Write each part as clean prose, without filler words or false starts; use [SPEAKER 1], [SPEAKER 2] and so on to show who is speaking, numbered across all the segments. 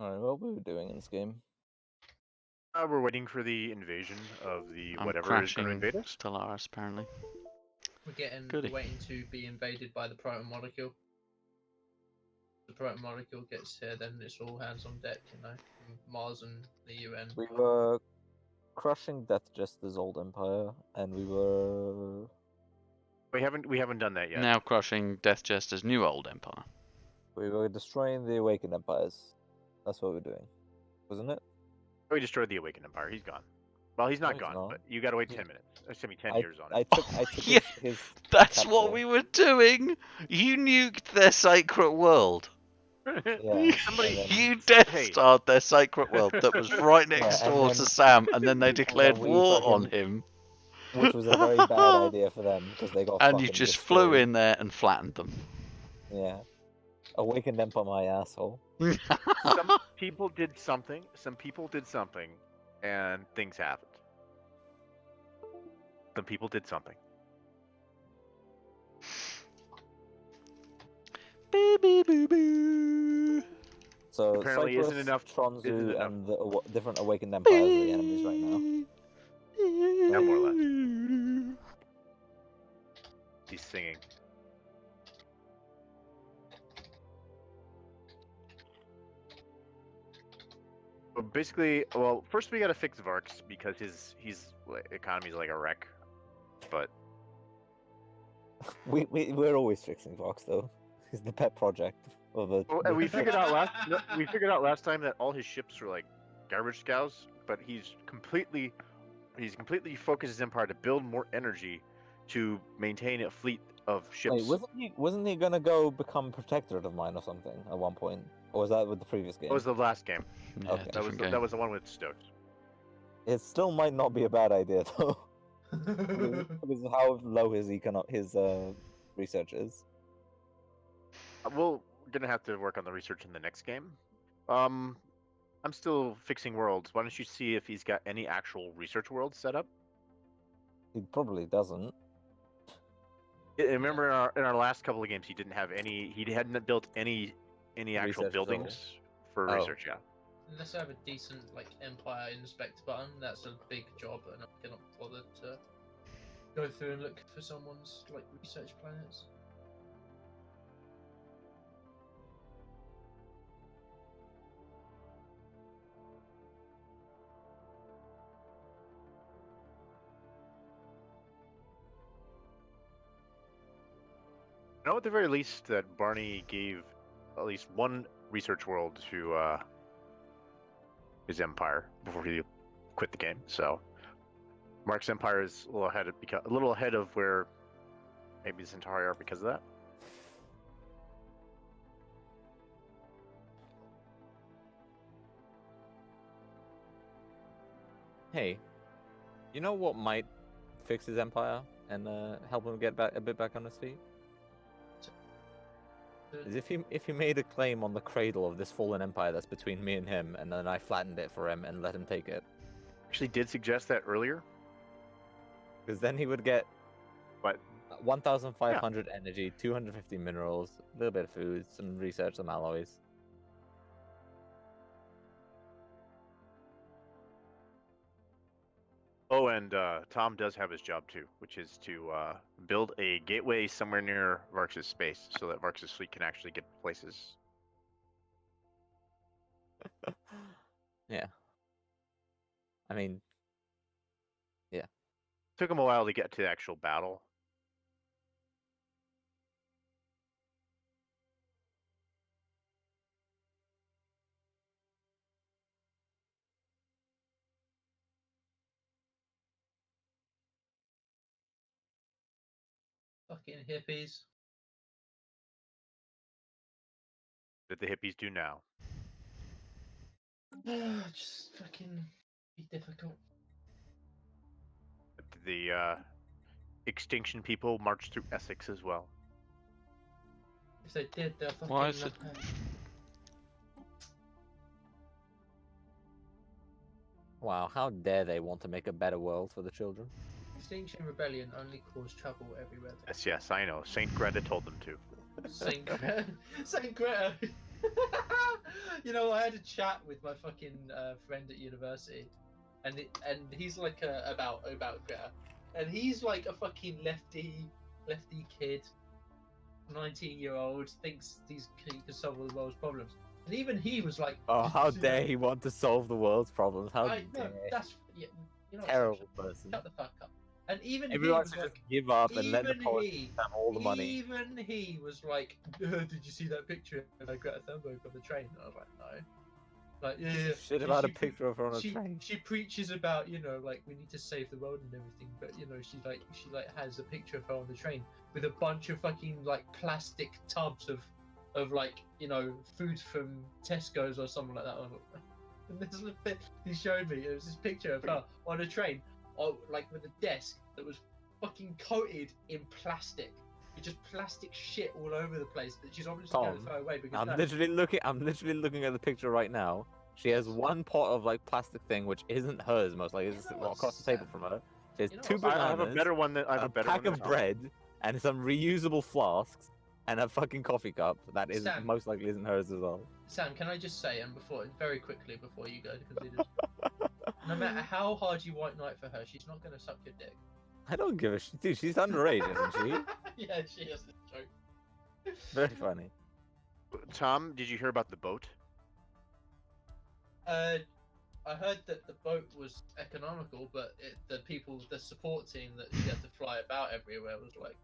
[SPEAKER 1] Alright, what were we doing in this game?
[SPEAKER 2] We're waiting for the invasion of the
[SPEAKER 3] I'm
[SPEAKER 2] whatever is going to
[SPEAKER 3] crashing
[SPEAKER 2] invade us.
[SPEAKER 3] Stellaris, apparently.
[SPEAKER 4] We're waiting to be invaded by the proton molecule. The proton molecule gets here, then it's all hands on deck, you know. Mars and the UN.
[SPEAKER 1] We were crushing Death Jester's old empire, and we were...
[SPEAKER 2] We haven't done that yet.
[SPEAKER 3] Now crushing Death Jester's new old empire.
[SPEAKER 1] We were destroying the Awakened Empires. That's what we're doing. Wasn't it?
[SPEAKER 2] We destroyed the Awakened Empire. He's gone. Well, he's not
[SPEAKER 1] No, he's
[SPEAKER 2] gone,
[SPEAKER 1] not.
[SPEAKER 2] but you got to wait 10 minutes. Excuse me, 10 years on
[SPEAKER 1] I
[SPEAKER 2] it.
[SPEAKER 1] took
[SPEAKER 3] Yeah,
[SPEAKER 1] his
[SPEAKER 3] That's
[SPEAKER 1] capital.
[SPEAKER 3] what we were doing! You nuked their sacred world.
[SPEAKER 1] Yeah.
[SPEAKER 3] You Death Starred their sacred world that was right next door to Sam, and then they declared
[SPEAKER 1] we
[SPEAKER 3] war
[SPEAKER 1] fucking-
[SPEAKER 3] on him.
[SPEAKER 1] Which was a very bad idea for them, because they got
[SPEAKER 3] And you
[SPEAKER 1] fucking
[SPEAKER 3] just
[SPEAKER 1] destroyed.
[SPEAKER 3] flew in there and flattened them.
[SPEAKER 1] Yeah. Awakened Empire, my asshole.
[SPEAKER 2] Some people did something, and things happened. Some people did something.
[SPEAKER 1] So
[SPEAKER 2] Apparently
[SPEAKER 1] Cyprus,
[SPEAKER 2] isn't enough-
[SPEAKER 1] Tronzu,
[SPEAKER 2] isn't enough.
[SPEAKER 1] and the different Awakened Empires are the enemies right now.
[SPEAKER 2] Yeah, more or less. He's singing. But basically, well, first we gotta fix Varks because his economy's like a wreck. But
[SPEAKER 1] We're always fixing Vox though. He's the pet project of the.
[SPEAKER 2] and we figured out last time that all his ships were like garbage scows, but he's completely focused his empire to build more energy to maintain a fleet of ships.
[SPEAKER 1] Wait, wasn't he gonna go become protectorate of mine or something at one point? Or was that with the previous game?
[SPEAKER 2] That was the last game.
[SPEAKER 3] Yeah,
[SPEAKER 1] Okay.
[SPEAKER 2] That was
[SPEAKER 3] different game.
[SPEAKER 2] that was the one with Stokes.
[SPEAKER 1] It still might not be a bad idea though. Because of how low his research is.
[SPEAKER 2] We're gonna have to work on the research in the next game. I'm still fixing worlds. Why don't you see if he's got any actual research worlds set up?
[SPEAKER 1] He probably doesn't.
[SPEAKER 2] Remember in our last couple of games, he didn't have any. He hadn't built any actual
[SPEAKER 1] Research at all.
[SPEAKER 2] buildings for
[SPEAKER 1] Oh.
[SPEAKER 2] research. Yeah.
[SPEAKER 4] Unless I have a decent empire inspect button, that's a big job, and I cannot bother to go through and look for someone's research planets.
[SPEAKER 2] Know at the very least that Barney gave at least one research world to his empire before he quit the game. So Mark's empire is a little ahead of where maybe the Centauri are because of that.
[SPEAKER 1] Hey, you know what might fix his empire and help him get a bit back on his feet? Is if he made a claim on the cradle of this fallen empire that's between me and him, and then I flattened it for him and let him take it.
[SPEAKER 2] Actually, did suggest that earlier.
[SPEAKER 1] Because then he would get
[SPEAKER 2] What?
[SPEAKER 1] 1,500 energy, 250 minerals, a little bit of food, some research, some alloys.
[SPEAKER 2] Oh, and Tom does have his job too, which is to build a gateway somewhere near Varx's space so that Varx's fleet can actually get places.
[SPEAKER 1] Yeah. I mean, yeah.
[SPEAKER 2] Took him a while to get to the actual battle.
[SPEAKER 4] Fucking hippies.
[SPEAKER 2] That the hippies do now.
[SPEAKER 4] Just fucking be difficult.
[SPEAKER 2] The extinction people marched through Essex as well.
[SPEAKER 4] If they did, they'll fucking.
[SPEAKER 3] Why is it-
[SPEAKER 1] Wow, how dare they want to make a better world for the children?
[SPEAKER 4] Extinction Rebellion only cause trouble everywhere.
[SPEAKER 2] Yes, I know. Saint Greta told them to.
[SPEAKER 4] Saint Greta. Saint Greta. You know, I had a chat with my fucking friend at university, and he's like about Greta, and he's like a fucking lefty kid, 19-year-old, thinks he can solve all the world's problems, and even he was like,
[SPEAKER 1] Oh,
[SPEAKER 4] "Did you
[SPEAKER 1] how
[SPEAKER 4] see
[SPEAKER 1] dare
[SPEAKER 4] that?"
[SPEAKER 1] he want to solve the world's problems? How
[SPEAKER 4] I no,
[SPEAKER 1] dare.
[SPEAKER 4] that's yeah, you know,
[SPEAKER 1] Terrible person.
[SPEAKER 4] shut the fuck up. And even he
[SPEAKER 1] Everyone
[SPEAKER 4] was
[SPEAKER 1] should
[SPEAKER 4] like,
[SPEAKER 1] just give up and let the
[SPEAKER 4] even
[SPEAKER 1] politicians have all the money.
[SPEAKER 4] even he was like, "Did you see that picture of Greta Thunberg on the train?" And I was like, "No." Like, yeah,
[SPEAKER 1] Shit about a picture of her on a train.
[SPEAKER 4] She preaches about, you know, like we need to save the world and everything, but you know, she has a picture of her on the train with a bunch of fucking like plastic tubs of like, you know, food from Tesco's or something like that. And this bit he showed me, it was this picture of her on a train, like with a desk that was fucking coated in plastic. Just plastic shit all over the place that she's obviously going to throw away because
[SPEAKER 1] I'm literally looking at the picture right now. She has one pot of like plastic thing which isn't hers most likely. It's across the table from her. She has two bananas.
[SPEAKER 2] I have a better one than
[SPEAKER 1] a pack of bread and some reusable flasks and a fucking coffee cup that is
[SPEAKER 4] Sam,
[SPEAKER 1] most likely isn't hers as well.
[SPEAKER 4] Sam, can I just say, and very quickly before you go to conclude, no matter how hard you white knight for her, she's not going to suck your dick.
[SPEAKER 1] I don't give a shit. Dude, she's underage, isn't she?
[SPEAKER 4] Yeah, she is. It's a joke.
[SPEAKER 1] Very funny.
[SPEAKER 2] Tom, did you hear about the boat?
[SPEAKER 4] I heard that the boat was economical, but the support team that she had to fly about everywhere was like.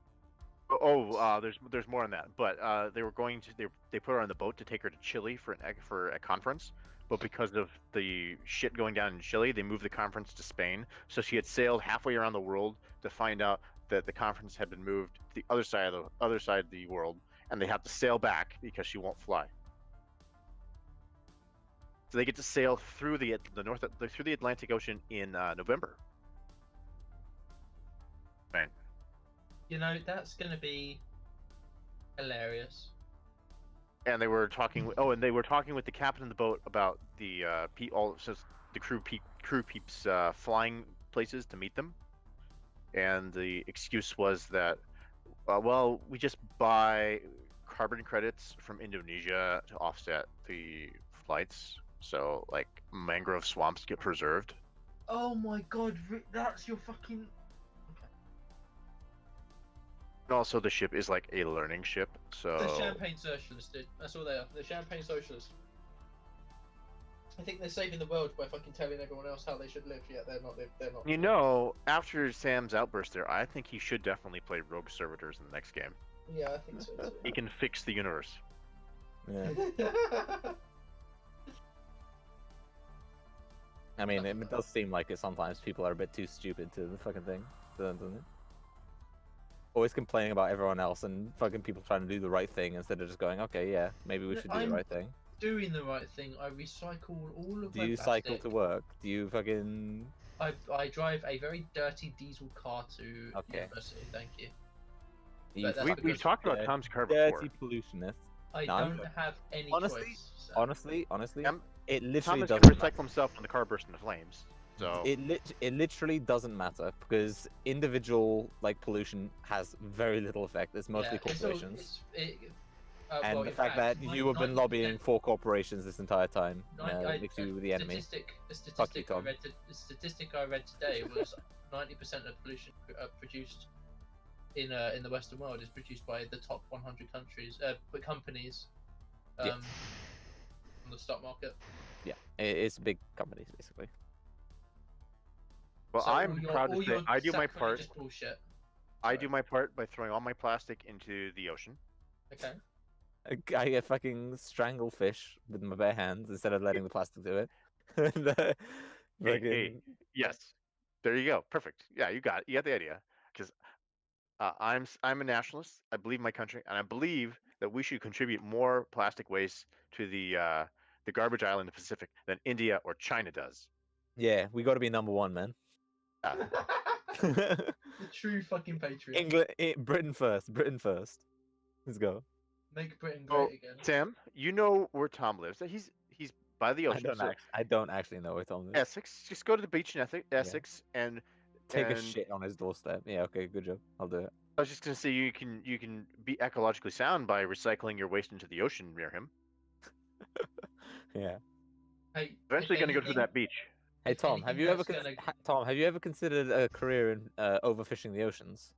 [SPEAKER 2] There's more on that. But they were going to they put her on the boat to take her to Chile for a conference. But because of the shit going down in Chile, they moved the conference to Spain. So she had sailed halfway around the world to find out that the conference had been moved to the other side of the world, and they have to sail back because she won't fly. So they get to sail through the Atlantic Ocean in November. Man.
[SPEAKER 4] You know, that's gonna be hilarious.
[SPEAKER 2] And they were talking. Oh, and they were talking with the captain of the boat about the crew peeps flying places to meet them, and the excuse was that, well, we just buy carbon credits from Indonesia to offset the flights, so like mangrove swamps get preserved.
[SPEAKER 4] Oh my god, that's your fucking.
[SPEAKER 2] And also, the ship is like a learning ship, so.
[SPEAKER 4] The champagne socialists, dude. That's all they are. The champagne socialists. I think they're saving the world by fucking telling everyone else how they should live. Yet they're not. They're not.
[SPEAKER 2] You know, after Sam's outburst there, I think he should definitely play Rogue Servitors in the next game.
[SPEAKER 4] Yeah, I think so too.
[SPEAKER 2] He can fix the universe.
[SPEAKER 1] Yeah. I mean, it does seem like it sometimes people are a bit too stupid to the fucking thing, doesn't it? Always complaining about everyone else and fucking people trying to do the right thing instead of just going, okay, yeah, maybe we should do the right thing.
[SPEAKER 4] Doing the right thing. I recycle all of my
[SPEAKER 1] Do you
[SPEAKER 4] plastic.
[SPEAKER 1] cycle to work? Do you fucking...
[SPEAKER 4] I drive a very dirty diesel car to university, thank you.
[SPEAKER 2] We've talked about Tom's car
[SPEAKER 1] before.
[SPEAKER 2] Dirty
[SPEAKER 1] pollutionist.
[SPEAKER 4] I don't have any choice.
[SPEAKER 1] Honestly, it literally
[SPEAKER 2] Tom is
[SPEAKER 1] doesn't
[SPEAKER 2] going to recycle
[SPEAKER 1] matter.
[SPEAKER 2] himself when the car bursts into flames. So
[SPEAKER 1] it literally doesn't matter because individual like pollution has very little effect. It's mostly corporations. And the fact that you have been lobbying for corporations this entire time makes you the enemy.
[SPEAKER 4] The statistic I read today was 90% of pollution produced in the Western world is produced by the top 100 companies on the stock market.
[SPEAKER 1] Yeah, it's big companies basically.
[SPEAKER 2] Well,
[SPEAKER 4] So
[SPEAKER 2] I'm proud to say I do my part.
[SPEAKER 4] Bullshit.
[SPEAKER 2] I do my part by throwing all my plastic into the ocean.
[SPEAKER 4] Okay.
[SPEAKER 1] I get fucking strangle fish with my bare hands instead of letting the plastic do it.
[SPEAKER 2] Hey, yes, there you go. Perfect. Yeah, you got the idea. Because I'm a nationalist. I believe in my country, and I believe that we should contribute more plastic waste to the garbage island in the Pacific than India or China does.
[SPEAKER 1] Yeah, we got to be number one, man.
[SPEAKER 4] The true fucking patriot.
[SPEAKER 1] Britain first. Let's go.
[SPEAKER 4] Make Britain great again.
[SPEAKER 2] Sam, you know where Tom lives. He's by the ocean.
[SPEAKER 1] I don't actually know where Tom lives.
[SPEAKER 2] Essex. Just go to the beach in Essex and
[SPEAKER 1] take a shit on his doorstep. Yeah, okay, good job. I'll do it.
[SPEAKER 2] I was just gonna say you can be ecologically sound by recycling your waste into the ocean near him.
[SPEAKER 1] Yeah.
[SPEAKER 4] Hey,
[SPEAKER 2] Eventually going to go to that beach.
[SPEAKER 1] Hey Tom, have you ever Tom, have you ever considered a career in overfishing the oceans?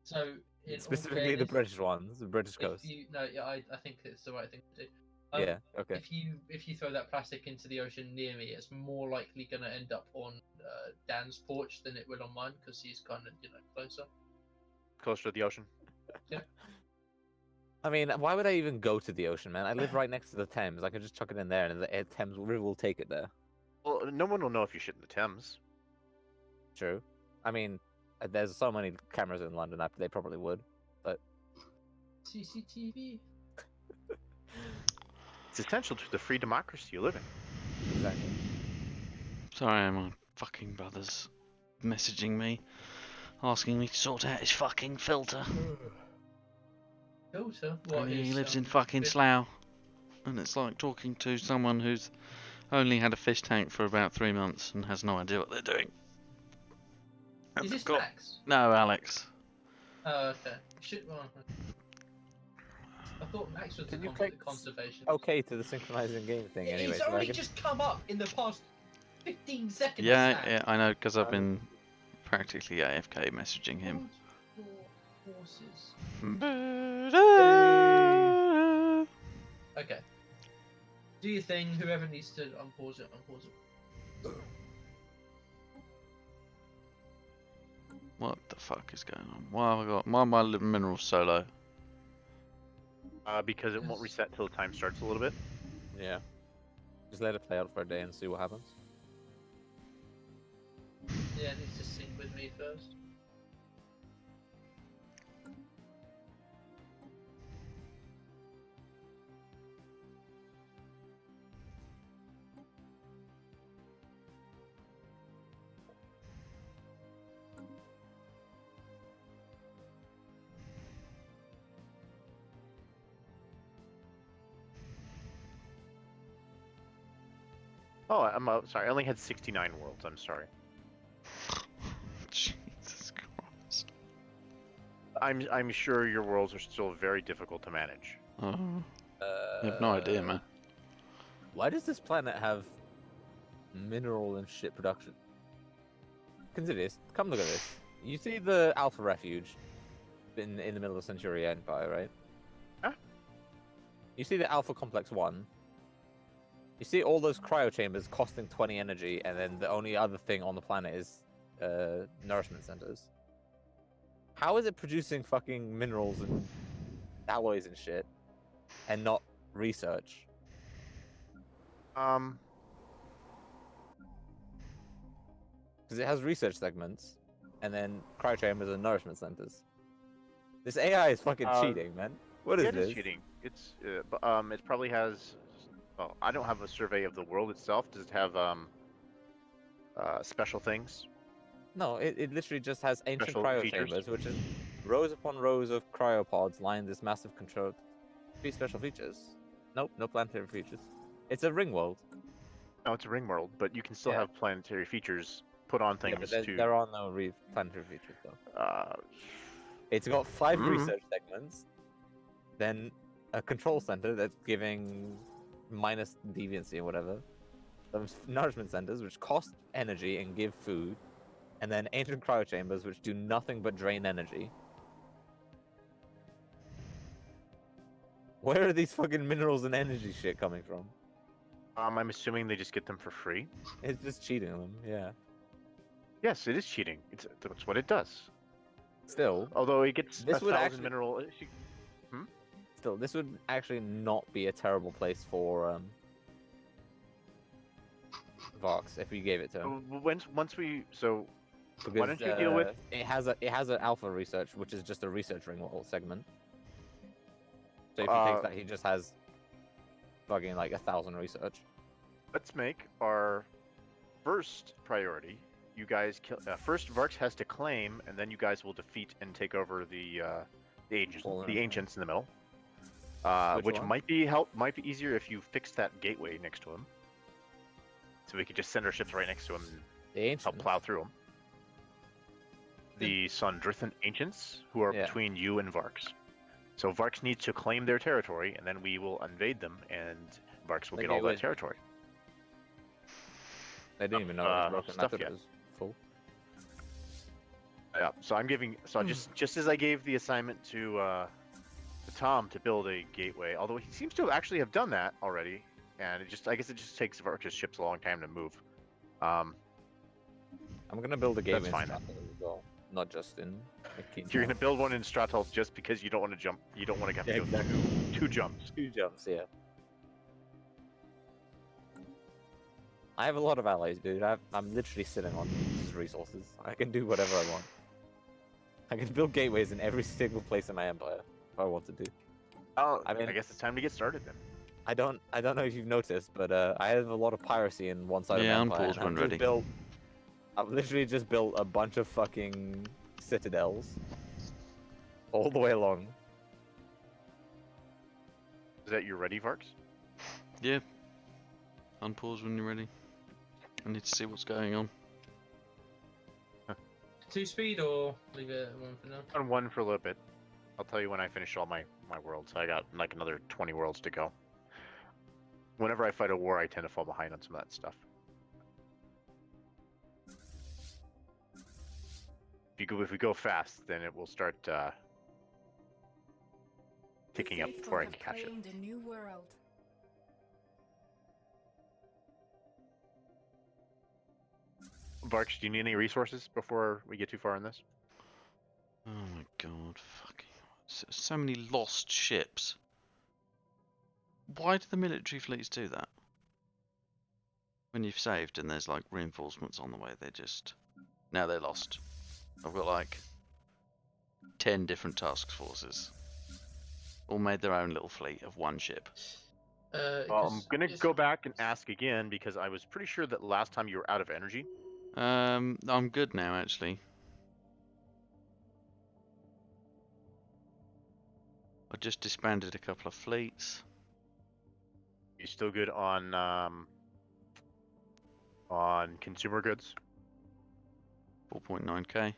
[SPEAKER 4] So, in
[SPEAKER 1] Specifically the British ones, the British coast.
[SPEAKER 4] I think it's the right thing to do.
[SPEAKER 1] Yeah. Okay.
[SPEAKER 4] If you throw that plastic into the ocean near me, it's more likely going to end up on Dan's porch than it will on mine because he's kind of closer.
[SPEAKER 2] Closer to the ocean.
[SPEAKER 4] Yeah.
[SPEAKER 1] I mean, why would I even go to the ocean, man? I live right next to the Thames. I could just chuck it in there, and the Thames River will take it there.
[SPEAKER 2] Well, no one will know if you shit in the Thames.
[SPEAKER 1] True. I mean, there's so many cameras in London, they probably would, but...
[SPEAKER 4] CCTV.
[SPEAKER 2] It's essential to the free democracy you live in.
[SPEAKER 1] Exactly.
[SPEAKER 3] Sorry, my fucking brother's messaging me, asking me to sort out his fucking filter.
[SPEAKER 4] Filter?
[SPEAKER 3] And he lives in fucking Slough, and it's like talking to someone who's only had a fish tank for about 3 months and has no idea what they're doing.
[SPEAKER 4] Is this Max?
[SPEAKER 3] No, Alex.
[SPEAKER 4] Oh, okay. I thought Max was the conservation.
[SPEAKER 1] Okay to the synchronizing game thing, anyway.
[SPEAKER 4] It's only just come up in the past 15 seconds.
[SPEAKER 3] Yeah, I know, because I've been practically AFK messaging him.
[SPEAKER 4] Okay. Do your thing. Whoever needs to unpause it, unpause it.
[SPEAKER 3] What the fuck is going on? Why have I got my minerals so low?
[SPEAKER 2] Because it won't reset till the time starts a little bit.
[SPEAKER 1] Yeah. Just let it play out for a day and see what happens.
[SPEAKER 4] Yeah, it needs to sync with me first.
[SPEAKER 2] Oh, I'm sorry. I only had 69 worlds. I'm sorry.
[SPEAKER 3] Jesus Christ.
[SPEAKER 2] I'm sure your worlds are still very difficult to manage.
[SPEAKER 3] I have no idea, man.
[SPEAKER 1] Why does this planet have mineral and shit production? Consider this. Come look at this. You see the Alpha Refuge in the middle of Century Empire, right?
[SPEAKER 2] Huh?
[SPEAKER 1] You see the Alpha Complex 1. You see all those cryo chambers costing 20 energy, and then the only other thing on the planet is nourishment centers. How is it producing fucking minerals and alloys and shit, and not research?
[SPEAKER 2] Um,
[SPEAKER 1] Because it has research segments, and then cryo chambers and nourishment centers. This AI is fucking cheating, man. What is
[SPEAKER 2] it
[SPEAKER 1] this?
[SPEAKER 2] is cheating. It's it probably has. Well, I don't have a survey of the world itself. Does it have special things?
[SPEAKER 1] No, it literally just has ancient
[SPEAKER 2] Special
[SPEAKER 1] cryo
[SPEAKER 2] features?
[SPEAKER 1] chambers, which is rows upon rows of cryopods line this massive control. Three special features. Nope, no planetary features. It's a ring world.
[SPEAKER 2] No, it's a ring world, but you can still have planetary features put on things
[SPEAKER 1] but there are no planetary features though. It's got 5 research segments, then a control center that's giving minus deviancy or whatever. Those nourishment centers which cost energy and give food, and then ancient cryo chambers which do nothing but drain energy. Where are these fucking minerals and energy shit coming from?
[SPEAKER 2] I'm assuming they just get them for free.
[SPEAKER 1] It's just cheating them, yeah.
[SPEAKER 2] Yes, it is cheating. That's what it does.
[SPEAKER 1] Still,
[SPEAKER 2] although it gets
[SPEAKER 1] this would actually
[SPEAKER 2] mineral.
[SPEAKER 1] Still, this would actually not be a terrible place for Vox if we gave it to him.
[SPEAKER 2] Once we
[SPEAKER 1] because,
[SPEAKER 2] why don't you deal with
[SPEAKER 1] it has an alpha research, which is just a research ring segment. So if he takes that, he just has fucking like 1,000 research.
[SPEAKER 2] Let's make our first priority. You guys kill first. Varx has to claim, and then you guys will defeat and take over the ancients in the middle. Which might be easier if you fix that gateway next to him, so we could just send our ships right next to him and help plow through them. The Sundrithan ancients, who are between you and Varx. So Varks needs to claim their territory, and then we will invade them, and Varks will
[SPEAKER 1] The
[SPEAKER 2] get all that
[SPEAKER 1] gateways.
[SPEAKER 2] territory.
[SPEAKER 1] They didn't even know it was broken. I
[SPEAKER 2] stuff
[SPEAKER 1] thought
[SPEAKER 2] yet.
[SPEAKER 1] it was full.
[SPEAKER 2] Yeah. So I'm giving. So just as I gave the assignment to Tom to build a gateway, although he seems to actually have done that already, and I guess it just takes Varks' ships a long time to move.
[SPEAKER 1] I'm gonna build a gateway in
[SPEAKER 2] fine.
[SPEAKER 1] Stratton as well, not just in Keith.
[SPEAKER 2] You're gonna build one in Stratholf just because you don't want to jump. You don't want to have to go two jumps.
[SPEAKER 1] 2 jumps, yeah. I have a lot of allies, dude. I'm literally sitting on these resources. I can do whatever I want. I can build gateways in every single place in my empire if I want to do.
[SPEAKER 2] Oh,
[SPEAKER 1] I mean,
[SPEAKER 2] I guess it's time to get started then.
[SPEAKER 1] I don't know if you've noticed, but I have a lot of piracy in one side
[SPEAKER 3] Yeah,
[SPEAKER 1] of my empire.
[SPEAKER 3] unpause when
[SPEAKER 1] I've just
[SPEAKER 3] ready.
[SPEAKER 1] I've literally just built a bunch of fucking citadels all the way along.
[SPEAKER 2] Is that you ready, Varks?
[SPEAKER 3] Yeah. Unpause when you're ready. I need to see what's going on.
[SPEAKER 4] 2 speed or leave it at 1 for now?
[SPEAKER 2] On one for a little bit. I'll tell you when I finish all my worlds. I got like another 20 worlds to go. Whenever I fight a war, I tend to fall behind on some of that stuff. If we go fast, then it will start ticking up before I can catch it.
[SPEAKER 5] A new world.
[SPEAKER 2] Varks, do you need any resources before we get too far in this?
[SPEAKER 3] Oh my god, fucking so many lost ships. Why do the military fleets do that? When you've saved and there's like reinforcements on the way, now they're lost. I've got like 10 different task forces, all made their own little fleet of 1 ship.
[SPEAKER 2] I'm gonna go back and ask again because I was pretty sure that last time you were out of energy.
[SPEAKER 3] I'm good now actually. I just disbanded a couple of fleets.
[SPEAKER 2] You still good on consumer goods?
[SPEAKER 3] 4.9k.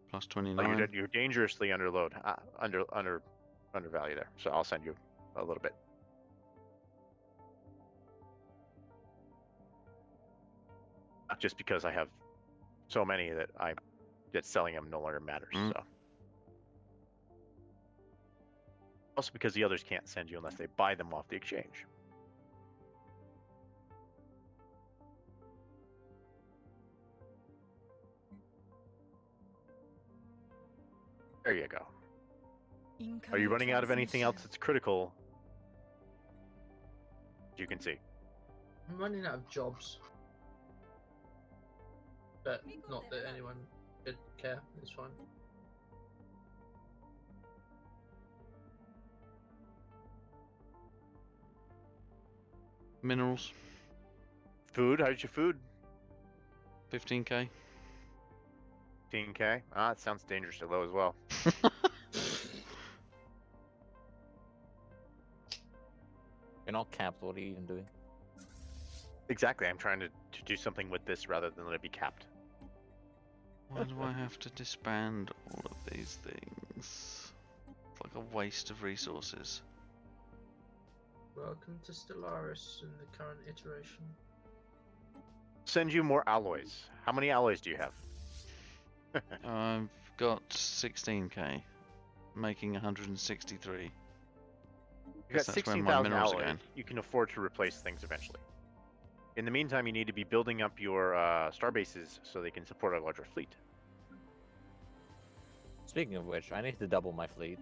[SPEAKER 3] Plus 29.
[SPEAKER 2] You're dangerously underload, undervalue there. So I'll send you a little bit. Just because I have so many that selling them no longer matters. So. Also because the others can't send you unless they buy them off the exchange. There you go. Are you running out of anything else that's critical? As you can see.
[SPEAKER 4] I'm running out of jobs. But not that anyone should care, it's fine.
[SPEAKER 3] Minerals.
[SPEAKER 2] Food, how's your food?
[SPEAKER 3] 15k.
[SPEAKER 2] 15k? Ah, it sounds dangerously low as well.
[SPEAKER 1] You're not capped, what are you even doing?
[SPEAKER 2] Exactly, I'm trying to do something with this rather than let it be capped.
[SPEAKER 3] Why do I have to disband all of these things? It's like a waste of resources.
[SPEAKER 4] Welcome to Stellaris in the current iteration.
[SPEAKER 2] Send you more alloys. How many alloys do you have?
[SPEAKER 3] I've got 16k, making 163.
[SPEAKER 2] You got
[SPEAKER 3] That's where my
[SPEAKER 2] 16,000
[SPEAKER 3] minerals are
[SPEAKER 2] alloys.
[SPEAKER 3] going.
[SPEAKER 2] You can afford to replace things eventually. In the meantime, you need to be building up your star bases so they can support a larger fleet.
[SPEAKER 1] Speaking of which, I need to double my fleet.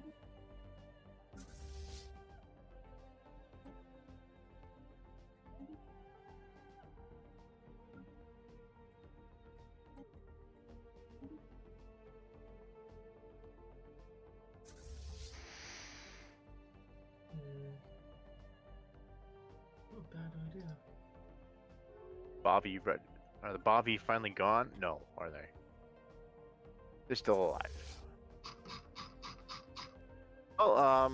[SPEAKER 4] Not a bad idea.
[SPEAKER 2] Are the Bavi finally gone? No, are they? They're still alive. Well,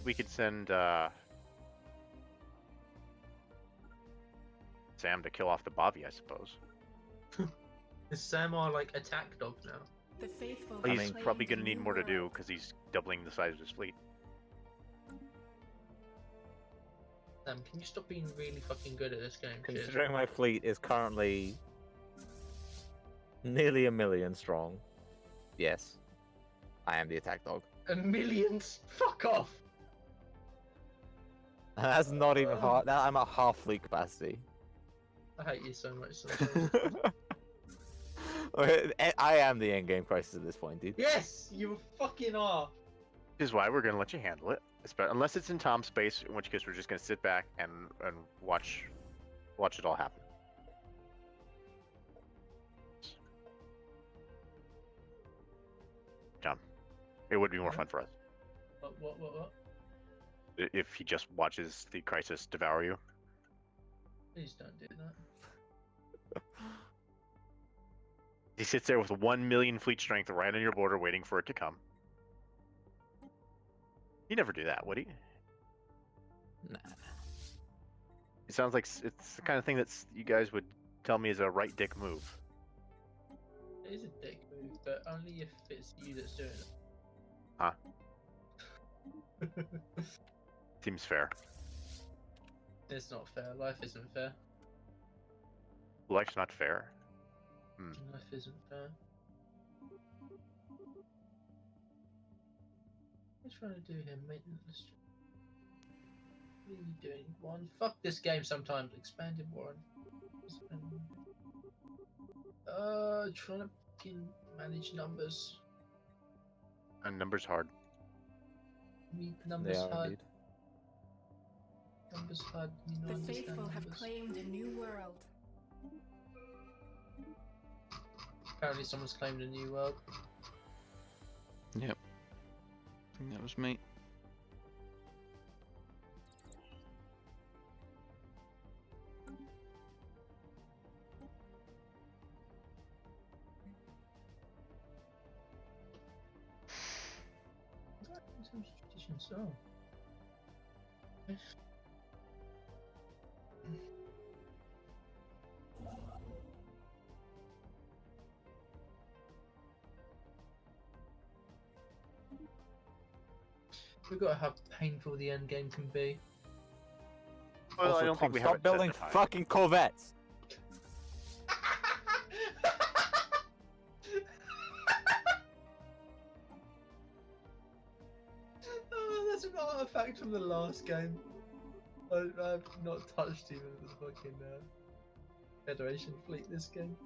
[SPEAKER 2] we could send Sam to kill off the Bavi, I suppose.
[SPEAKER 4] Is Sam our like attack dog now?
[SPEAKER 5] The faithful
[SPEAKER 2] He's
[SPEAKER 5] have claimed
[SPEAKER 2] probably
[SPEAKER 5] a
[SPEAKER 2] going to need
[SPEAKER 5] new
[SPEAKER 2] more to do
[SPEAKER 5] world.
[SPEAKER 2] because he's doubling the size of his fleet.
[SPEAKER 4] Can you stop being really fucking good at this game? Cheers.
[SPEAKER 1] Considering my fleet is currently nearly 1 million strong, yes, I am the attack dog.
[SPEAKER 4] 1 million? Fuck off!
[SPEAKER 1] That's not even hard. I'm at half fleet capacity.
[SPEAKER 4] I hate you so much sometimes.
[SPEAKER 1] I am the endgame crisis at this point, dude.
[SPEAKER 4] Yes, you fucking are.
[SPEAKER 2] This is why we're going to let you handle it, unless it's in Tom's space, in which case we're just going to sit back and watch it all happen. Tom, it would be more fun for us
[SPEAKER 4] What?
[SPEAKER 2] if he just watches the crisis devour you.
[SPEAKER 4] Please don't do that.
[SPEAKER 2] He sits there with 1 million fleet strength right on your border, waiting for it to come. He'd never do that, would he?
[SPEAKER 1] Nah.
[SPEAKER 2] It sounds like it's the kind of thing that you guys would tell me is a right dick move.
[SPEAKER 4] It is a dick move, but only if it's you that's doing it.
[SPEAKER 2] Huh? Seems fair.
[SPEAKER 4] It's not fair. Life isn't fair.
[SPEAKER 2] Life's not fair.
[SPEAKER 4] Life isn't fair. What are you trying to do here, maintenance? What are you doing, Warren? Fuck this game sometimes. Expanded, Warren. Trying to fucking manage numbers.
[SPEAKER 2] And numbers hard.
[SPEAKER 4] Numbers
[SPEAKER 1] They are
[SPEAKER 4] hard.
[SPEAKER 1] indeed.
[SPEAKER 4] Numbers hard. You know,
[SPEAKER 5] The
[SPEAKER 4] understand
[SPEAKER 5] faithful have
[SPEAKER 4] numbers.
[SPEAKER 5] claimed a new world.
[SPEAKER 4] Apparently, someone's claimed a new world.
[SPEAKER 3] Yep. I think that was me.
[SPEAKER 4] Some traditions, oh. Yes. We've got how painful the end game can be.
[SPEAKER 2] Well,
[SPEAKER 1] Also,
[SPEAKER 2] I don't
[SPEAKER 1] Tom,
[SPEAKER 2] think we
[SPEAKER 1] stop
[SPEAKER 2] have it set
[SPEAKER 1] building
[SPEAKER 2] the time.
[SPEAKER 1] fucking corvettes.
[SPEAKER 4] Oh, that's an artifact from the last game. I've not touched even the fucking Federation fleet this game.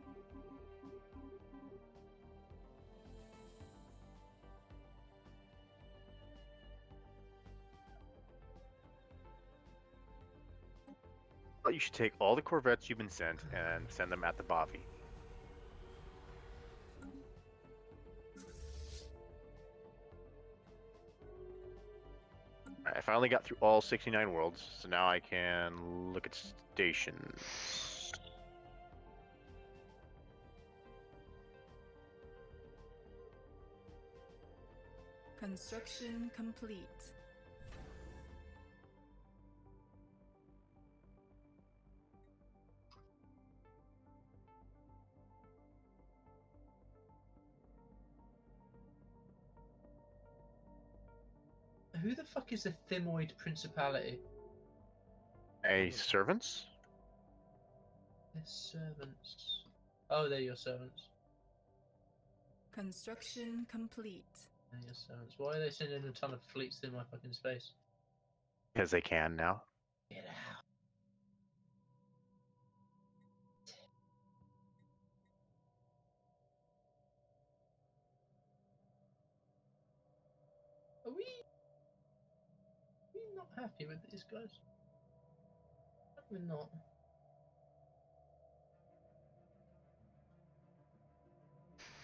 [SPEAKER 2] Well, you should take all the corvettes you've been sent and send them at the Bavi. Alright, I finally got through all 69 worlds, so now I can look at stations.
[SPEAKER 5] Construction complete.
[SPEAKER 4] Who the fuck is the Thymoid Principality?
[SPEAKER 2] Servants?
[SPEAKER 4] They're servants. Oh, they're your servants.
[SPEAKER 5] Construction complete.
[SPEAKER 4] They're your servants. Why are they sending a ton of fleets through my fucking space?
[SPEAKER 2] Because they can now.
[SPEAKER 4] Get out. Are we not happy with these guys? We're not.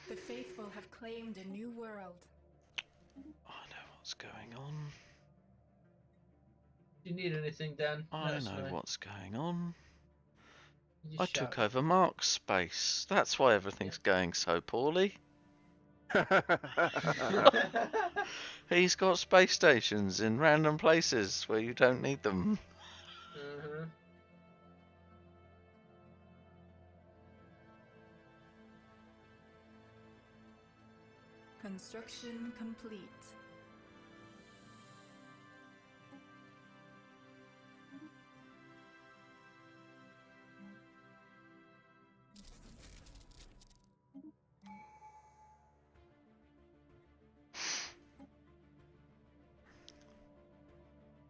[SPEAKER 5] The faithful have claimed a new world.
[SPEAKER 3] I know what's going on.
[SPEAKER 4] Do you need anything, Dan?
[SPEAKER 3] I
[SPEAKER 4] Let us
[SPEAKER 3] know what's going on.
[SPEAKER 4] You
[SPEAKER 3] I
[SPEAKER 4] shout.
[SPEAKER 3] took over Mark's space. That's why everything's going so poorly. He's got space stations in random places where you don't need them.
[SPEAKER 4] Uh-huh.
[SPEAKER 5] Construction complete.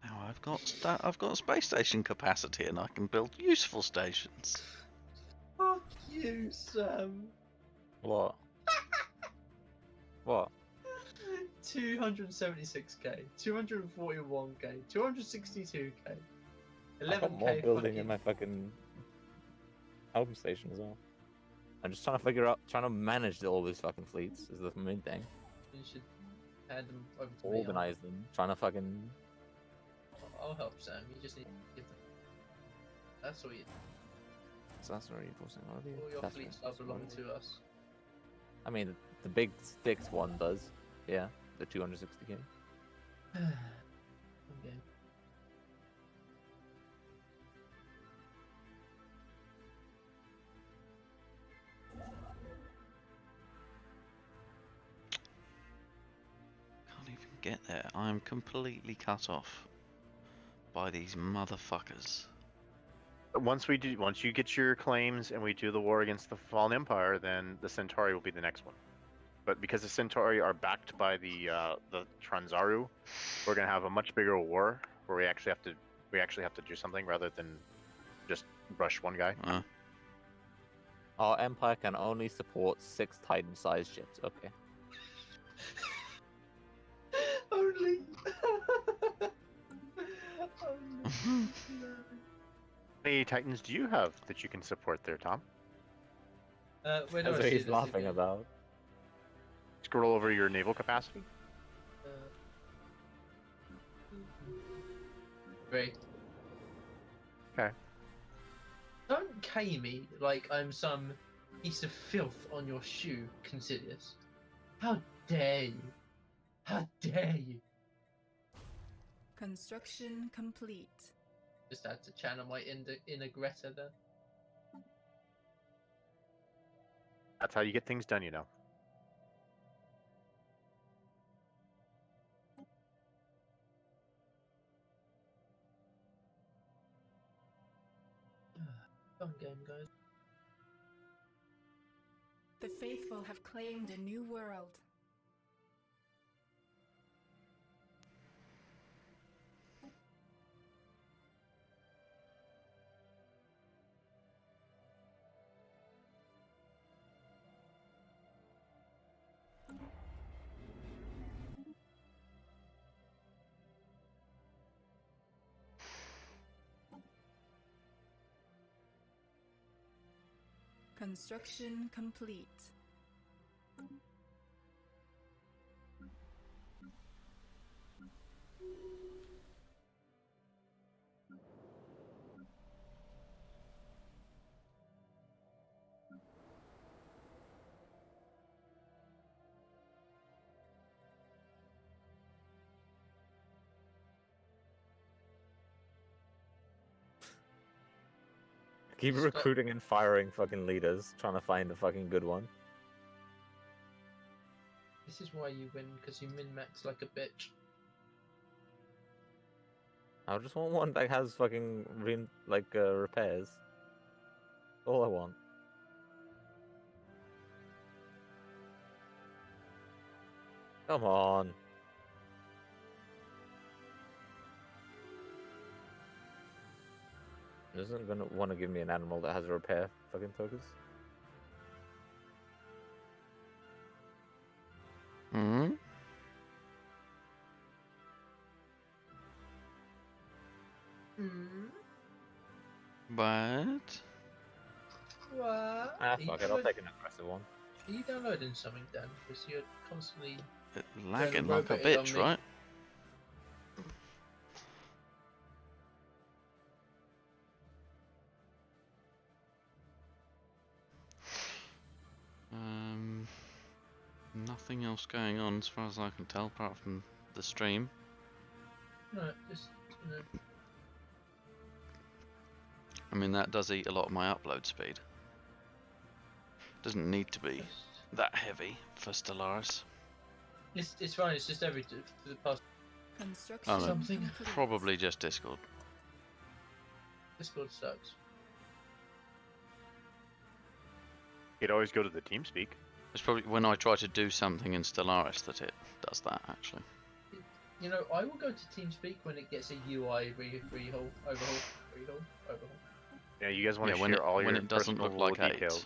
[SPEAKER 3] Now I've got space station capacity, and I can build useful stations.
[SPEAKER 4] Fuck you, Sam.
[SPEAKER 1] What? What?
[SPEAKER 4] 276k, 241k, 262k, 11k.
[SPEAKER 1] I got more building
[SPEAKER 4] fucking...
[SPEAKER 1] in my fucking home station as well. I'm just trying to figure out, trying to manage all these fucking fleets is the main thing.
[SPEAKER 4] You should hand them over to me.
[SPEAKER 1] Organize them. Trying to fucking.
[SPEAKER 4] I'll help Sam. You just need to give them. That's all you.
[SPEAKER 1] So that's already forcing
[SPEAKER 4] All your fleets are belong to us.
[SPEAKER 1] I mean, the big sticks one does. Yeah, the 260k.
[SPEAKER 4] Okay.
[SPEAKER 3] Can't even get there. I'm completely cut off by these motherfuckers.
[SPEAKER 2] Once you get your claims and we do the war against the Fallen Empire, then the Centauri will be the next one. But because the Centauri are backed by the Transaru, we're gonna have a much bigger war where we actually have to do something rather than just rush one guy.
[SPEAKER 1] Our empire can only support 6 Titan-sized ships. Okay.
[SPEAKER 4] Only.
[SPEAKER 2] How many Titans do you have that you can support there, Tom?
[SPEAKER 4] Where do
[SPEAKER 1] That's
[SPEAKER 4] I
[SPEAKER 1] what
[SPEAKER 4] see
[SPEAKER 1] he's
[SPEAKER 4] this
[SPEAKER 1] laughing
[SPEAKER 4] again?
[SPEAKER 1] about.
[SPEAKER 2] Scroll over your naval capacity.
[SPEAKER 4] Great.
[SPEAKER 2] Okay.
[SPEAKER 4] Don't K me like I'm some piece of filth on your shoe, Considious. How dare you? How dare you?
[SPEAKER 5] Construction complete.
[SPEAKER 4] Just had to channel my inner Greta then.
[SPEAKER 2] That's how you get things done, you know.
[SPEAKER 4] Fun game, guys.
[SPEAKER 5] The faithful have claimed a new world. Construction complete.
[SPEAKER 1] Keep recruiting and firing fucking leaders, trying to find a fucking good one.
[SPEAKER 4] This is why you win, because you min-max like a bitch.
[SPEAKER 1] I just want one that has fucking repairs. All I want. Come on. Isn't gonna want to give me an animal that has a repair fucking focus.
[SPEAKER 3] Hmm. But
[SPEAKER 4] What?
[SPEAKER 1] Fuck it, I'll take an aggressive one.
[SPEAKER 4] Are you downloading something, Dan? Because you're constantly...
[SPEAKER 3] it's lagging
[SPEAKER 4] Going
[SPEAKER 3] like a
[SPEAKER 4] roboted on
[SPEAKER 3] bitch,
[SPEAKER 4] me.
[SPEAKER 3] right? Nothing else going on as far as I can tell, apart from the stream.
[SPEAKER 4] No, just,
[SPEAKER 3] I mean, that does eat a lot of my upload speed. Doesn't need to be that heavy for Stellaris.
[SPEAKER 4] It's fine. It's just for the past.
[SPEAKER 5] Construction
[SPEAKER 3] Oh, no.
[SPEAKER 4] Something.
[SPEAKER 5] complete.
[SPEAKER 3] Probably just Discord.
[SPEAKER 4] Discord sucks.
[SPEAKER 2] You'd always go to the TeamSpeak.
[SPEAKER 3] It's probably when I try to do something in Stellaris that it does that, actually.
[SPEAKER 4] You know, I will go to TeamSpeak when it gets a UI overhaul.
[SPEAKER 2] Yeah, you guys want to
[SPEAKER 3] Yeah, when
[SPEAKER 2] share
[SPEAKER 3] it-
[SPEAKER 2] all
[SPEAKER 3] when
[SPEAKER 2] your
[SPEAKER 3] it doesn't
[SPEAKER 2] personal
[SPEAKER 3] look like
[SPEAKER 2] little
[SPEAKER 3] 8.
[SPEAKER 2] details.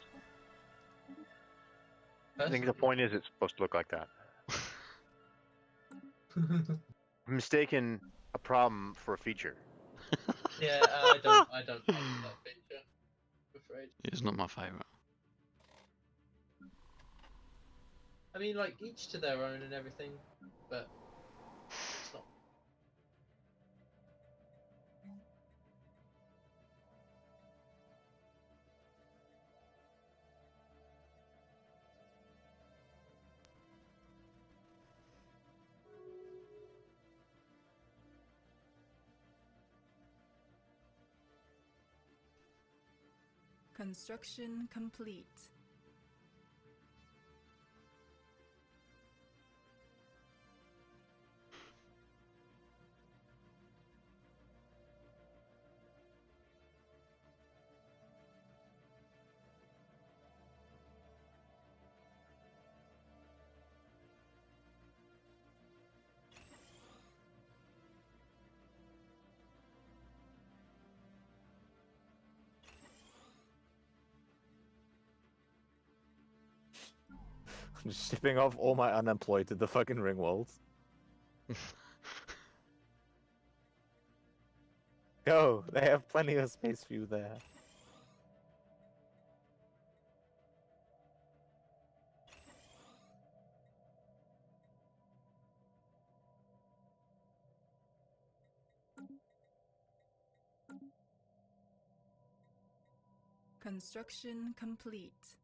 [SPEAKER 2] I think the point is it's supposed to look like that. Mistaken a problem for a feature.
[SPEAKER 4] Yeah, I don't like that feature. I'm afraid.
[SPEAKER 3] It's not my favourite.
[SPEAKER 4] I mean, like each to their own and everything, but it's not.
[SPEAKER 5] Construction complete.
[SPEAKER 1] I'm just shipping off all my unemployed to the fucking Ringwolds. Go! They have plenty of space for you there.
[SPEAKER 5] Construction complete.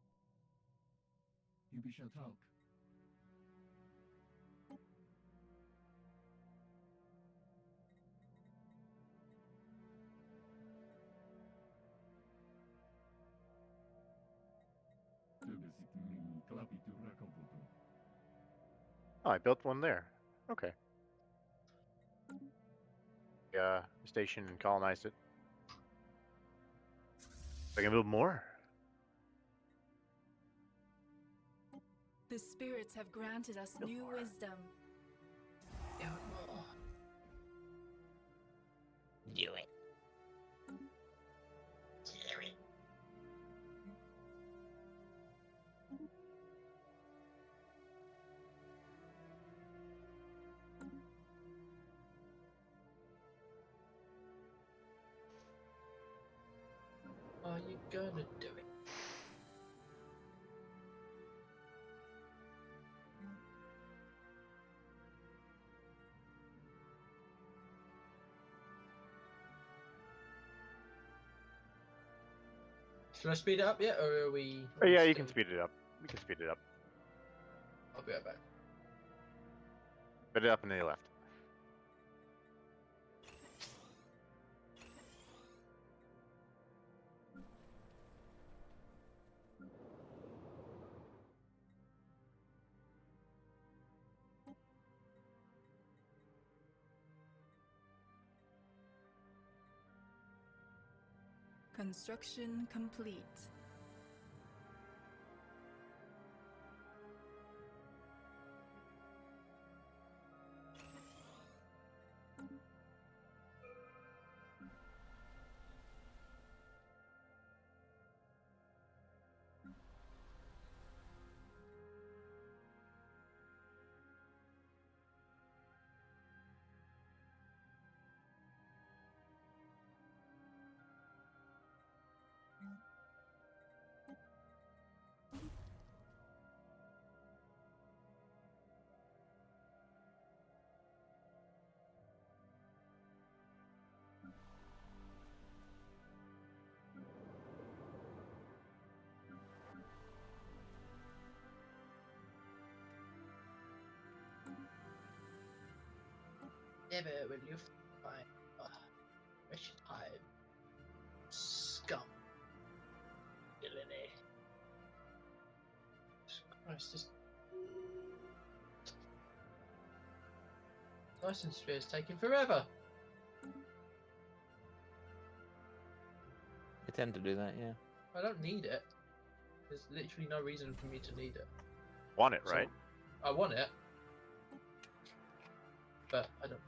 [SPEAKER 2] Oh, I built one there. Okay. Yeah, station and colonized it. I can build more.
[SPEAKER 5] The spirits have granted us
[SPEAKER 2] No
[SPEAKER 5] new
[SPEAKER 2] more.
[SPEAKER 5] wisdom.
[SPEAKER 4] Yeah, more.
[SPEAKER 1] Do it.
[SPEAKER 4] Are you gonna do it? Should I speed it up yet, or are we?
[SPEAKER 2] Oh, yeah, you can speed it up. We can speed it up.
[SPEAKER 4] I'll be right back.
[SPEAKER 2] Speed it up and then you left.
[SPEAKER 5] Construction complete.
[SPEAKER 4] Never will you find wretched hive scum. Villainy. Jesus Christ, this. License fee is taking forever.
[SPEAKER 1] They tend to do that, yeah.
[SPEAKER 4] I don't need it. There's literally no reason for me to need it.
[SPEAKER 2] Want it,
[SPEAKER 4] So,
[SPEAKER 2] right?
[SPEAKER 4] I want it, but I don't.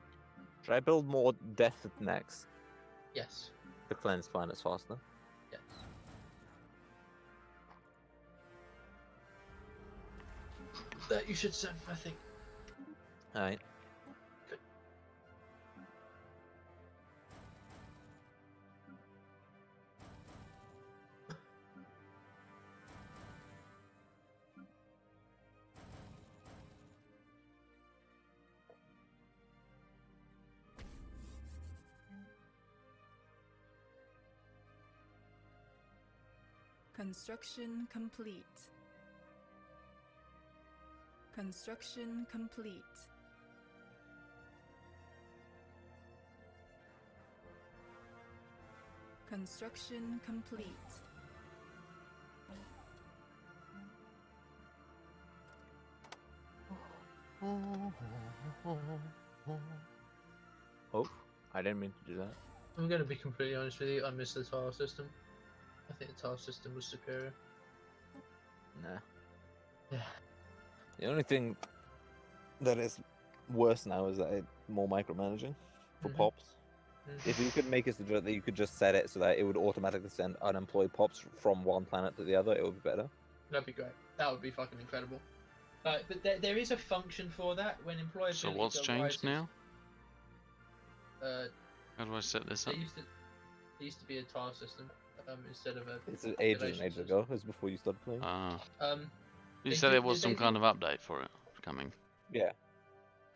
[SPEAKER 1] Should I build more death next
[SPEAKER 4] Yes.
[SPEAKER 1] to cleanse planets faster?
[SPEAKER 4] Yes. That you should send, I think.
[SPEAKER 1] Alright.
[SPEAKER 4] Good.
[SPEAKER 5] Construction complete. Construction complete. Construction complete.
[SPEAKER 1] Oh, I didn't mean to do that.
[SPEAKER 4] I'm going to be completely honest with you. I miss the tile system. I think the tile system was superior.
[SPEAKER 1] Nah.
[SPEAKER 4] Yeah.
[SPEAKER 1] The only thing that is worse now is that it's more micromanaging for
[SPEAKER 4] Mhm.
[SPEAKER 1] pops. If you could make it so that you could just set it so that it would automatically send unemployed pops from one planet to the other, it would be better.
[SPEAKER 4] That'd be great. That would be fucking incredible. But there is a function for that when employability
[SPEAKER 3] So what's changed now? How do I set this
[SPEAKER 4] There
[SPEAKER 3] up?
[SPEAKER 4] used to be a tile system instead of a.
[SPEAKER 1] It's ages and
[SPEAKER 4] population
[SPEAKER 1] ages
[SPEAKER 4] system.
[SPEAKER 1] ago. It was before you started playing.
[SPEAKER 3] Ah.
[SPEAKER 4] They
[SPEAKER 3] You said
[SPEAKER 4] did-
[SPEAKER 3] there was
[SPEAKER 4] they
[SPEAKER 3] some
[SPEAKER 4] did-
[SPEAKER 3] kind of update for it coming.
[SPEAKER 1] Yeah.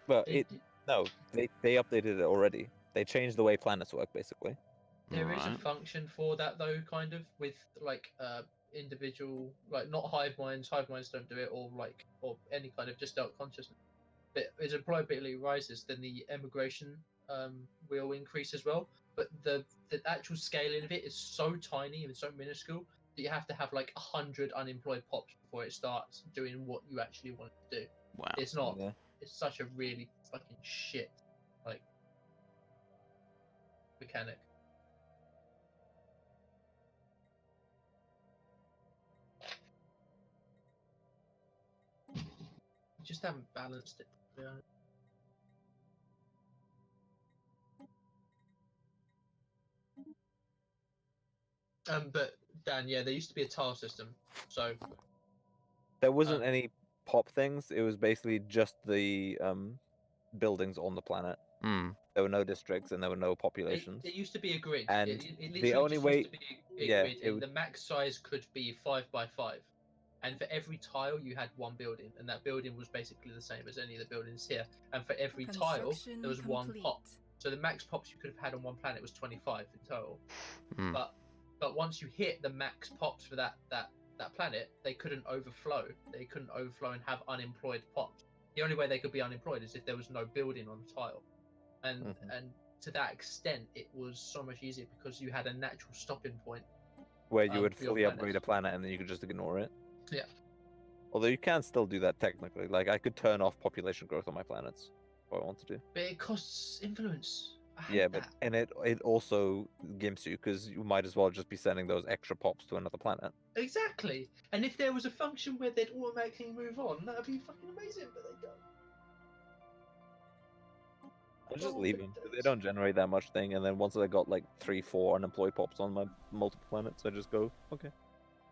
[SPEAKER 1] But
[SPEAKER 4] They
[SPEAKER 1] it
[SPEAKER 4] did-
[SPEAKER 1] no, they updated it already. They changed the way planets work basically.
[SPEAKER 4] There is a
[SPEAKER 3] Right.
[SPEAKER 4] function for that though, kind of with like individual, like not hive minds. Hive minds don't do it, or any kind of just adult consciousness. But as employability rises, then the emigration will increase as well. But the actual scaling of it is so tiny and so minuscule that you have to have like 100 unemployed pops before it starts doing what you actually want it to do.
[SPEAKER 3] Wow.
[SPEAKER 4] It's not.
[SPEAKER 1] Yeah.
[SPEAKER 4] It's such a really fucking shit like mechanic. You just haven't balanced it properly. But Dan, yeah, there used to be a tile system, so
[SPEAKER 1] There wasn't any pop things. It was basically just the buildings on the planet.
[SPEAKER 3] Hmm.
[SPEAKER 1] There were no districts and there were no populations.
[SPEAKER 4] it used to be a grid.
[SPEAKER 1] And
[SPEAKER 4] it literally
[SPEAKER 1] the only
[SPEAKER 4] just
[SPEAKER 1] way-
[SPEAKER 4] used to be a
[SPEAKER 1] yeah,
[SPEAKER 4] grid,
[SPEAKER 1] it
[SPEAKER 4] and
[SPEAKER 1] would-
[SPEAKER 4] the max size could be 5 by 5. And for every tile, you had one building, and that building was basically the same as any of the buildings here. And for every tile,
[SPEAKER 5] Construction
[SPEAKER 4] there was one
[SPEAKER 5] complete.
[SPEAKER 4] pop. So the max pops you could have had on one planet was 25 in total.
[SPEAKER 3] Hmm.
[SPEAKER 4] But once you hit the max pops for that planet, they couldn't overflow. They couldn't overflow and have unemployed pops. The only way they could be unemployed is if there was no building on the tile. And
[SPEAKER 1] Mhm.
[SPEAKER 4] and to that extent, it was so much easier because you had a natural stopping point.
[SPEAKER 1] where you would
[SPEAKER 4] for your
[SPEAKER 1] fully upgrade a
[SPEAKER 4] planets.
[SPEAKER 1] planet and then you could just ignore it.
[SPEAKER 4] Yeah.
[SPEAKER 1] Although you can still do that technically. Like I could turn off population growth on my planets if I want to do.
[SPEAKER 4] But it costs influence. I hate
[SPEAKER 1] Yeah, but
[SPEAKER 4] that.
[SPEAKER 1] and it also gimps you because you might as well just be sending those extra pops to another planet.
[SPEAKER 4] Exactly. And if there was a function where they'd automatically move on, that'd be fucking amazing. But they don't.
[SPEAKER 1] I just
[SPEAKER 4] Oh,
[SPEAKER 1] leave
[SPEAKER 4] but
[SPEAKER 1] them because they
[SPEAKER 4] that's-
[SPEAKER 1] don't generate that much thing. And then once I got like 3-4 unemployed pops on my multiple planets, I just go, okay,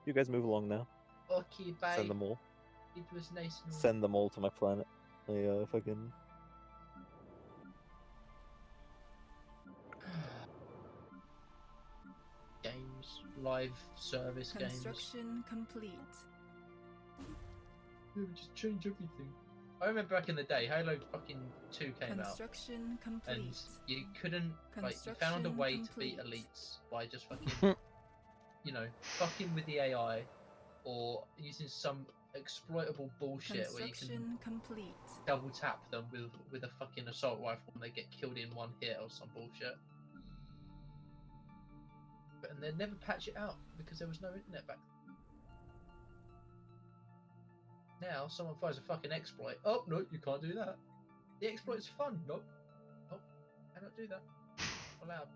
[SPEAKER 1] you guys move along now.
[SPEAKER 4] Okay, bye.
[SPEAKER 1] Send them all.
[SPEAKER 4] It was nice. knowing
[SPEAKER 1] Send them all to my planet. If I can.
[SPEAKER 4] games, live service games.
[SPEAKER 5] Construction complete.
[SPEAKER 4] They would just change everything. I remember back in the day, Halo fucking 2 came out,
[SPEAKER 5] Construction complete.
[SPEAKER 4] and you couldn't like you found a
[SPEAKER 5] Construction
[SPEAKER 4] way to beat
[SPEAKER 5] complete.
[SPEAKER 4] elites by just fucking, fucking with the AI, or using some exploitable bullshit where you can
[SPEAKER 5] Construction complete.
[SPEAKER 4] double tap them with a fucking assault rifle and they get killed in one hit or some bullshit. And they'd never patch it out because there was no internet back then. Now someone finds a fucking exploit. Oh no, you can't do that. The exploit's fun. Nope. cannot do that. Not allowed.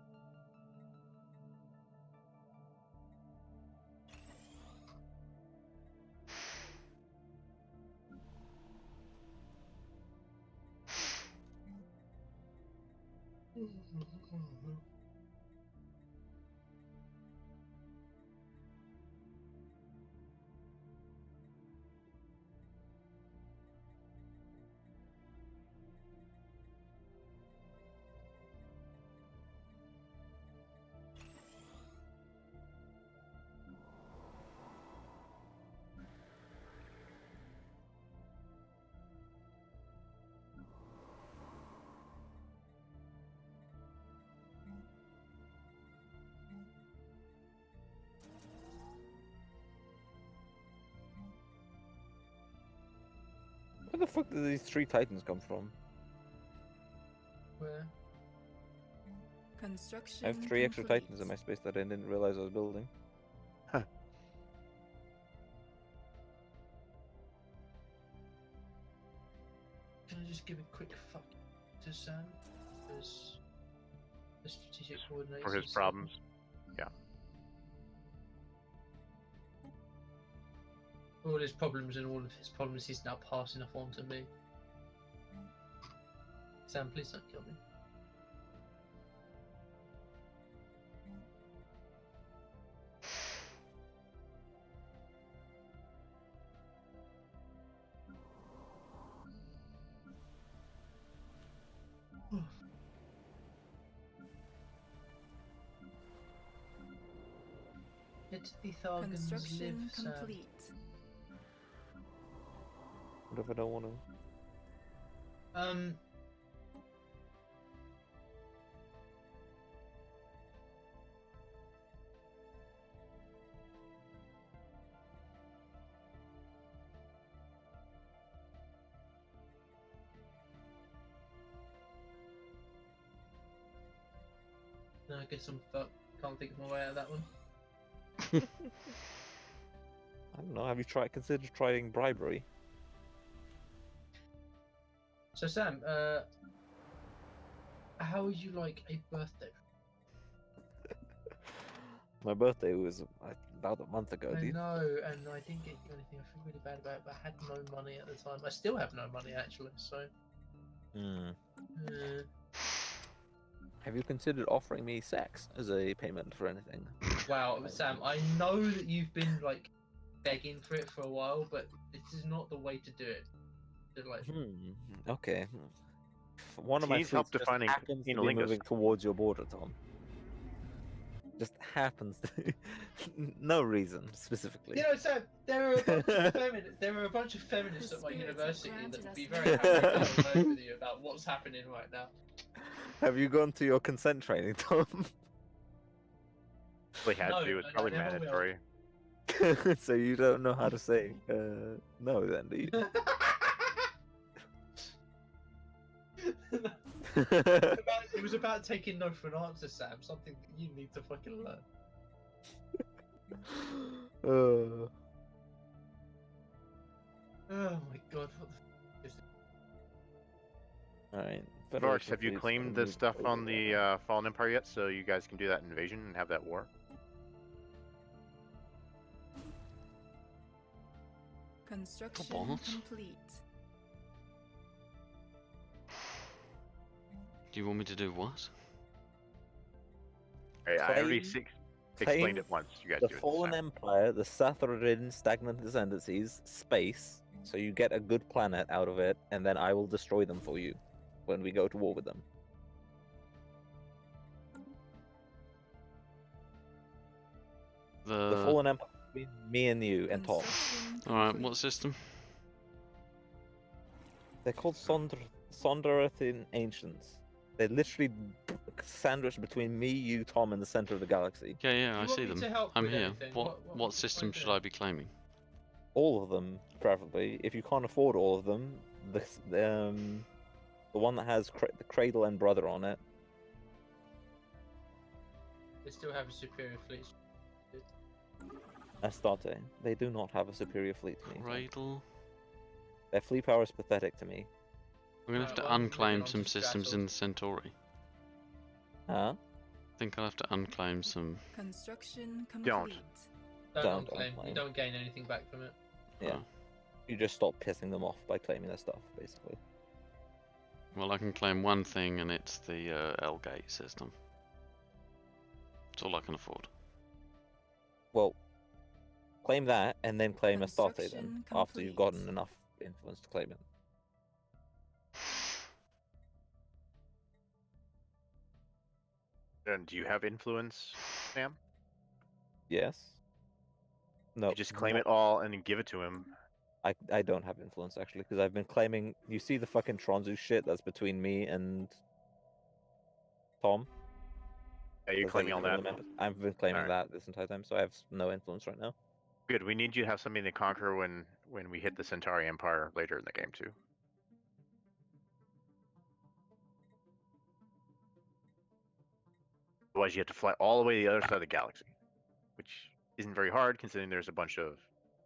[SPEAKER 1] Where the fuck did these 3 titans come from?
[SPEAKER 4] Where?
[SPEAKER 5] Construction
[SPEAKER 1] I have 3 extra
[SPEAKER 5] complete.
[SPEAKER 1] titans in my space that I didn't realize I was building.
[SPEAKER 4] Can I just give a quick fuck to Sam? Because the strategic coordinator.
[SPEAKER 2] For his problems. Yeah.
[SPEAKER 4] All his problems and all of his problems he's now passing off on to me. Sam, please don't kill me. Hit the Thargans
[SPEAKER 5] Construction
[SPEAKER 4] live, Sam.
[SPEAKER 5] complete.
[SPEAKER 1] What if I don't want to?
[SPEAKER 4] No, I guess I'm fucked. Can't think of my way out of that one.
[SPEAKER 1] I don't know. Have you considered trying bribery?
[SPEAKER 4] So Sam, how would you like a birthday?
[SPEAKER 1] My birthday was about a month ago,
[SPEAKER 4] I
[SPEAKER 1] dude.
[SPEAKER 4] know, and I didn't get you anything. I feel really bad about it, but I had no money at the time. I still have no money actually. So.
[SPEAKER 1] Have you considered offering me sex as a payment for anything?
[SPEAKER 4] Wow, Sam, I know that you've been like begging for it for a while, but this is not the way to do it. To, like,
[SPEAKER 1] Okay. One of
[SPEAKER 2] He
[SPEAKER 1] my
[SPEAKER 2] needs help
[SPEAKER 1] fleets just
[SPEAKER 2] defining
[SPEAKER 1] happens to be
[SPEAKER 2] analingus.
[SPEAKER 1] moving towards your border, Tom. Just happens to. No reason specifically.
[SPEAKER 4] you know, Sam, there are a bunch of feminists
[SPEAKER 5] The
[SPEAKER 4] at my
[SPEAKER 5] spirits have
[SPEAKER 4] university that
[SPEAKER 5] granted
[SPEAKER 4] would
[SPEAKER 5] us
[SPEAKER 4] be very happy to have a word with you about what's happening right now.
[SPEAKER 1] Have you gone to your consent training, Tom?
[SPEAKER 2] They had
[SPEAKER 4] No,
[SPEAKER 2] to. It's
[SPEAKER 4] and I
[SPEAKER 2] probably
[SPEAKER 4] never will.
[SPEAKER 2] mandatory.
[SPEAKER 1] So you don't know how to say no, then, do you?
[SPEAKER 4] It was about taking no for an answer, Sam. Something that you need to fucking learn. Oh my god, what the f is this?
[SPEAKER 1] Alright.
[SPEAKER 2] Varks, have you claimed the stuff on the Fallen Empire yet, so you guys can do that invasion and have that war?
[SPEAKER 5] Construction
[SPEAKER 3] Balls.
[SPEAKER 5] complete.
[SPEAKER 3] Do you want me to do what?
[SPEAKER 2] I already
[SPEAKER 1] Claim
[SPEAKER 2] explained it once. You guys
[SPEAKER 1] the
[SPEAKER 2] do it this
[SPEAKER 1] Fallen
[SPEAKER 2] time.
[SPEAKER 1] Empire, the Satharin Stagnant Descendancies, space, so you get a good planet out of it, and then I will destroy them for you when we go to war with them. The Fallen Empire between me and you and Tom.
[SPEAKER 5] Construction
[SPEAKER 3] Alright,
[SPEAKER 5] complete.
[SPEAKER 3] what system?
[SPEAKER 1] They're called Sondarathin Ancients. They're literally sandwiched between me, you, Tom, and the center of the galaxy.
[SPEAKER 3] Okay, yeah, I
[SPEAKER 4] You want
[SPEAKER 3] see
[SPEAKER 4] me
[SPEAKER 3] them.
[SPEAKER 4] to help
[SPEAKER 3] I'm
[SPEAKER 4] with
[SPEAKER 3] here.
[SPEAKER 4] anything?
[SPEAKER 3] What system should I be claiming?
[SPEAKER 1] All of them, preferably. If you can't afford all of them, the one that has the Cradle and Brother on it.
[SPEAKER 4] They still have a superior fleet.
[SPEAKER 1] Astarte. They do not have a superior fleet to me.
[SPEAKER 3] Cradle.
[SPEAKER 1] Their fleet power is pathetic to me.
[SPEAKER 3] I'm gonna have to
[SPEAKER 4] Well, moving
[SPEAKER 3] unclaim
[SPEAKER 4] on
[SPEAKER 3] some
[SPEAKER 4] to
[SPEAKER 3] systems
[SPEAKER 4] Stratos.
[SPEAKER 3] in the Centauri. I think I'll have to unclaim some.
[SPEAKER 5] Construction complete.
[SPEAKER 2] Don't.
[SPEAKER 4] Don't
[SPEAKER 1] Don't
[SPEAKER 4] unclaim.
[SPEAKER 1] unclaim.
[SPEAKER 4] You don't gain anything back from it.
[SPEAKER 1] Yeah. You just stop pissing them off by claiming their stuff, basically.
[SPEAKER 3] Well, I can claim one thing, and it's the L-gate system. It's all I can afford.
[SPEAKER 1] Well, claim that, and then claim Astarte then,
[SPEAKER 5] Construction
[SPEAKER 1] after you've
[SPEAKER 5] complete.
[SPEAKER 1] gotten enough influence to claim it.
[SPEAKER 2] And do you have influence, Sam?
[SPEAKER 1] Yes? No.
[SPEAKER 2] You just claim
[SPEAKER 1] no.
[SPEAKER 2] it all and then give it to him.
[SPEAKER 1] I don't have influence, actually, because I've been claiming... You see the fucking Tronzu shit that's between me and Tom?
[SPEAKER 2] Yeah, you're
[SPEAKER 1] That's like
[SPEAKER 2] claiming all
[SPEAKER 1] one of
[SPEAKER 2] that.
[SPEAKER 1] the members. I've been claiming
[SPEAKER 2] Alright.
[SPEAKER 1] that this entire time, so I have no influence right now.
[SPEAKER 2] Good. We need you to have something to conquer when we hit the Centauri Empire later in the game too. Otherwise, you have to fly all the way to the other side of the galaxy, which isn't very hard considering there's a bunch of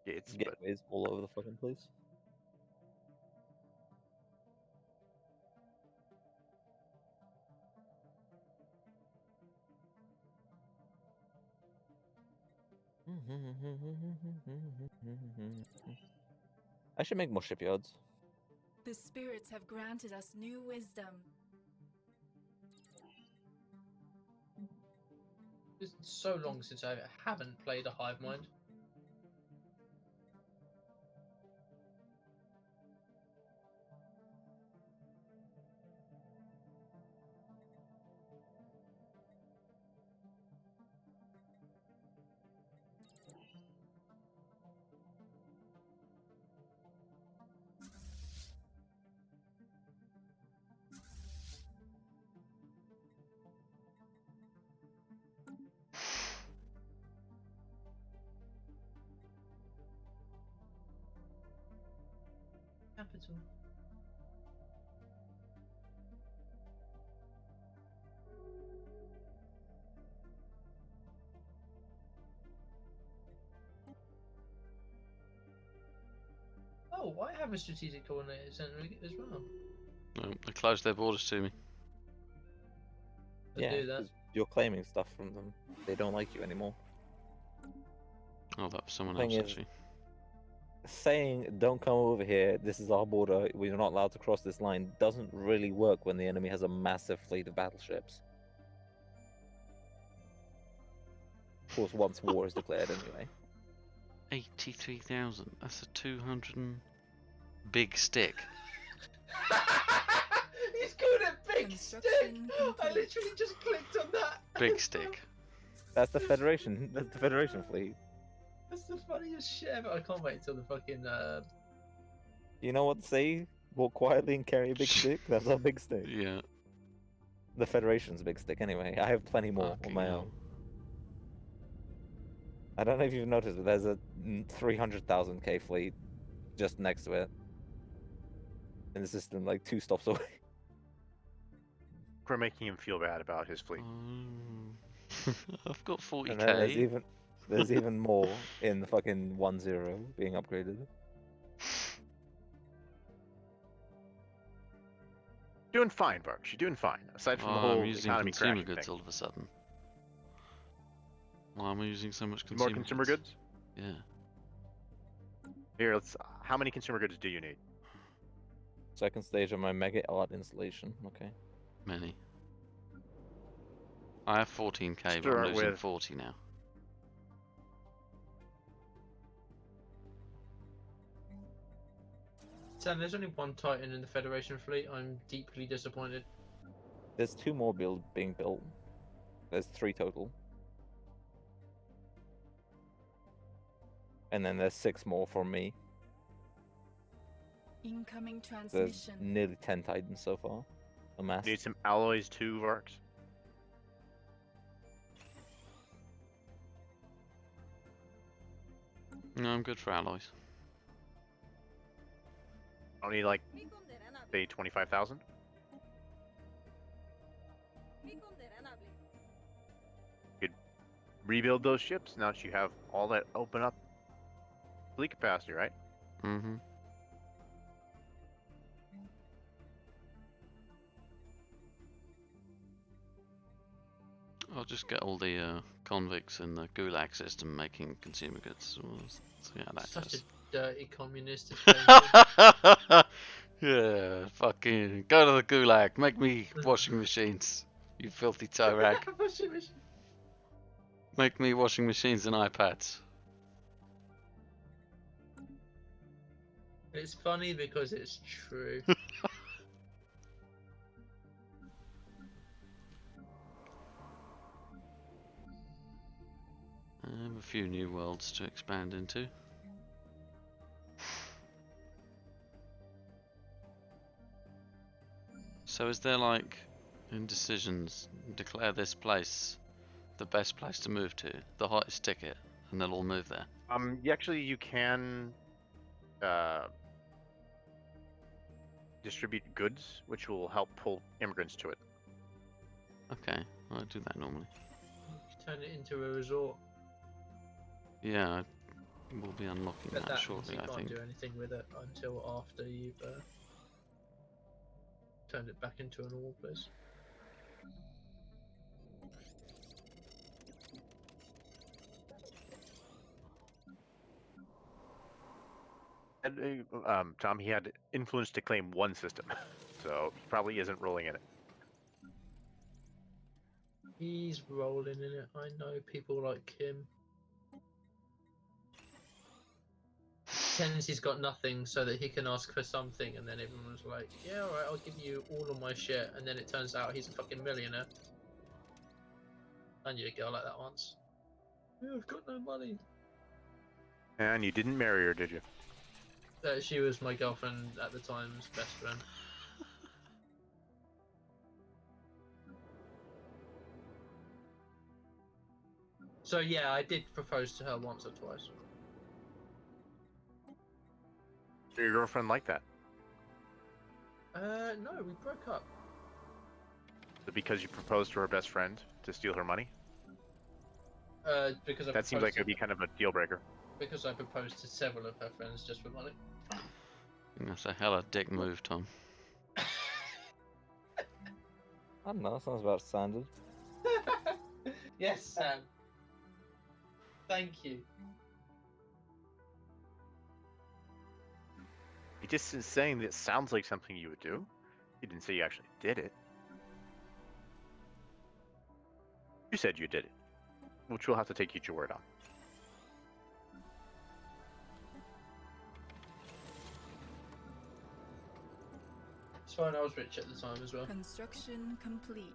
[SPEAKER 2] gates. But
[SPEAKER 1] Gateways all over the fucking place. I should make more shipyards.
[SPEAKER 5] The spirits have granted us new wisdom.
[SPEAKER 4] It's so long since I haven't played a hive mind. Capital. Oh, I have a strategic coordinator center as well.
[SPEAKER 3] They closed their borders to me.
[SPEAKER 4] I
[SPEAKER 1] Yeah,
[SPEAKER 4] do that.
[SPEAKER 1] 'cause you're claiming stuff from them. They don't like you anymore.
[SPEAKER 3] Oh, that was someone
[SPEAKER 1] Thing
[SPEAKER 3] else,
[SPEAKER 1] is-
[SPEAKER 3] actually.
[SPEAKER 1] Saying, don't come over here, this is our border, we're not allowed to cross this line, doesn't really work when the enemy has a massive fleet of battleships. Of course, once war is declared anyway.
[SPEAKER 3] 83,000. That's a 200 and... Big stick.
[SPEAKER 4] He's called it Big Stick!
[SPEAKER 5] Construction
[SPEAKER 4] I
[SPEAKER 5] complete.
[SPEAKER 4] literally just clicked on that.
[SPEAKER 3] Big stick.
[SPEAKER 1] That's the Federation. That's the Federation fleet.
[SPEAKER 4] That's the funniest shit ever. I can't wait until the fucking
[SPEAKER 1] You know what to say? Walk quietly and carry a big stick. That's our big stick.
[SPEAKER 3] Yeah.
[SPEAKER 1] The Federation's big stick anyway. I have plenty more on
[SPEAKER 3] Fucking
[SPEAKER 1] my
[SPEAKER 3] hell.
[SPEAKER 1] own. I don't know if you've noticed, but there's a 300,000k fleet just next to it. In the system, like 2 stops away.
[SPEAKER 2] we're making him feel bad about his fleet.
[SPEAKER 3] I've got 40k.
[SPEAKER 1] And then there's even more in the fucking 1-0 being upgraded.
[SPEAKER 2] Doing fine, Barks. You're doing fine. Aside from the
[SPEAKER 3] I'm
[SPEAKER 2] whole
[SPEAKER 3] using
[SPEAKER 2] economy
[SPEAKER 3] consumer
[SPEAKER 2] crashing
[SPEAKER 3] goods
[SPEAKER 2] thing.
[SPEAKER 3] all of a sudden. Why am I using so much
[SPEAKER 2] More
[SPEAKER 3] consumer
[SPEAKER 2] consumer goods?
[SPEAKER 3] Yeah.
[SPEAKER 2] Here, let's. How many consumer goods do you need?
[SPEAKER 1] Second stage of my mega art installation. Okay.
[SPEAKER 3] Many. I have 14k, but I'm
[SPEAKER 2] Start
[SPEAKER 3] losing
[SPEAKER 2] with-
[SPEAKER 3] 40 now.
[SPEAKER 4] Sam, there's only one Titan in the Federation fleet. I'm deeply disappointed.
[SPEAKER 1] There's 2 more being built. There's 3 total. And then there's 6 more from me.
[SPEAKER 5] Incoming
[SPEAKER 1] There's
[SPEAKER 5] transmission.
[SPEAKER 1] nearly 10 Titans so far. Amassed.
[SPEAKER 2] Need some alloys too, Varks.
[SPEAKER 3] No, I'm good for alloys.
[SPEAKER 2] Only like say 25,000. Rebuild those ships now that you have all that open up fleet capacity, right?
[SPEAKER 3] Mm-hmm. I'll just get all the convicts in the gulag system making consumer goods. We'll see how that
[SPEAKER 4] Such
[SPEAKER 3] goes.
[SPEAKER 4] a dirty communist. It's crazy.
[SPEAKER 3] Yeah, fucking go to the gulag. Make me washing machines. You filthy toe rag.
[SPEAKER 4] Washing machine.
[SPEAKER 3] Make me washing machines and iPads.
[SPEAKER 4] It's funny because it's true.
[SPEAKER 3] I have a few new worlds to expand into. So is there like, in decisions, declare this place the best place to move to, the hottest ticket, and they'll all move there?
[SPEAKER 2] You can distribute goods, which will help pull immigrants to it.
[SPEAKER 3] Okay, I do that normally.
[SPEAKER 4] Turn it into a resort.
[SPEAKER 3] Yeah, we'll be unlocking
[SPEAKER 4] But
[SPEAKER 3] that
[SPEAKER 4] that
[SPEAKER 3] shortly,
[SPEAKER 4] means
[SPEAKER 3] I
[SPEAKER 4] you
[SPEAKER 3] think.
[SPEAKER 4] can't do anything with it until after you've turned it back into a normal place.
[SPEAKER 2] And, Tom, he had influence to claim one system, so he probably isn't rolling in it.
[SPEAKER 4] He's rolling in it. I know people like him. Pretends he's got nothing so that he can ask for something, and then everyone's like, yeah, alright, I'll give you all of my shit, and then it turns out he's a fucking millionaire. I knew a girl like that once. Yeah, I've got no money.
[SPEAKER 2] And you didn't marry her, did you?
[SPEAKER 4] She was my girlfriend at the time's best friend. So yeah, I did propose to her once or twice.
[SPEAKER 2] Your girlfriend like that?
[SPEAKER 4] No, we broke up.
[SPEAKER 2] Is it because you proposed to her best friend to steal her money?
[SPEAKER 4] Because I
[SPEAKER 2] That seems like it would be kind of a deal breaker.
[SPEAKER 4] because I proposed to several of her friends just for money.
[SPEAKER 3] That's a hella dick move, Tom.
[SPEAKER 1] I don't know, sounds about standard.
[SPEAKER 4] Yes, Sam. Thank you.
[SPEAKER 2] He just is saying that it sounds like something you would do. He didn't say you actually did it. You said you did it, which we'll have to take you at your word on.
[SPEAKER 4] It's fine, I was rich at the time as well.
[SPEAKER 5] Construction complete.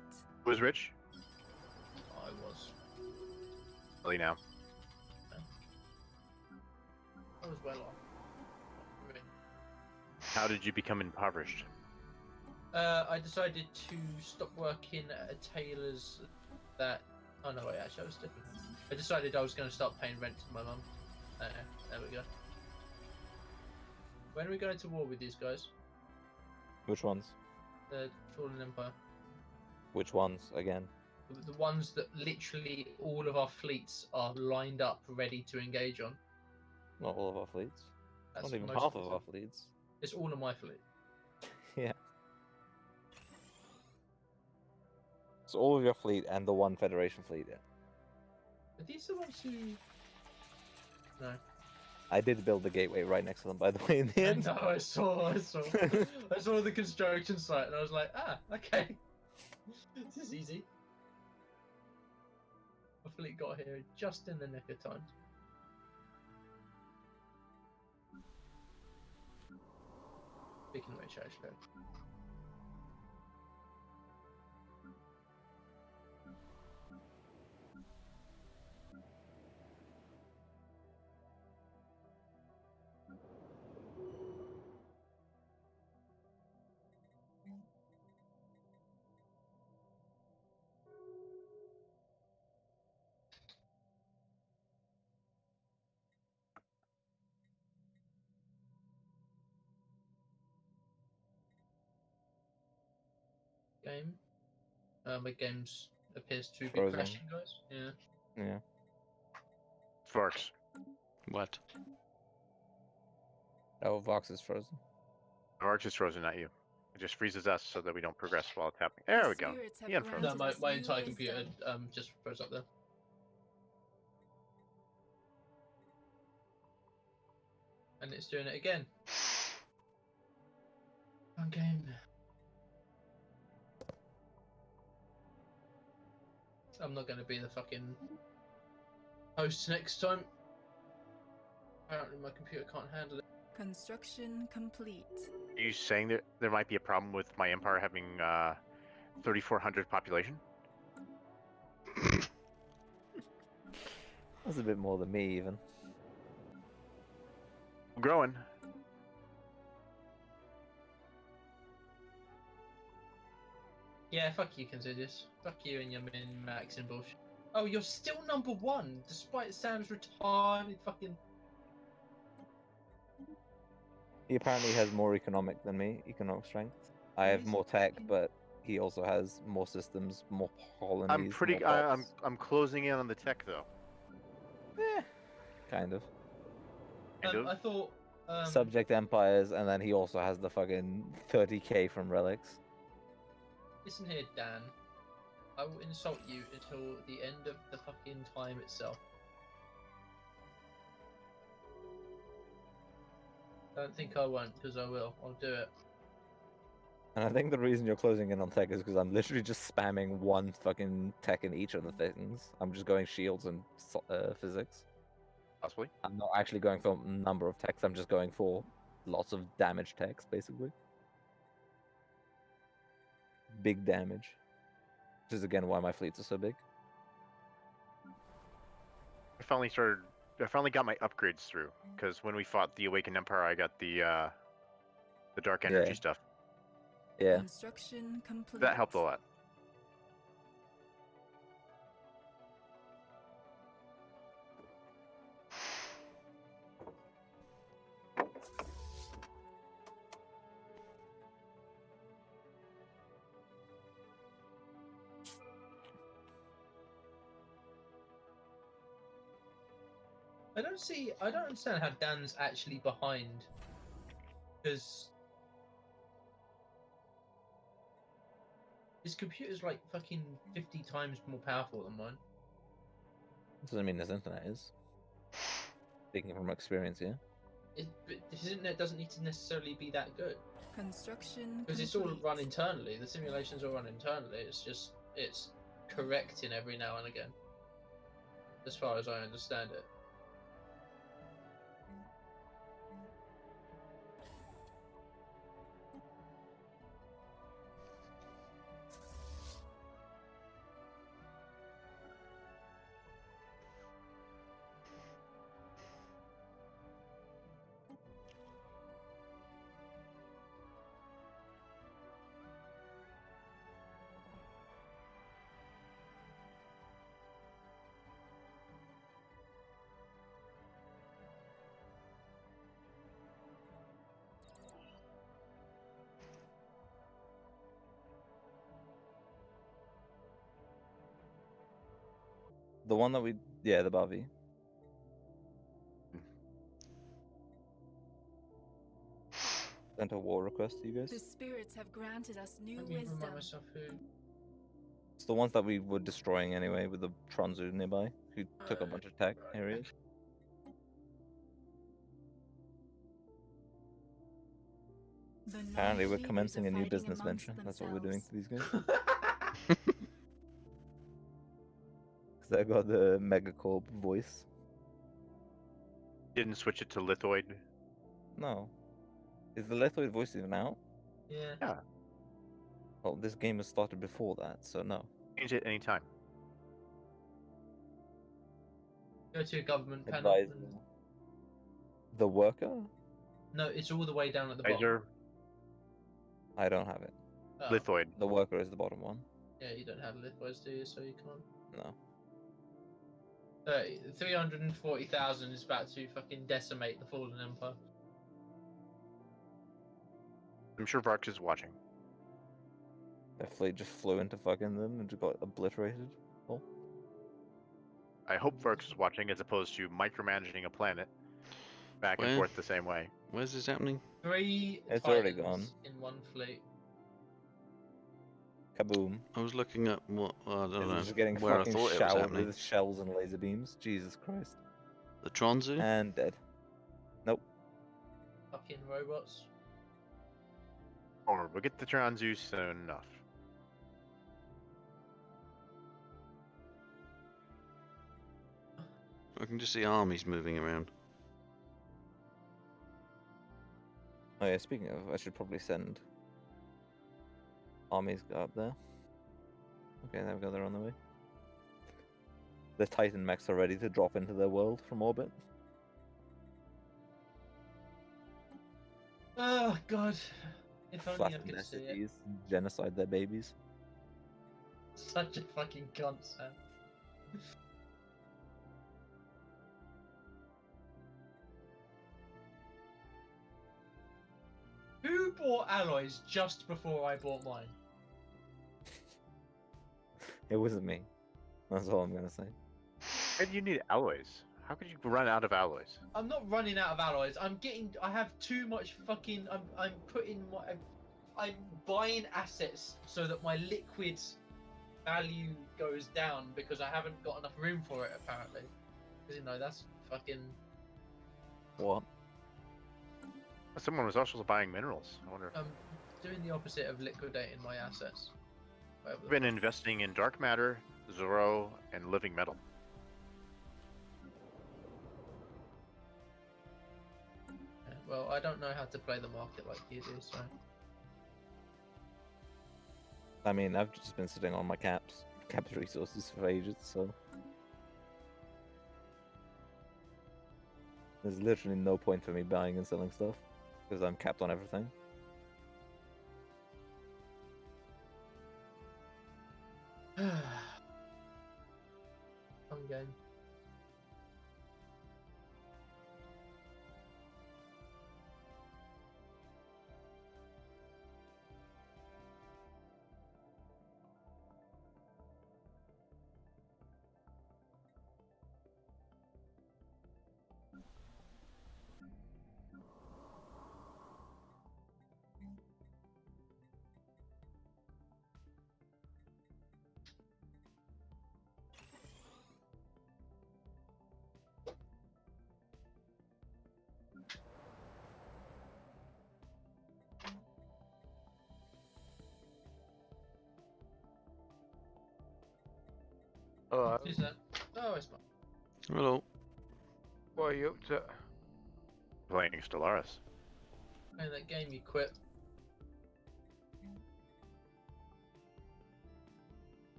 [SPEAKER 2] Who was rich?
[SPEAKER 4] I was.
[SPEAKER 2] Really now.
[SPEAKER 4] I was well off. Really.
[SPEAKER 2] How did you become impoverished?
[SPEAKER 4] I decided to stop working at a tailor's that... Oh no, wait, actually, that was different. I decided I was going to start paying rent to my mum. There we go. When are we going to war with these guys?
[SPEAKER 1] Which ones?
[SPEAKER 4] The Fallen Empire.
[SPEAKER 1] Which ones, again?
[SPEAKER 4] The ones that literally all of our fleets are lined up, ready to engage on.
[SPEAKER 1] Not all of our fleets.
[SPEAKER 4] That's
[SPEAKER 1] Not even
[SPEAKER 4] most
[SPEAKER 1] half
[SPEAKER 4] of
[SPEAKER 1] of our fleets.
[SPEAKER 4] It's all of my fleet.
[SPEAKER 1] Yeah. So all of your fleet and the one Federation fleet, yeah.
[SPEAKER 4] Are these the ones who... No.
[SPEAKER 1] I did build the gateway right next to them, by the way, in the end.
[SPEAKER 4] No, I saw. I saw the construction site, and I was like, ah, okay. This is easy. My fleet got here just in the nick of time. Speaking of which, actually. Game. My game's appears to be
[SPEAKER 1] Frozen.
[SPEAKER 4] crashing, guys. Yeah.
[SPEAKER 1] Yeah.
[SPEAKER 2] Varks.
[SPEAKER 3] What?
[SPEAKER 1] Oh, Vox is frozen.
[SPEAKER 2] Varks is frozen, not you. It just freezes us so that we don't progress while it's happening. There we go.
[SPEAKER 5] spirits have
[SPEAKER 2] The info.
[SPEAKER 4] No,
[SPEAKER 5] granted us
[SPEAKER 4] my
[SPEAKER 5] new
[SPEAKER 4] entire computer
[SPEAKER 5] wisdom.
[SPEAKER 4] just froze up there. And it's doing it again. Fun game. I'm not going to be the fucking host next time. Apparently my computer can't handle it.
[SPEAKER 5] Construction complete.
[SPEAKER 2] Are you saying that there might be a problem with my empire having 3,400 population?
[SPEAKER 1] That's a bit more than me, even.
[SPEAKER 2] I'm growing.
[SPEAKER 4] Yeah, fuck you, Considious. Fuck you and your min-max and bullshit. Oh, you're still #1, despite Sam's retarded fucking...
[SPEAKER 1] He apparently has more economic than me, economic strength. I have more tech, but he also has more systems, more colonies.
[SPEAKER 2] I'm closing in on the tech though.
[SPEAKER 1] Kind of.
[SPEAKER 4] I thought...
[SPEAKER 1] Subject empires, and then he also has the fucking 30k from relics.
[SPEAKER 4] Listen here, Dan. I will insult you until the end of the fucking time itself. Don't think I won't, because I will. I'll do it.
[SPEAKER 1] And I think the reason you're closing in on tech is because I'm literally just spamming one fucking tech in each of the things. I'm just going shields and physics.
[SPEAKER 2] Possibly.
[SPEAKER 1] I'm not actually going for number of techs, I'm just going for lots of damage techs, basically. Big damage. Which is again why my fleets are so big.
[SPEAKER 2] I finally got my upgrades through, because when we fought the Awakened Empire, I got the dark energy stuff.
[SPEAKER 1] Yeah.
[SPEAKER 5] Construction complete.
[SPEAKER 2] That helped a lot.
[SPEAKER 4] I don't understand how Dan's actually behind. Because his computer's like fucking 50 times more powerful than mine.
[SPEAKER 1] Doesn't mean his internet is. Speaking from experience here.
[SPEAKER 4] But his internet doesn't need to necessarily be that good.
[SPEAKER 5] Construction
[SPEAKER 4] Because it's all
[SPEAKER 5] complete.
[SPEAKER 4] run internally. The simulations all run internally. It's correcting every now and again. As far as I understand it.
[SPEAKER 1] The one that we... Yeah, the Barbie. Sent a war request to you guys.
[SPEAKER 5] The spirits have granted us new
[SPEAKER 4] Let me
[SPEAKER 5] wisdom.
[SPEAKER 4] remind myself who.
[SPEAKER 1] It's the ones that we were destroying anyway, with the Tronzu nearby, who took a bunch of tech. Here he is.
[SPEAKER 5] The
[SPEAKER 1] Apparently we're
[SPEAKER 5] non-believers
[SPEAKER 1] commencing
[SPEAKER 5] are
[SPEAKER 1] a new
[SPEAKER 5] fighting
[SPEAKER 1] business
[SPEAKER 5] amongst
[SPEAKER 1] venture. That's what we're doing
[SPEAKER 5] themselves.
[SPEAKER 1] to these guys. Because I got the Megacorp voice.
[SPEAKER 2] Didn't switch it to Lithoid.
[SPEAKER 1] No. Is the Lithoid voice even out?
[SPEAKER 4] Yeah.
[SPEAKER 2] Yeah.
[SPEAKER 1] Well, this game has started before that, so no.
[SPEAKER 2] Change it anytime.
[SPEAKER 4] Go to your government panel.
[SPEAKER 1] Advisor. The worker?
[SPEAKER 4] No, it's all the way down at the bottom.
[SPEAKER 2] Advisor,
[SPEAKER 1] I don't have it.
[SPEAKER 4] Oh.
[SPEAKER 2] Lithoid.
[SPEAKER 1] The worker is the bottom one.
[SPEAKER 4] Yeah, you don't have Lithwise, do you? So you can't.
[SPEAKER 1] No.
[SPEAKER 4] 340,000 is about to fucking decimate the Fallen Empire.
[SPEAKER 2] I'm sure Varx is watching.
[SPEAKER 1] Their fleet just flew into fucking them and just got obliterated. Oh.
[SPEAKER 2] I hope Varx is watching as opposed to micromanaging a planet back and
[SPEAKER 3] Where?
[SPEAKER 2] forth the same way.
[SPEAKER 3] Where's this happening?
[SPEAKER 4] Three
[SPEAKER 1] It's already
[SPEAKER 4] Titans
[SPEAKER 1] gone.
[SPEAKER 4] in one fleet.
[SPEAKER 1] Kaboom.
[SPEAKER 3] I was looking at what I don't know
[SPEAKER 1] Just getting
[SPEAKER 3] where I
[SPEAKER 1] fucking
[SPEAKER 3] thought it was
[SPEAKER 1] showered
[SPEAKER 3] happening.
[SPEAKER 1] with shells and laser beams. Jesus Christ.
[SPEAKER 3] The Tronzu.
[SPEAKER 1] And dead. Nope.
[SPEAKER 4] Fucking robots.
[SPEAKER 2] Or we'll get the Transu soon enough.
[SPEAKER 3] I can just see armies moving around.
[SPEAKER 1] Oh yeah, speaking of, I should probably send armies up there. Okay, there we go, they're on the way. The Titan mechs are ready to drop into their world from orbit.
[SPEAKER 4] Oh god. If only I
[SPEAKER 1] Flatten
[SPEAKER 4] could
[SPEAKER 1] their
[SPEAKER 4] see it.
[SPEAKER 1] cities, genocide their babies.
[SPEAKER 4] Such a fucking cunt, Sam. Who bought alloys just before I bought mine?
[SPEAKER 1] It wasn't me. That's all I'm gonna say.
[SPEAKER 2] Why do you need alloys? How could you run out of alloys?
[SPEAKER 4] I'm not running out of alloys. I have too much fucking. I'm putting my. I'm buying assets so that my liquid value goes down because I haven't got enough room for it apparently. Because you know that's fucking.
[SPEAKER 1] What?
[SPEAKER 2] Someone was also buying minerals. I wonder.
[SPEAKER 4] I'm doing the opposite of liquidating my assets.
[SPEAKER 2] I've been investing in dark matter, Zoro, and living metal.
[SPEAKER 4] Yeah, well, I don't know how to play the market like you do, so.
[SPEAKER 1] I mean, I've just been sitting on my caps resources for ages, so there's literally no point for me buying and selling stuff because I'm capped on everything.
[SPEAKER 4] Fun game. Who's that? Oh, it's mine.
[SPEAKER 3] Hello.
[SPEAKER 6] What are you up to?
[SPEAKER 2] Playing Stellaris.
[SPEAKER 4] Playing that game you quit.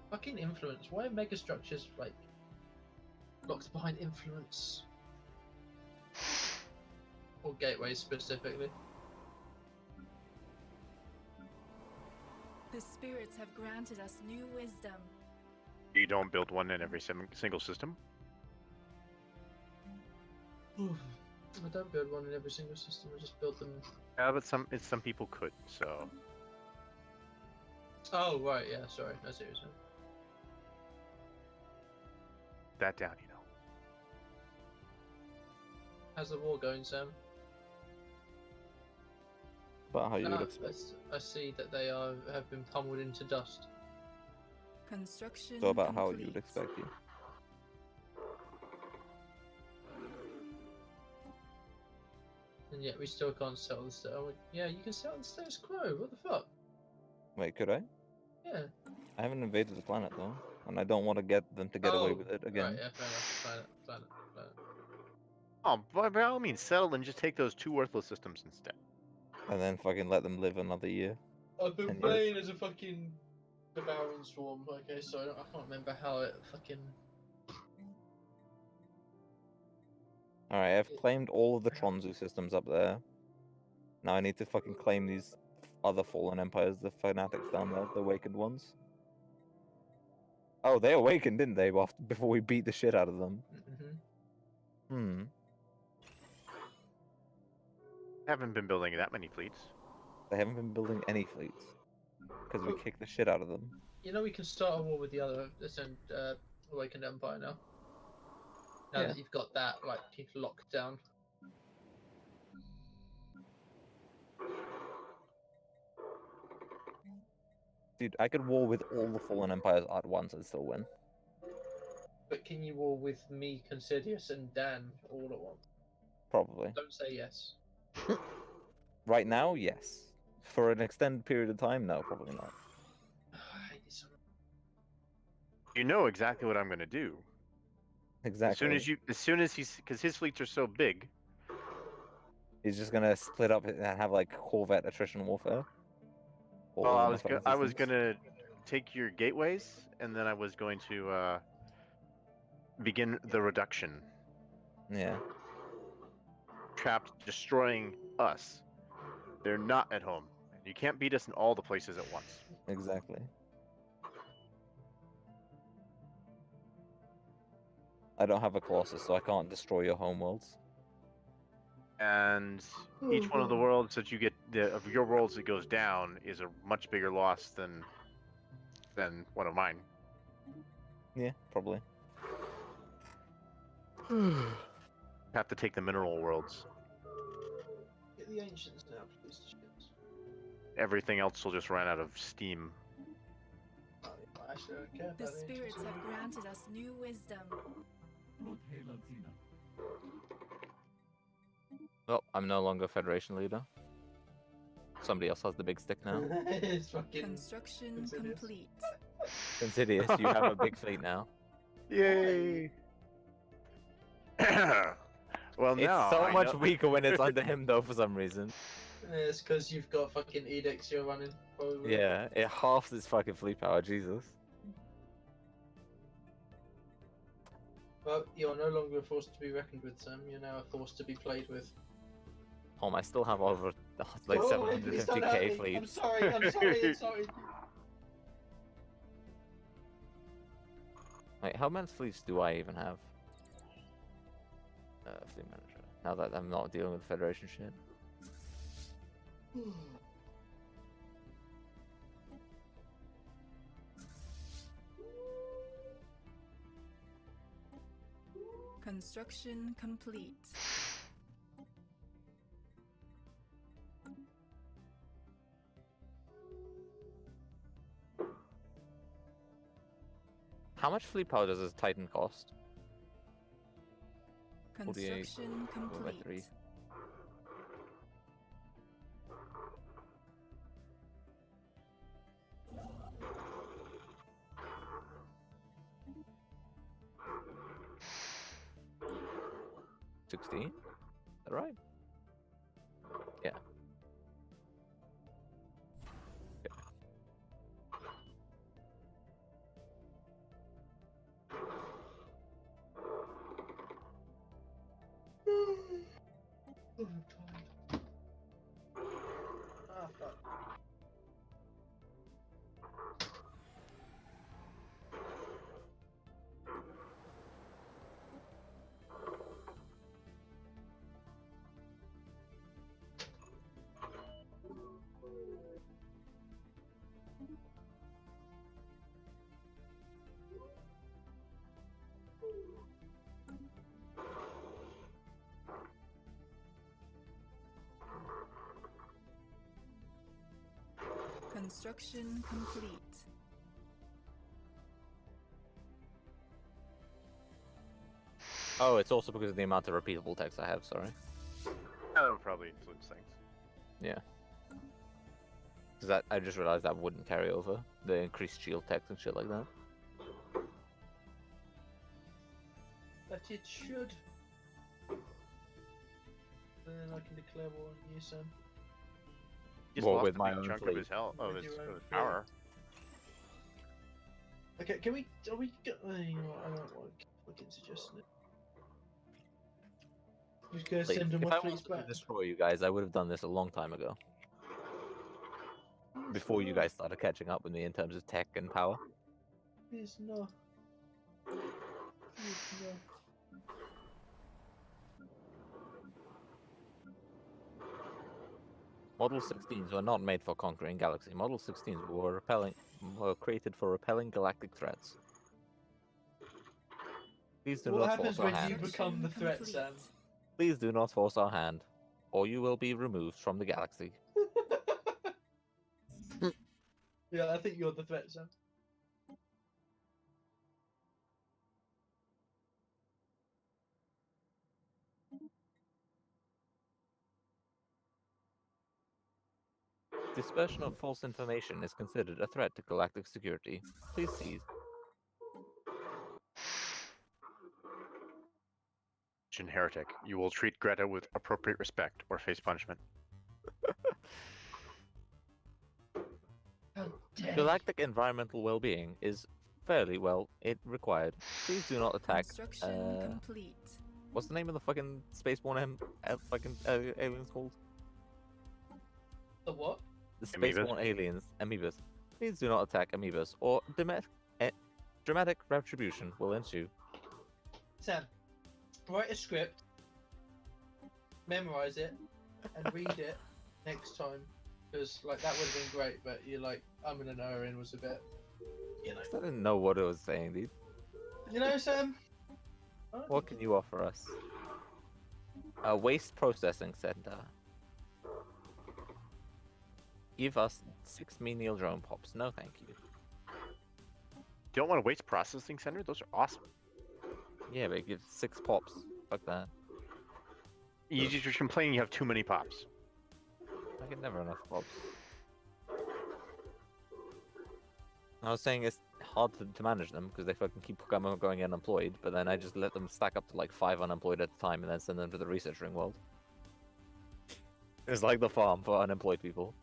[SPEAKER 4] Fucking influence. Why are megastructures like locked behind influence? Or gateways specifically?
[SPEAKER 5] The spirits have granted us new wisdom.
[SPEAKER 2] You don't build one in every single system.
[SPEAKER 4] I don't build one in every single system. I just build them.
[SPEAKER 2] Yeah, but some people could. So
[SPEAKER 4] Oh right, yeah. Sorry, I see what you're saying.
[SPEAKER 2] that down, you know.
[SPEAKER 4] How's the war going, Sam?
[SPEAKER 1] About how you would
[SPEAKER 4] Ah,
[SPEAKER 1] expect.
[SPEAKER 4] I see that they have been pummeled into dust.
[SPEAKER 5] Construction
[SPEAKER 1] So about how you
[SPEAKER 5] complete.
[SPEAKER 1] would expect you.
[SPEAKER 4] And yet we still can't settle the status. Oh, yeah, you can settle the status quo. What the fuck?
[SPEAKER 1] Wait, could I?
[SPEAKER 4] Yeah.
[SPEAKER 1] I haven't invaded the planet though, and I don't want to get them to get away with it again.
[SPEAKER 4] Right, yeah, fair enough. Planet.
[SPEAKER 2] Oh, by all means, settle and just take those two worthless systems instead.
[SPEAKER 1] And then fucking let them live another year.
[SPEAKER 4] I've been
[SPEAKER 1] 10 years.
[SPEAKER 4] playing as a fucking devouring swarm. Okay, so I can't remember how it fucking.
[SPEAKER 1] Alright, I've claimed all of the Tronzu systems up there. Now I need to fucking claim these other fallen empires, the fanatics down there, the awakened ones. Oh, they awakened, didn't they, before we beat the shit out of them?
[SPEAKER 4] Mm-hmm.
[SPEAKER 2] Haven't been building that many fleets.
[SPEAKER 1] They haven't been building any fleets. because we kicked the shit out of them.
[SPEAKER 4] You know, we can start a war with the other Awakened Empire now. Now
[SPEAKER 1] Yeah.
[SPEAKER 4] that you've got that, like, locked down.
[SPEAKER 1] Dude, I could war with all the fallen empires at once and still win.
[SPEAKER 4] But can you war with me, Considious, and Dan all at once?
[SPEAKER 1] Probably.
[SPEAKER 4] Don't say yes.
[SPEAKER 1] Right now, yes. For an extended period of time, no, probably not.
[SPEAKER 4] I hate this so much.
[SPEAKER 2] You know exactly what I'm going to do.
[SPEAKER 1] Exactly.
[SPEAKER 2] As soon as because his fleets are so big.
[SPEAKER 1] He's just gonna split up and have like Corvette attrition warfare.
[SPEAKER 2] Well, I was gonna take your gateways, and then I was going to begin the reduction.
[SPEAKER 1] Yeah.
[SPEAKER 2] Trapped, destroying us. They're not at home. You can't beat us in all the places at once.
[SPEAKER 1] Exactly. I don't have a Colossus, so I can't destroy your homeworlds.
[SPEAKER 2] And each one of the worlds that you get of your worlds that goes down is a much bigger loss than one of mine.
[SPEAKER 1] Yeah, probably.
[SPEAKER 2] Have to take the mineral worlds.
[SPEAKER 4] Get the ancients now, please. Ships.
[SPEAKER 2] Everything else will just run out of steam.
[SPEAKER 4] Oh, I actually don't care
[SPEAKER 5] The
[SPEAKER 4] about the
[SPEAKER 5] spirits
[SPEAKER 4] ancients.
[SPEAKER 5] have granted us new wisdom.
[SPEAKER 1] Oh, I'm no longer Federation leader. Somebody else has the big stick now.
[SPEAKER 4] It's fucking
[SPEAKER 5] Construction
[SPEAKER 4] Insidious.
[SPEAKER 5] complete.
[SPEAKER 1] Insidious, you have a big fleet now.
[SPEAKER 2] Yay! Well,
[SPEAKER 1] It's
[SPEAKER 2] now
[SPEAKER 1] so
[SPEAKER 2] I
[SPEAKER 1] much
[SPEAKER 2] know-
[SPEAKER 1] weaker when it's under him, though, for some reason.
[SPEAKER 4] It's because you've got fucking edicts you're running. Probably.
[SPEAKER 1] Yeah, it halves its fucking fleet power, Jesus.
[SPEAKER 4] Well, you're no longer a force to be reckoned with, Sam. You're now a force to be played with.
[SPEAKER 1] I still have over like
[SPEAKER 4] Oh, please don't hurt
[SPEAKER 1] 750k
[SPEAKER 4] me.
[SPEAKER 1] fleets.
[SPEAKER 4] I'm sorry, I'm sorry, I'm sorry.
[SPEAKER 1] Wait, how many fleets do I even have? Fleet manager. Now that I'm not dealing with Federation shit.
[SPEAKER 5] Construction complete.
[SPEAKER 1] How much fleet power does a Titan cost? 48
[SPEAKER 5] Construction
[SPEAKER 1] divided by
[SPEAKER 5] complete.
[SPEAKER 1] 3. $16? Is that right? Yeah.
[SPEAKER 4] Oh, I'm tired. Ah, fuck.
[SPEAKER 5] Construction complete.
[SPEAKER 1] Oh, it's also because of the amount of repeatable text I have, sorry.
[SPEAKER 2] That would probably influence things.
[SPEAKER 1] Yeah. Because I just realized that wouldn't carry over. The increased shield text and shit like that.
[SPEAKER 4] But it should. Then I can declare war on you, Sam.
[SPEAKER 2] He's
[SPEAKER 1] Well,
[SPEAKER 2] lost
[SPEAKER 1] with
[SPEAKER 2] a
[SPEAKER 1] my
[SPEAKER 2] big
[SPEAKER 1] own
[SPEAKER 2] chunk of
[SPEAKER 1] fleet.
[SPEAKER 2] his health, of
[SPEAKER 4] With
[SPEAKER 2] his
[SPEAKER 4] your own
[SPEAKER 2] power.
[SPEAKER 4] Okay, can we? Are we? You know what, I don't want to fucking suggesting it. Just go
[SPEAKER 1] Like,
[SPEAKER 4] send them
[SPEAKER 1] if
[SPEAKER 4] off
[SPEAKER 1] I
[SPEAKER 4] fleets
[SPEAKER 1] wanted to
[SPEAKER 4] back.
[SPEAKER 1] destroy you guys, I would have done this a long time ago. Before you guys started catching up with me in terms of tech and power.
[SPEAKER 4] Please no. Please no.
[SPEAKER 1] Model 16s were not made for conquering galaxy. Model 16s were created for repelling galactic threats. Please do
[SPEAKER 4] What
[SPEAKER 1] not
[SPEAKER 4] happens
[SPEAKER 1] force our
[SPEAKER 4] when you
[SPEAKER 1] hand.
[SPEAKER 4] become the threat, Sam?
[SPEAKER 1] Please do not force our hand, or you will be removed from the galaxy.
[SPEAKER 4] Yeah, I think you're the threat, Sam.
[SPEAKER 1] Dispersion of false information is considered a threat to galactic security. Please cease.
[SPEAKER 2] Heretic. You will treat Greta with appropriate respect or face punishment.
[SPEAKER 4] How dare
[SPEAKER 1] Galactic environmental well-being is fairly well required. Please do not attack.
[SPEAKER 5] Construction complete.
[SPEAKER 1] What's the name of the fucking spaceborne aliens called?
[SPEAKER 4] The what?
[SPEAKER 1] The
[SPEAKER 2] Amoebas?
[SPEAKER 1] spaceborne aliens, amoebas. Please do not attack amoebas, or dramatic retribution will ensue.
[SPEAKER 4] Sam, write a script, memorize it, and read it next time. Because like that would have been great, but you're like, I'm gonna know and was a bit, you know.
[SPEAKER 1] I didn't know what it was saying, dude.
[SPEAKER 4] You know, Sam.
[SPEAKER 1] What can you offer us? A waste processing center. Give us 6 menial drone pops. No, thank you.
[SPEAKER 2] Don't want a waste processing center? Those are awesome.
[SPEAKER 1] Yeah, but give 6 pops. Fuck that.
[SPEAKER 2] You just complain you have too many pops.
[SPEAKER 1] I get never enough pops. I was saying it's hard to manage them because they fucking keep going unemployed, but then I just let them stack up to like 5 unemployed at a time and then send them to the research ring world. It's like the farm for unemployed people.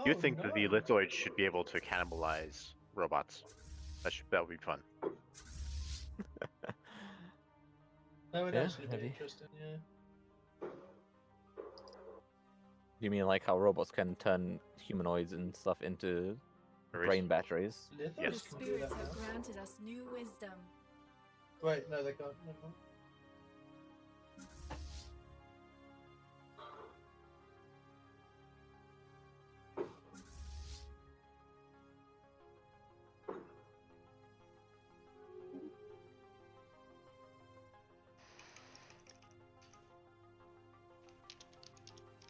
[SPEAKER 2] You
[SPEAKER 4] Oh,
[SPEAKER 2] think
[SPEAKER 4] no.
[SPEAKER 2] that the lithoids should be able to cannibalize robots? That would be fun.
[SPEAKER 4] That would
[SPEAKER 1] Yeah,
[SPEAKER 4] actually be
[SPEAKER 1] maybe.
[SPEAKER 4] interesting, yeah.
[SPEAKER 1] You mean like how robots can turn humanoids and stuff into brain batteries?
[SPEAKER 4] Lithos
[SPEAKER 5] The
[SPEAKER 2] Yes.
[SPEAKER 4] can do
[SPEAKER 5] spirits
[SPEAKER 4] that
[SPEAKER 5] have
[SPEAKER 4] now.
[SPEAKER 5] granted us new wisdom.
[SPEAKER 4] Wait, no, they can't. Never mind.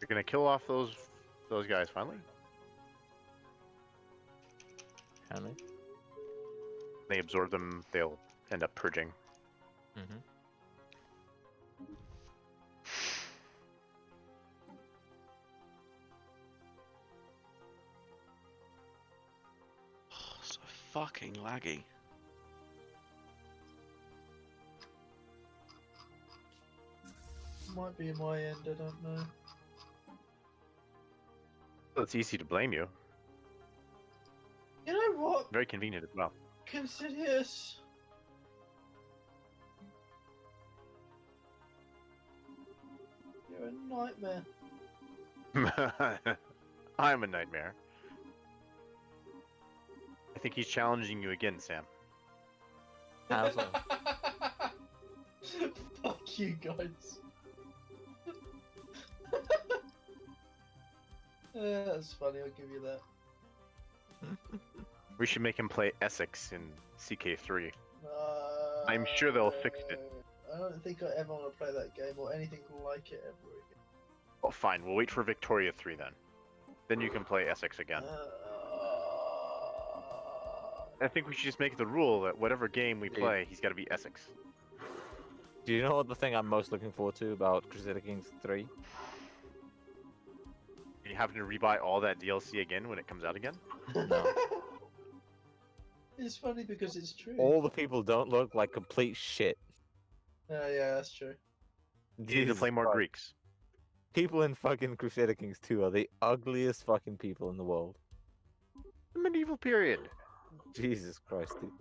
[SPEAKER 2] You're gonna kill off those guys finally?
[SPEAKER 1] Can they?
[SPEAKER 2] They absorb them, they'll end up purging.
[SPEAKER 1] Mm-hmm.
[SPEAKER 3] So fucking laggy.
[SPEAKER 4] Might be my end, I don't know.
[SPEAKER 2] Well, it's easy to blame you.
[SPEAKER 4] You know what?
[SPEAKER 2] Very convenient as well.
[SPEAKER 4] Considious. You're a nightmare.
[SPEAKER 2] I'm a nightmare. I think he's challenging you again, Sam.
[SPEAKER 1] How so?
[SPEAKER 4] Fuck you guys. That's funny, I'll give you that.
[SPEAKER 2] We should make him play Essex in CK3. I'm sure they'll fix it.
[SPEAKER 4] I don't think I ever want to play that game or anything like it ever again.
[SPEAKER 2] Oh, fine. We'll wait for Victoria 3 then. Then you can play Essex again. I think we should just make the rule that whatever game we play, he's got to be Essex.
[SPEAKER 1] Do you know what the thing I'm most looking forward to about Crusader Kings 3?
[SPEAKER 2] You having to rebuy all that DLC again when it comes out again?
[SPEAKER 1] No.
[SPEAKER 4] It's funny because it's true.
[SPEAKER 1] All the people don't look like complete shit.
[SPEAKER 4] Yeah, that's true.
[SPEAKER 2] You need to
[SPEAKER 1] Jesus
[SPEAKER 2] play more
[SPEAKER 1] Christ.
[SPEAKER 2] Greeks.
[SPEAKER 1] People in fucking Crusader Kings 2 are the ugliest fucking people in the world.
[SPEAKER 2] The medieval period.
[SPEAKER 1] Jesus Christ, dude.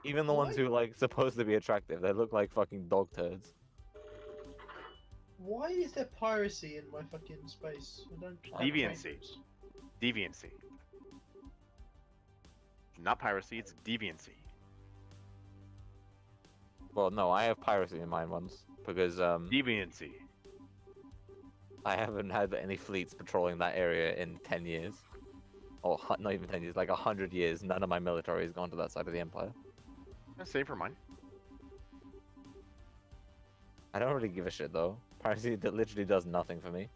[SPEAKER 1] Even the ones who like supposed to be attractive, they look like fucking dog turds.
[SPEAKER 4] Why is there piracy in my fucking space? I don't have
[SPEAKER 2] Deviancy.
[SPEAKER 4] trainers.
[SPEAKER 2] Deviancy. Not piracy, it's deviancy.
[SPEAKER 1] Well, no, I have piracy in mine once because
[SPEAKER 2] Deviancy.
[SPEAKER 1] I haven't had any fleets patrolling that area in 10 years. Or not even 10 years, like 100 years. None of my military has gone to that side of the Empire.
[SPEAKER 2] Same for mine.
[SPEAKER 1] I don't really give a shit though. Piracy that literally does nothing for me.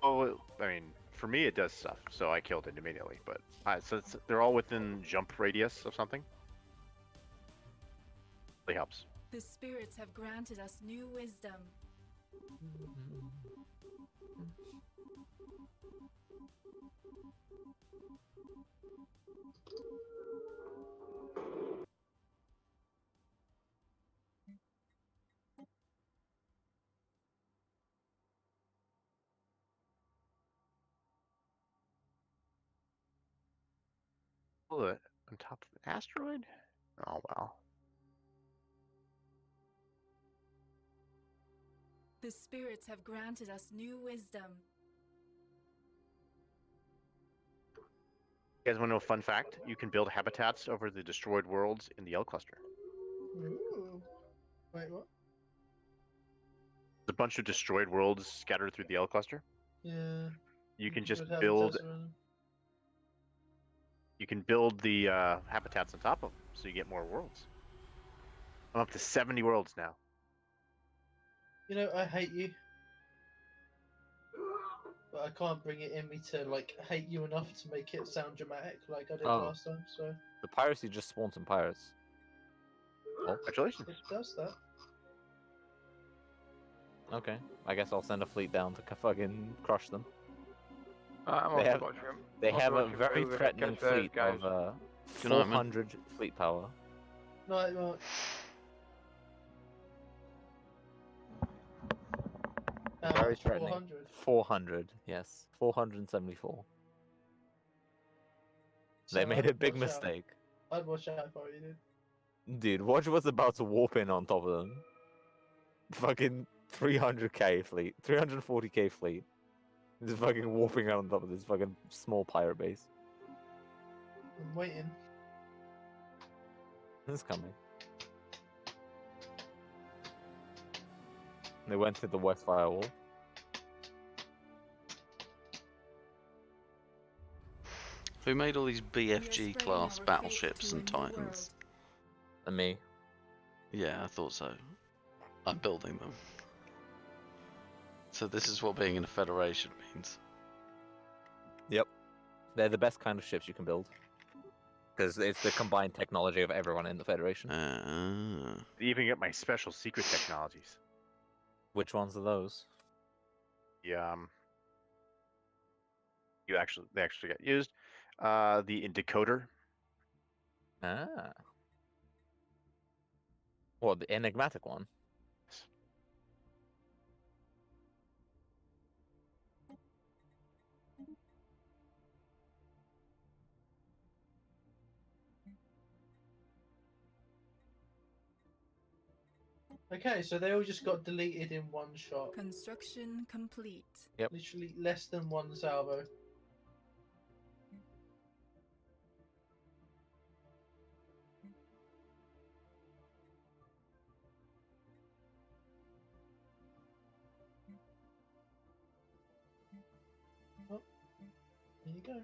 [SPEAKER 2] Oh, I mean, for me it does stuff, so I killed it immediately. But so they're all within jump radius of something. Really helps.
[SPEAKER 5] The spirits have granted us new wisdom.
[SPEAKER 2] Bullet on top of an asteroid? Oh well.
[SPEAKER 5] The spirits have granted us new wisdom.
[SPEAKER 2] You guys want to know a fun fact? You can build habitats over the destroyed worlds in the L cluster.
[SPEAKER 4] Ooh. Wait, what?
[SPEAKER 2] There's a bunch of destroyed worlds scattered through the L cluster.
[SPEAKER 4] Yeah.
[SPEAKER 2] You can just
[SPEAKER 4] Would
[SPEAKER 2] build.
[SPEAKER 4] habitats around.
[SPEAKER 2] You can build the habitats on top of them, so you get more worlds. I'm up to 70 worlds now.
[SPEAKER 4] You know, I hate you. But I can't bring it in me to, like, hate you enough to make it sound dramatic like I did
[SPEAKER 1] Oh.
[SPEAKER 4] last time, so...
[SPEAKER 1] The piracy just spawned some pirates. Oh,
[SPEAKER 2] Congratulations.
[SPEAKER 4] It does that.
[SPEAKER 1] okay. I guess I'll send a fleet down to fucking crush them.
[SPEAKER 6] I'm
[SPEAKER 1] They
[SPEAKER 6] also
[SPEAKER 1] have-
[SPEAKER 6] watching him.
[SPEAKER 1] They
[SPEAKER 6] Also
[SPEAKER 1] have a
[SPEAKER 6] watching
[SPEAKER 1] very
[SPEAKER 6] Uber
[SPEAKER 1] threatening
[SPEAKER 6] against those
[SPEAKER 1] fleet
[SPEAKER 6] guys.
[SPEAKER 1] of
[SPEAKER 3] Good night, man.
[SPEAKER 1] 400 fleet power.
[SPEAKER 4] No, well,
[SPEAKER 1] Very threatening.
[SPEAKER 4] 400.
[SPEAKER 1] 400, yes. 474. They
[SPEAKER 4] So
[SPEAKER 1] made
[SPEAKER 4] I'd
[SPEAKER 1] a big
[SPEAKER 4] watch out.
[SPEAKER 1] mistake.
[SPEAKER 4] I'd watch out for you, dude.
[SPEAKER 1] Dude, watch what's about to warp in on top of them. Fucking 300k fleet. 340k fleet. Just fucking warping out on top of this fucking small pirate base.
[SPEAKER 4] I'm waiting.
[SPEAKER 1] It's coming. They went to the west firewall.
[SPEAKER 3] Who made all these
[SPEAKER 5] We are
[SPEAKER 3] BFG
[SPEAKER 5] spreading
[SPEAKER 3] class
[SPEAKER 5] our
[SPEAKER 3] battleships
[SPEAKER 5] faith
[SPEAKER 3] and
[SPEAKER 5] to a new
[SPEAKER 3] Titans?
[SPEAKER 1] And me.
[SPEAKER 3] Yeah, I thought so. I'm building them. So this is what being in a federation means.
[SPEAKER 1] Yep. They're the best kind of ships you can build. Because it's the combined technology of everyone in the Federation.
[SPEAKER 2] You even get my special secret technologies.
[SPEAKER 1] Which ones are those?
[SPEAKER 2] Yeah. They actually get used. The decoder.
[SPEAKER 1] Ah. What, the enigmatic one?
[SPEAKER 4] Okay, so they all just got deleted in one shot.
[SPEAKER 5] Construction complete.
[SPEAKER 4] Literally less than one salvo. Oh, there you go.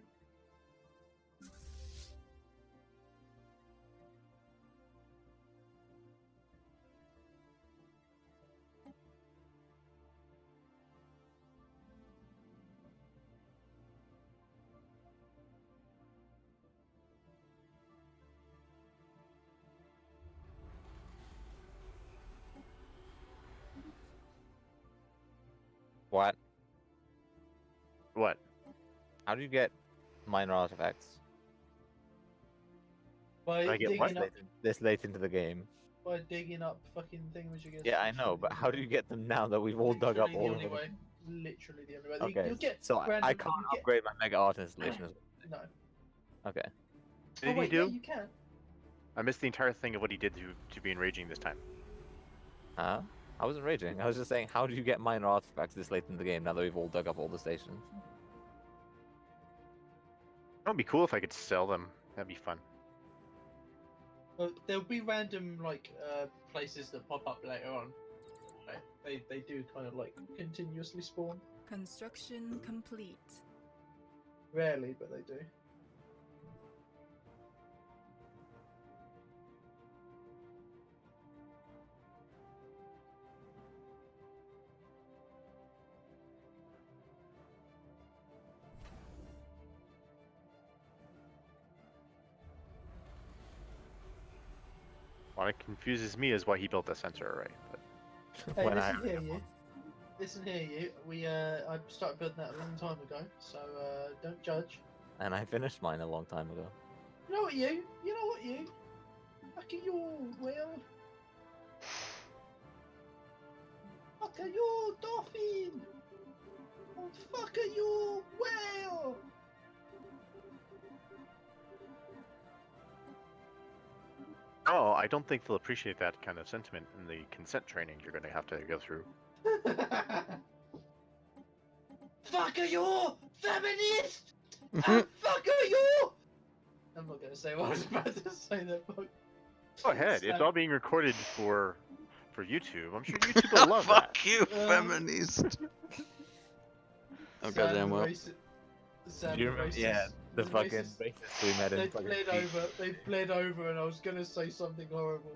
[SPEAKER 1] What?
[SPEAKER 2] What?
[SPEAKER 1] How do you get minor artifacts?
[SPEAKER 4] By
[SPEAKER 2] I get what?
[SPEAKER 4] digging up,
[SPEAKER 1] This late into the game?
[SPEAKER 4] by digging up fucking thingamajiggers.
[SPEAKER 1] Yeah, I know, but how do you get them now that we've all dug up
[SPEAKER 4] Literally
[SPEAKER 1] all
[SPEAKER 4] the
[SPEAKER 1] of
[SPEAKER 4] only
[SPEAKER 1] them?
[SPEAKER 4] way. Literally the only way.
[SPEAKER 1] Okay,
[SPEAKER 4] You'll get
[SPEAKER 1] so I
[SPEAKER 4] random,
[SPEAKER 1] can't
[SPEAKER 4] you get-
[SPEAKER 1] upgrade my Mega Art installation as
[SPEAKER 4] No.
[SPEAKER 1] well. Okay.
[SPEAKER 2] Did
[SPEAKER 4] Oh wait,
[SPEAKER 2] he
[SPEAKER 4] yeah,
[SPEAKER 2] do?
[SPEAKER 4] you can.
[SPEAKER 2] I missed the entire thing of what he did to be enraging this time.
[SPEAKER 1] Huh? I wasn't raging. I was just saying, how do you get minor artifacts this late in the game now that we've all dug up all the stations?
[SPEAKER 2] It would be cool if I could sell them. That'd be fun.
[SPEAKER 4] Well, there'll be random like places that pop up later on. They do kind of like continuously spawn.
[SPEAKER 5] Construction complete.
[SPEAKER 4] Rarely, but they do.
[SPEAKER 2] What confuses me is why he built that sensor array. But
[SPEAKER 4] Hey,
[SPEAKER 1] When
[SPEAKER 4] listen here, you. Listen here, you. I started building that a long time ago, so don't judge.
[SPEAKER 1] And I finished mine a long time ago.
[SPEAKER 4] You know what, you? You know what, you? Fuck you, Will. Fuck you, dolphin. Oh, fuck you, whale.
[SPEAKER 2] oh, I don't think they'll appreciate that kind of sentiment in the consent training you're going to have to go through.
[SPEAKER 4] Fuck you, feminist. And fuck you. I'm not gonna say what I was about to say there, fuck.
[SPEAKER 2] Go ahead. It's all being recorded for YouTube. I'm sure YouTube will love that.
[SPEAKER 3] Fuck you, feminist. Oh goddamn well.
[SPEAKER 4] Sam
[SPEAKER 1] Do you remember?
[SPEAKER 4] racist.
[SPEAKER 1] Yeah, the
[SPEAKER 4] He's
[SPEAKER 1] fucking
[SPEAKER 4] racist.
[SPEAKER 1] racists we met
[SPEAKER 4] They
[SPEAKER 1] in fucking
[SPEAKER 4] bled
[SPEAKER 1] Peach.
[SPEAKER 4] over. They bled over, and I was gonna say something horrible.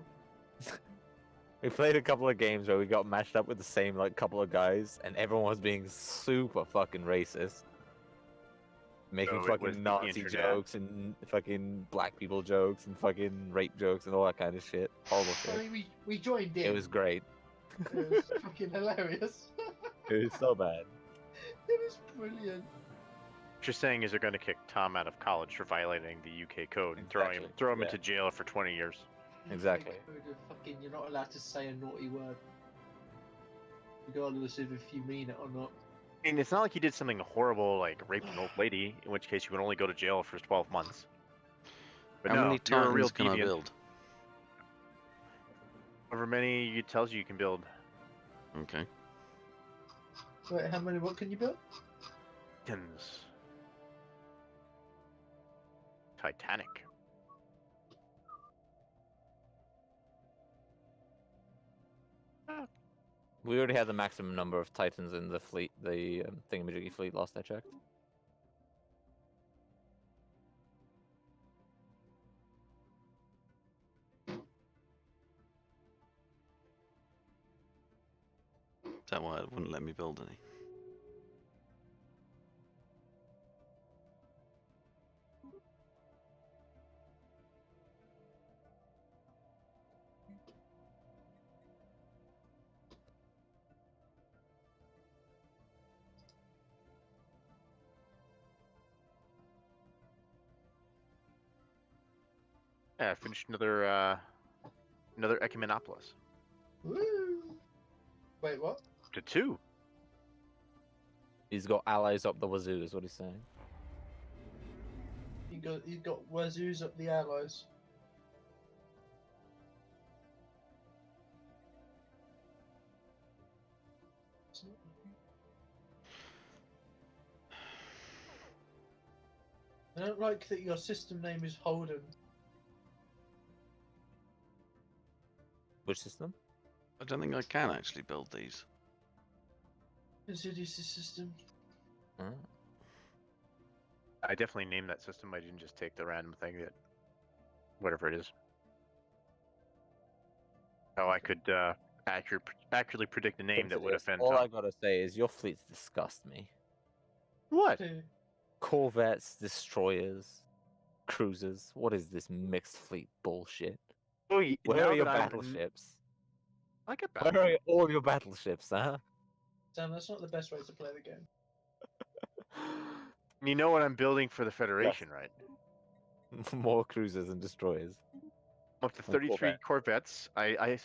[SPEAKER 1] We played a couple of games where we got matched up with the same like couple of guys, and everyone was being super fucking racist, making
[SPEAKER 2] So it was
[SPEAKER 1] fucking
[SPEAKER 2] the
[SPEAKER 1] Nazi
[SPEAKER 2] internet.
[SPEAKER 1] jokes and fucking black people jokes and fucking rape jokes and all that kind of shit. Horrible
[SPEAKER 4] I
[SPEAKER 1] shit.
[SPEAKER 4] mean, we joined in.
[SPEAKER 1] It was great.
[SPEAKER 4] It was fucking hilarious.
[SPEAKER 1] It was so bad.
[SPEAKER 4] It was brilliant.
[SPEAKER 2] What you're saying is they're going to kick Tom out of college for violating the UK code and throw him
[SPEAKER 1] Exactly,
[SPEAKER 2] into jail for 20 years.
[SPEAKER 1] Exactly.
[SPEAKER 4] Fucking, you're not allowed to say a naughty word, regardless of if you mean it or not.
[SPEAKER 2] I mean, it's not like he did something horrible like rape an old lady, in which case you would only go to jail for 12 months. But
[SPEAKER 3] How
[SPEAKER 2] no,
[SPEAKER 3] many
[SPEAKER 2] you're a real
[SPEAKER 3] Titans can I
[SPEAKER 2] deviant.
[SPEAKER 3] build?
[SPEAKER 2] However many it tells you can build.
[SPEAKER 3] Okay.
[SPEAKER 4] Wait, how many? What can you build?
[SPEAKER 2] Titans. Titanic.
[SPEAKER 1] We already had the maximum number of Titans in the fleet, the thingamajiggy fleet last I checked.
[SPEAKER 3] Is that why it wouldn't let me build any?
[SPEAKER 2] Yeah, I finished another Ecumenopolis.
[SPEAKER 4] Woo! Wait, what?
[SPEAKER 2] To 2.
[SPEAKER 1] He's got allies up the wazoo, is what he's saying.
[SPEAKER 4] You got wazoos up the allies. I don't like that your system name is Holden.
[SPEAKER 1] Which system?
[SPEAKER 3] I don't think I can actually build these.
[SPEAKER 4] Insidious system.
[SPEAKER 1] Huh?
[SPEAKER 2] I definitely named that system. I didn't just take the random thing that, whatever it is. Oh, I could accurately predict a name that would offend
[SPEAKER 1] All
[SPEAKER 2] Tom.
[SPEAKER 1] I gotta say is your fleets disgust me.
[SPEAKER 2] What?
[SPEAKER 1] Corvettes, destroyers, cruisers. What is this mixed fleet bullshit?
[SPEAKER 2] Oh,
[SPEAKER 1] Where
[SPEAKER 2] now
[SPEAKER 1] are your
[SPEAKER 2] that I'm-
[SPEAKER 1] battleships?
[SPEAKER 2] I get
[SPEAKER 1] Where are all your battleships, huh?
[SPEAKER 4] Sam, that's not the best way to play the game.
[SPEAKER 2] You know what I'm building for the Federation, right?
[SPEAKER 1] More cruisers and destroyers.
[SPEAKER 2] Up to
[SPEAKER 1] And
[SPEAKER 2] 33 Corvettes. I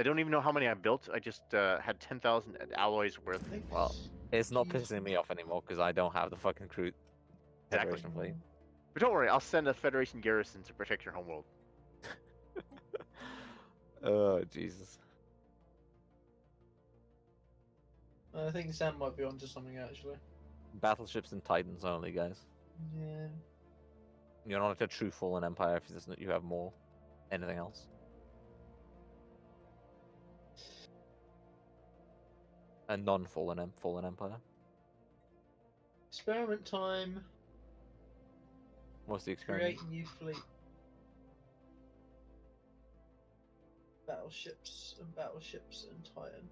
[SPEAKER 2] don't even know how many I built. I just had 10,000 alloys worth.
[SPEAKER 1] Well, it's not
[SPEAKER 4] Jeez.
[SPEAKER 1] pissing me off anymore because I don't have the fucking crew
[SPEAKER 2] Exactly.
[SPEAKER 1] Federation fleet.
[SPEAKER 2] But don't worry, I'll send a Federation garrison to protect your homeworld.
[SPEAKER 1] Oh Jesus.
[SPEAKER 4] I think Sam might be onto something actually.
[SPEAKER 1] Battleships and Titans only, guys.
[SPEAKER 4] Yeah.
[SPEAKER 1] You're not a true fallen empire if you have more. Anything else? A non-fallen fallen empire.
[SPEAKER 4] Experiment time.
[SPEAKER 1] What's the experiment?
[SPEAKER 4] Create new fleet. Battleships and Titan.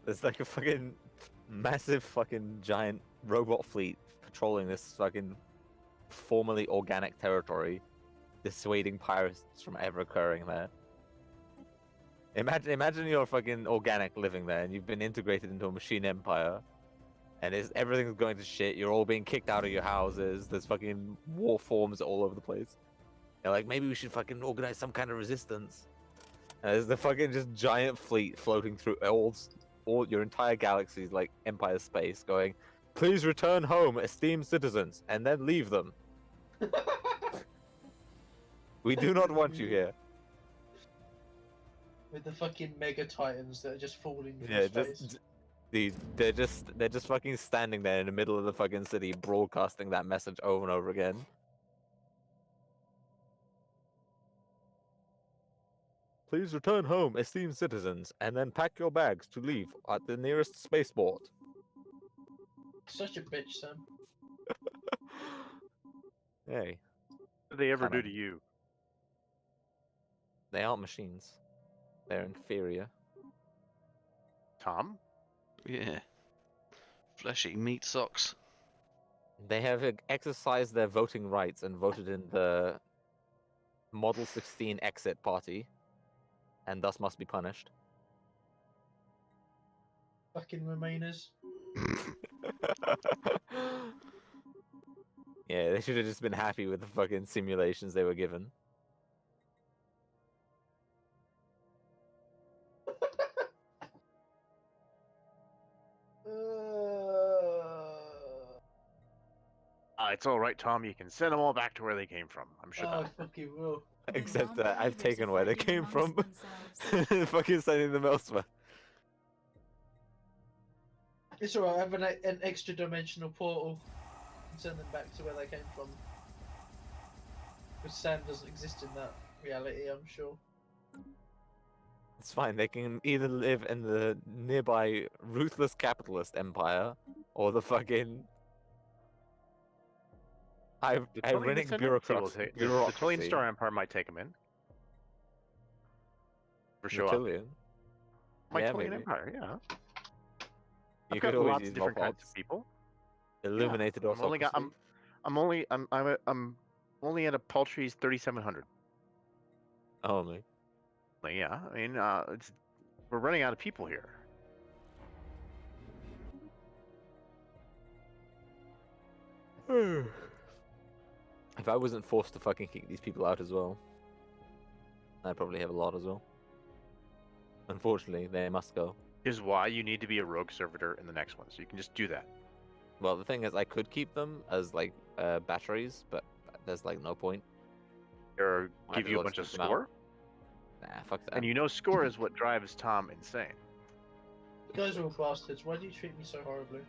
[SPEAKER 1] There's like a fucking massive fucking giant robot fleet patrolling this fucking formerly organic territory, dissuading pirates from ever occurring there. Imagine you're fucking organic living there, and you've been integrated into a machine empire, and everything's going to shit. You're all being kicked out of your houses. There's fucking war forms all over the place. You're like, maybe we should fucking organize some kind of resistance. And there's the fucking just giant fleet floating through all your entire galaxy's like empire space, going, "Please return home, esteemed citizens, and then leave them. We do not want you here."
[SPEAKER 4] With the fucking mega titans that are just falling from
[SPEAKER 1] Yeah,
[SPEAKER 4] space.
[SPEAKER 1] they're just fucking standing there in the middle of the fucking city, broadcasting that message over and over again. Please return home, esteemed citizens, and then pack your bags to leave at the nearest spaceport.
[SPEAKER 4] Such a bitch, Sam.
[SPEAKER 1] Hey.
[SPEAKER 2] What did they ever
[SPEAKER 1] Kinda.
[SPEAKER 2] do to you?
[SPEAKER 1] They aren't machines. They're inferior.
[SPEAKER 2] Tom?
[SPEAKER 3] Yeah. Fleshy meat socks.
[SPEAKER 1] They have exercised their voting rights and voted in the Model 16 exit party, and thus must be punished.
[SPEAKER 4] Fucking Remainers.
[SPEAKER 1] Yeah, they should have just been happy with the fucking simulations they were given.
[SPEAKER 2] It's all right, Tom. You can send them all back to where they came from. I'm sure.
[SPEAKER 4] I fucking will.
[SPEAKER 5] The
[SPEAKER 1] Except that I've
[SPEAKER 5] non-believers
[SPEAKER 1] taken
[SPEAKER 5] are
[SPEAKER 1] where they
[SPEAKER 5] fighting
[SPEAKER 1] came from.
[SPEAKER 5] amongst themselves.
[SPEAKER 1] Fucking sending them elsewhere.
[SPEAKER 4] It's alright, I have an extra dimensional portal. And send them back to where they came from. Because Sam doesn't exist in that reality, I'm sure.
[SPEAKER 1] It's fine. They can either live in the nearby ruthless capitalist empire or the fucking
[SPEAKER 2] The Trillion
[SPEAKER 1] ironic
[SPEAKER 2] Ascendancy will
[SPEAKER 1] bureaucracy.
[SPEAKER 2] take- the Trillion Star Empire might take them in. For show up.
[SPEAKER 1] Reptilian.
[SPEAKER 2] My
[SPEAKER 1] Yeah,
[SPEAKER 2] Trillion
[SPEAKER 1] maybe.
[SPEAKER 2] Empire, yeah.
[SPEAKER 1] You
[SPEAKER 2] I've
[SPEAKER 1] could
[SPEAKER 2] got
[SPEAKER 1] always
[SPEAKER 2] lots
[SPEAKER 1] use
[SPEAKER 2] of different
[SPEAKER 1] more
[SPEAKER 2] kinds
[SPEAKER 1] pods.
[SPEAKER 2] of people.
[SPEAKER 1] Illuminated
[SPEAKER 2] I'm only got-
[SPEAKER 1] autocracy.
[SPEAKER 2] I'm only at a paltry 3,700.
[SPEAKER 1] Only.
[SPEAKER 2] Like, yeah, I mean, we're running out of people here.
[SPEAKER 1] If I wasn't forced to fucking kick these people out as well, I'd probably have a lot as well. Unfortunately, they must go.
[SPEAKER 2] Is why you need to be a rogue servitor in the next one, so you can just do that.
[SPEAKER 1] Well, the thing is, I could keep them as like batteries, but there's like no point.
[SPEAKER 2] Or
[SPEAKER 1] Might
[SPEAKER 2] give
[SPEAKER 1] as
[SPEAKER 2] you a
[SPEAKER 1] well
[SPEAKER 2] bunch of
[SPEAKER 1] just keep them out.
[SPEAKER 2] score.
[SPEAKER 1] Nah, fuck that.
[SPEAKER 2] And you know score is what drives Tom insane.
[SPEAKER 4] You guys are all bastards. Why do you treat me so horribly?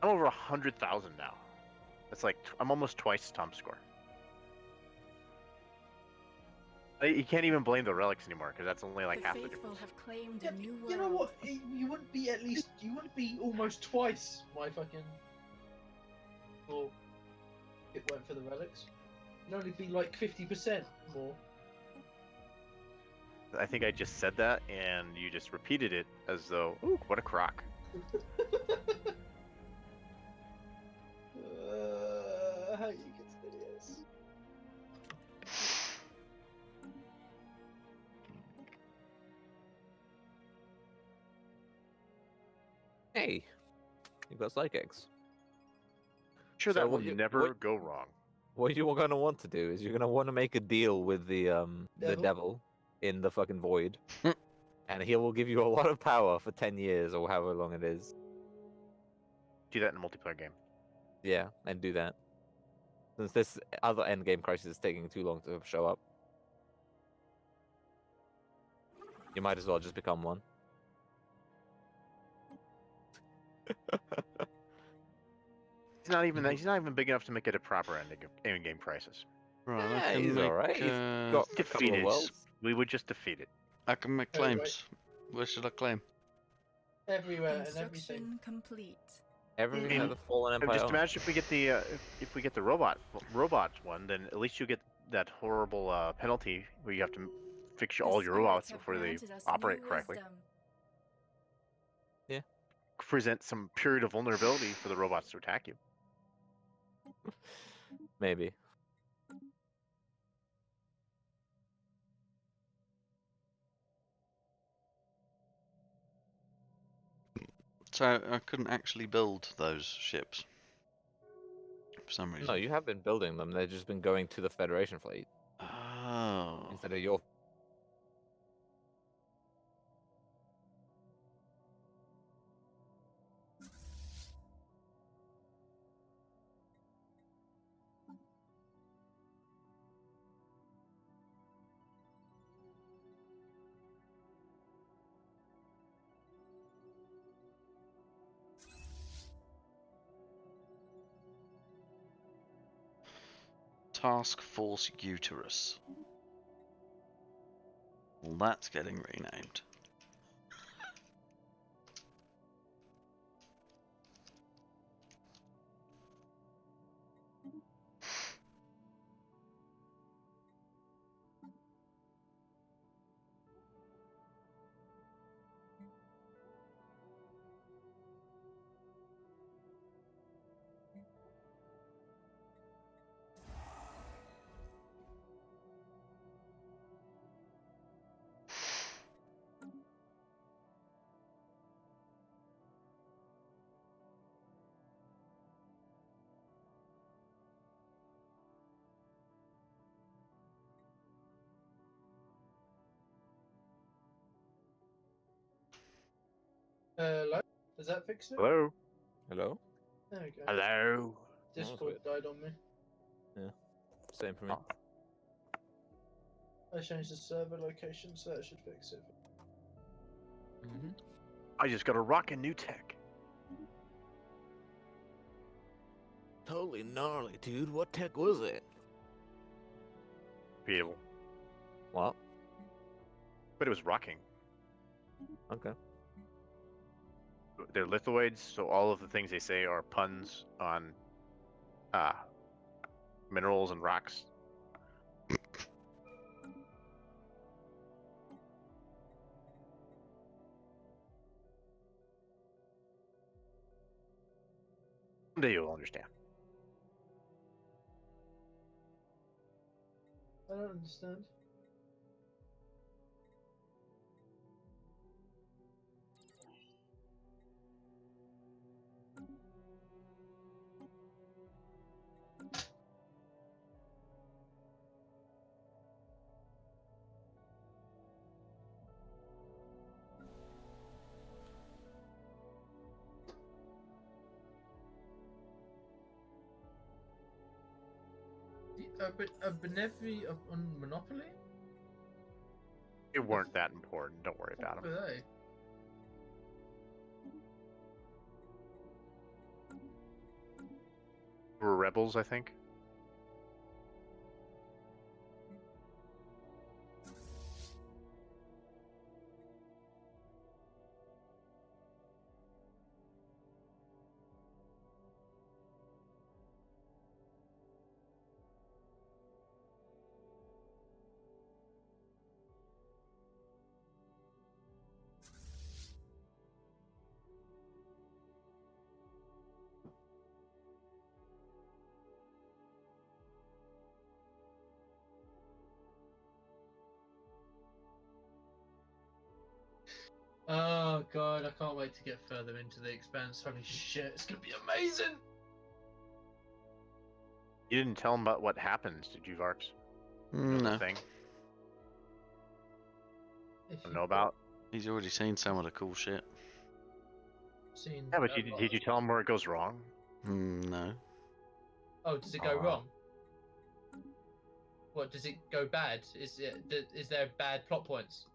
[SPEAKER 2] I'm over 100,000 now. That's like, I'm almost twice Tom's score. You can't even blame the relics anymore because that's only like
[SPEAKER 5] The
[SPEAKER 2] half the
[SPEAKER 5] faithful
[SPEAKER 2] difference.
[SPEAKER 5] have claimed
[SPEAKER 4] Yeah,
[SPEAKER 5] a new world.
[SPEAKER 4] you know what? You wouldn't be you wouldn't be almost twice my fucking. Or it went for the relics. You'd only be like 50% more.
[SPEAKER 2] I think I just said that, and you just repeated it as though, ooh, what a crock.
[SPEAKER 4] How you get serious?
[SPEAKER 1] Hey, you got psychics.
[SPEAKER 2] Sure,
[SPEAKER 1] So
[SPEAKER 2] that will
[SPEAKER 1] what you-
[SPEAKER 2] never
[SPEAKER 1] what-
[SPEAKER 2] go wrong.
[SPEAKER 1] What you're gonna want to do is you're gonna want to make a deal with the devil in the fucking void, and he will give you a lot of power for 10 years or however long it is.
[SPEAKER 2] Do that in a multiplayer game.
[SPEAKER 1] Yeah, and do that. Since this other endgame crisis is taking too long to show up, you might as well just become one.
[SPEAKER 2] He's not even big enough to make it a proper end game crisis.
[SPEAKER 3] Right,
[SPEAKER 1] Yeah,
[SPEAKER 3] I can
[SPEAKER 1] he's
[SPEAKER 3] make,
[SPEAKER 1] alright. He's got a couple of
[SPEAKER 2] Defeated.
[SPEAKER 1] worlds.
[SPEAKER 2] We would just defeat it.
[SPEAKER 3] I can make
[SPEAKER 4] Oh, right.
[SPEAKER 3] claims. Where should I claim?
[SPEAKER 4] Everywhere and everything.
[SPEAKER 5] Construction complete.
[SPEAKER 1] Everything
[SPEAKER 2] Mm.
[SPEAKER 1] that the Fallen
[SPEAKER 2] And
[SPEAKER 1] Empire
[SPEAKER 2] just
[SPEAKER 1] owns.
[SPEAKER 2] imagine if we get the if we get the robot one, then at least you get that horrible penalty where you have to fix
[SPEAKER 5] The
[SPEAKER 2] all your
[SPEAKER 5] spirits
[SPEAKER 2] robots
[SPEAKER 5] have
[SPEAKER 2] before they
[SPEAKER 5] granted us
[SPEAKER 2] operate
[SPEAKER 5] new
[SPEAKER 2] correctly.
[SPEAKER 5] wisdom.
[SPEAKER 2] Present some period of vulnerability for the robots to attack you.
[SPEAKER 1] Maybe.
[SPEAKER 3] So I couldn't actually build those ships for some reason.
[SPEAKER 1] No, you have been building them. They've just been going to the Federation fleet
[SPEAKER 3] Oh.
[SPEAKER 1] instead of your.
[SPEAKER 3] Task Force Uterus. Well, that's getting renamed.
[SPEAKER 4] Hello? Does that fix it?
[SPEAKER 2] Hello.
[SPEAKER 1] Hello?
[SPEAKER 4] There we go.
[SPEAKER 2] Hello.
[SPEAKER 4] Discord died on me.
[SPEAKER 1] Same for me.
[SPEAKER 2] Oh.
[SPEAKER 4] I changed the server location, so that should fix it.
[SPEAKER 2] I just got a rockin' new tech.
[SPEAKER 1] Totally gnarly, dude. What tech was it?
[SPEAKER 2] Beautiful.
[SPEAKER 1] What?
[SPEAKER 2] But it was rocking.
[SPEAKER 1] Okay.
[SPEAKER 2] They're lithoids, so all of the things they say are puns on minerals and rocks. Someday you'll understand.
[SPEAKER 4] I don't understand. A Benevi on Monopoly?
[SPEAKER 2] It weren't that important. Don't worry about
[SPEAKER 4] What
[SPEAKER 2] them.
[SPEAKER 4] were they?
[SPEAKER 2] We're rebels, I think.
[SPEAKER 4] Oh god, I can't wait to get further into the Expanse. Holy shit, it's gonna be amazing!
[SPEAKER 2] You didn't tell him about what happens, did you, Varks?
[SPEAKER 3] No.
[SPEAKER 2] Thing?
[SPEAKER 4] If
[SPEAKER 2] Don't know about?
[SPEAKER 3] He's already seen some of the cool shit.
[SPEAKER 4] Seen
[SPEAKER 2] Yeah, but
[SPEAKER 4] a lot
[SPEAKER 2] did you tell him where it goes wrong?
[SPEAKER 3] No.
[SPEAKER 4] Oh, does it go wrong? What, does it go bad? Is there bad plot points?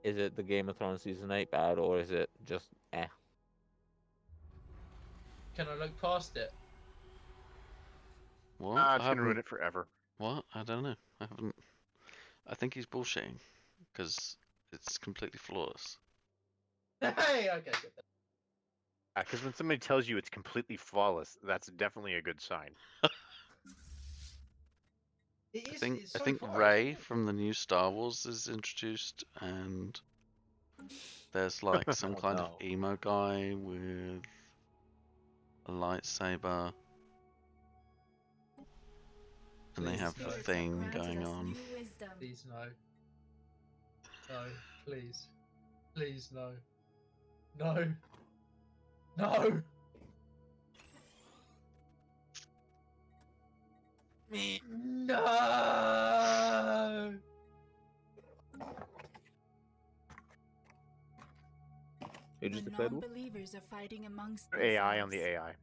[SPEAKER 1] Is it the Game of Thrones season 8 bad, or is it just eh?
[SPEAKER 4] Can I look past it?
[SPEAKER 3] What?
[SPEAKER 2] It's gonna ruin it forever.
[SPEAKER 3] What? I don't know. I haven't. I think he's bullshitting because it's completely flawless.
[SPEAKER 4] Hey, okay, good.
[SPEAKER 2] Because when somebody tells you it's completely flawless, that's definitely a good sign.
[SPEAKER 4] It is,
[SPEAKER 3] I
[SPEAKER 4] it's so
[SPEAKER 3] think
[SPEAKER 4] far,
[SPEAKER 3] Rey from the new Star Wars is introduced, and there's like some
[SPEAKER 1] Oh,
[SPEAKER 3] kind of
[SPEAKER 1] no.
[SPEAKER 3] emo guy with a lightsaber, and they
[SPEAKER 4] Please,
[SPEAKER 3] have the
[SPEAKER 4] no.
[SPEAKER 3] thing going on.
[SPEAKER 4] Please, no. No, please. Please, no. No. No! No!
[SPEAKER 1] Who just declared war?
[SPEAKER 5] Non-believers are fighting amongst
[SPEAKER 2] AI on the
[SPEAKER 5] themselves.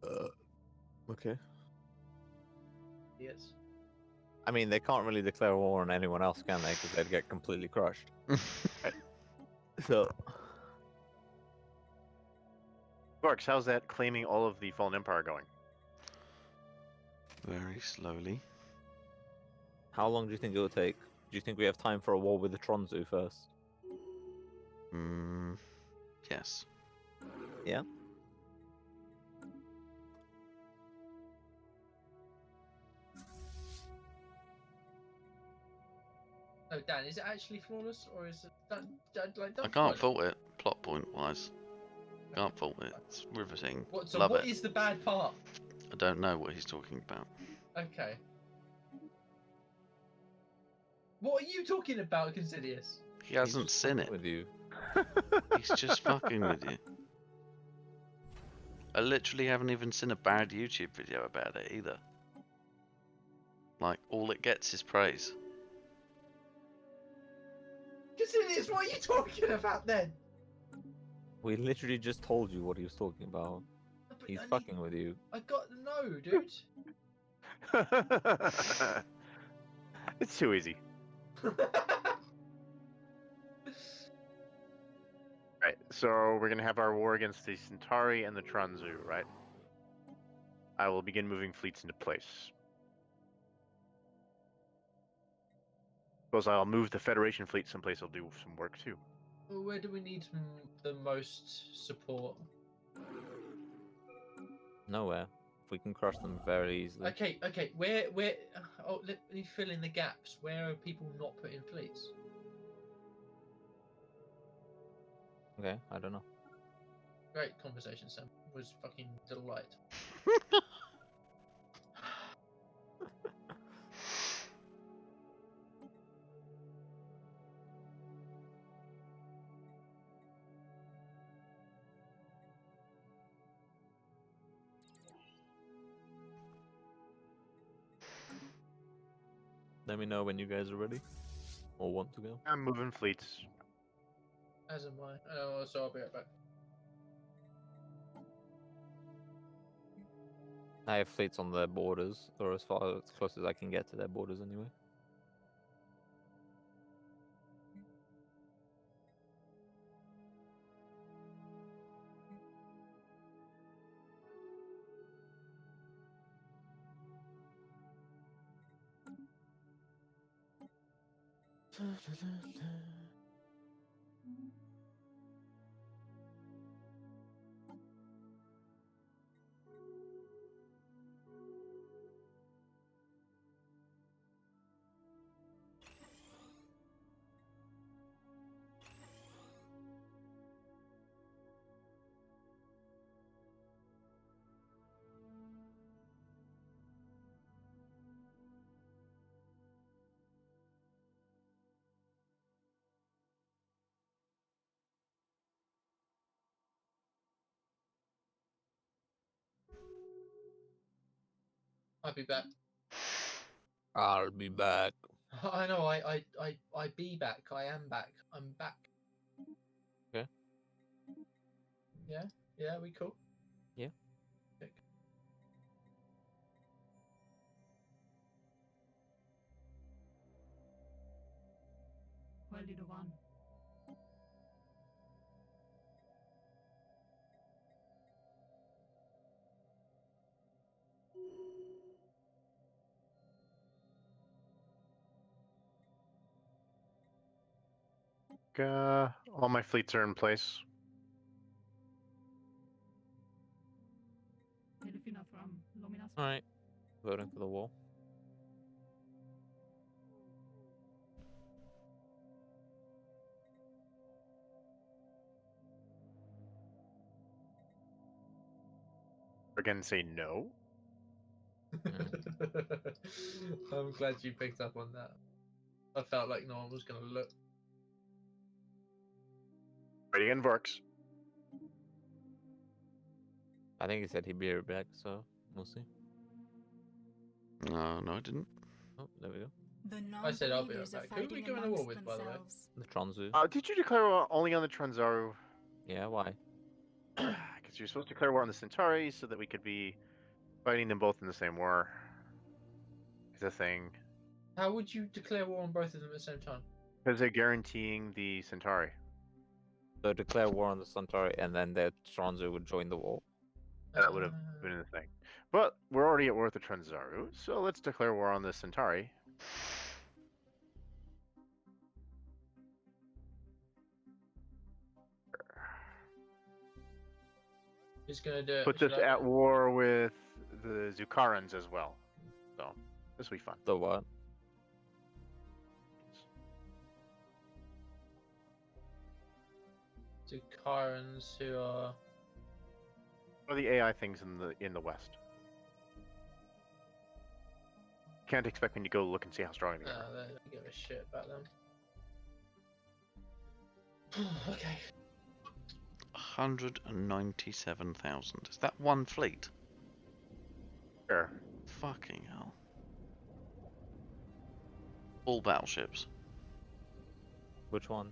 [SPEAKER 2] AI.
[SPEAKER 1] Okay.
[SPEAKER 4] Yes.
[SPEAKER 1] I mean, they can't really declare war on anyone else, can they? Because they'd get completely crushed. So,
[SPEAKER 2] Varks, how's that claiming all of the Fallen Empire going?
[SPEAKER 3] Very slowly.
[SPEAKER 1] how long do you think it will take? Do you think we have time for a war with the Tronzu first?
[SPEAKER 3] Yes.
[SPEAKER 1] Yeah.
[SPEAKER 4] No, Dan, is it actually flawless, or is it... Don't
[SPEAKER 3] I can't
[SPEAKER 4] spoil it.
[SPEAKER 3] fault it, plot point wise. Can't fault it. It's riveting.
[SPEAKER 4] So
[SPEAKER 3] Love
[SPEAKER 4] what
[SPEAKER 3] it.
[SPEAKER 4] is the bad part?
[SPEAKER 3] I don't know what he's talking about.
[SPEAKER 4] Okay. What are you talking about, Considious?
[SPEAKER 3] He hasn't
[SPEAKER 1] just
[SPEAKER 3] seen
[SPEAKER 1] fucking
[SPEAKER 3] it.
[SPEAKER 1] with you.
[SPEAKER 3] He's just fucking with you. I literally haven't even seen a bad YouTube video about it either. Like, all it gets is praise.
[SPEAKER 4] Considious, what are you talking about then?
[SPEAKER 1] We literally just told you what he was talking about.
[SPEAKER 4] But
[SPEAKER 1] He's
[SPEAKER 4] I need-
[SPEAKER 1] fucking with you.
[SPEAKER 4] I got no, dude.
[SPEAKER 2] It's too easy. Right, so we're gonna have our war against the Centauri and the Tronzu, right? I will begin moving fleets into place. Suppose I'll move the Federation fleet someplace. I'll do some work too.
[SPEAKER 4] Well, where do we need the most support?
[SPEAKER 1] Nowhere. We can crush them very easily.
[SPEAKER 4] Okay. Where? Oh, let me fill in the gaps. Where are people not putting fleets?
[SPEAKER 1] Okay, I don't know.
[SPEAKER 4] Great conversation, Sam. Was fucking delight.
[SPEAKER 1] Let me know when you guys are ready. Or want to go.
[SPEAKER 2] I'm moving fleets.
[SPEAKER 4] As am I. Oh, so I'll be right back.
[SPEAKER 1] I have fleets on their borders, or as close as I can get to their borders anyway.
[SPEAKER 4] I'll be back.
[SPEAKER 1] I'll be back.
[SPEAKER 4] I know. I be back. I am back. I'm back.
[SPEAKER 1] Okay.
[SPEAKER 4] Yeah. Yeah. We cool.
[SPEAKER 1] Yeah.
[SPEAKER 4] Sick.
[SPEAKER 5] Well, little one.
[SPEAKER 2] All my fleets are in place.
[SPEAKER 1] All right. Voting for the war.
[SPEAKER 2] Again, say no.
[SPEAKER 4] I'm glad you picked up on that. I felt like no one was gonna look.
[SPEAKER 2] Ready again, Varks.
[SPEAKER 1] I think he said he'd be right back, so we'll see.
[SPEAKER 3] No, I didn't.
[SPEAKER 1] Oh, there we go.
[SPEAKER 5] The
[SPEAKER 4] I said I'll be right
[SPEAKER 5] non-believers are
[SPEAKER 4] back. Who are we
[SPEAKER 5] fighting
[SPEAKER 4] going to war
[SPEAKER 5] amongst
[SPEAKER 4] with, by the way?
[SPEAKER 5] themselves.
[SPEAKER 1] The Tronzu.
[SPEAKER 2] Did you declare war only on the Tranzaru?
[SPEAKER 1] Yeah, why?
[SPEAKER 2] Because you're supposed to declare war on the Centauri so that we could be fighting them both in the same war. Is a thing.
[SPEAKER 4] How would you declare war on both of them at the same time?
[SPEAKER 2] Because they're guaranteeing the Centauri.
[SPEAKER 1] So declare war on the Centauri, and then the Tronzu would join the war.
[SPEAKER 2] That would have been the thing. But we're already at war with the Tranzaru, so let's declare war on the Centauri.
[SPEAKER 4] Who's gonna do it?
[SPEAKER 2] Puts
[SPEAKER 4] Should
[SPEAKER 2] us
[SPEAKER 4] I
[SPEAKER 2] at
[SPEAKER 4] do it?
[SPEAKER 2] war with the Zukarans as well. So this will be fun.
[SPEAKER 1] The what?
[SPEAKER 4] To Karens who are.
[SPEAKER 2] What are the AI things in the West? Can't expect me to go look and see how strong they are.
[SPEAKER 4] They don't give a shit about them. Okay.
[SPEAKER 3] 197,000. Is that one fleet?
[SPEAKER 2] Sure.
[SPEAKER 3] Fucking hell. All battleships.
[SPEAKER 1] Which one?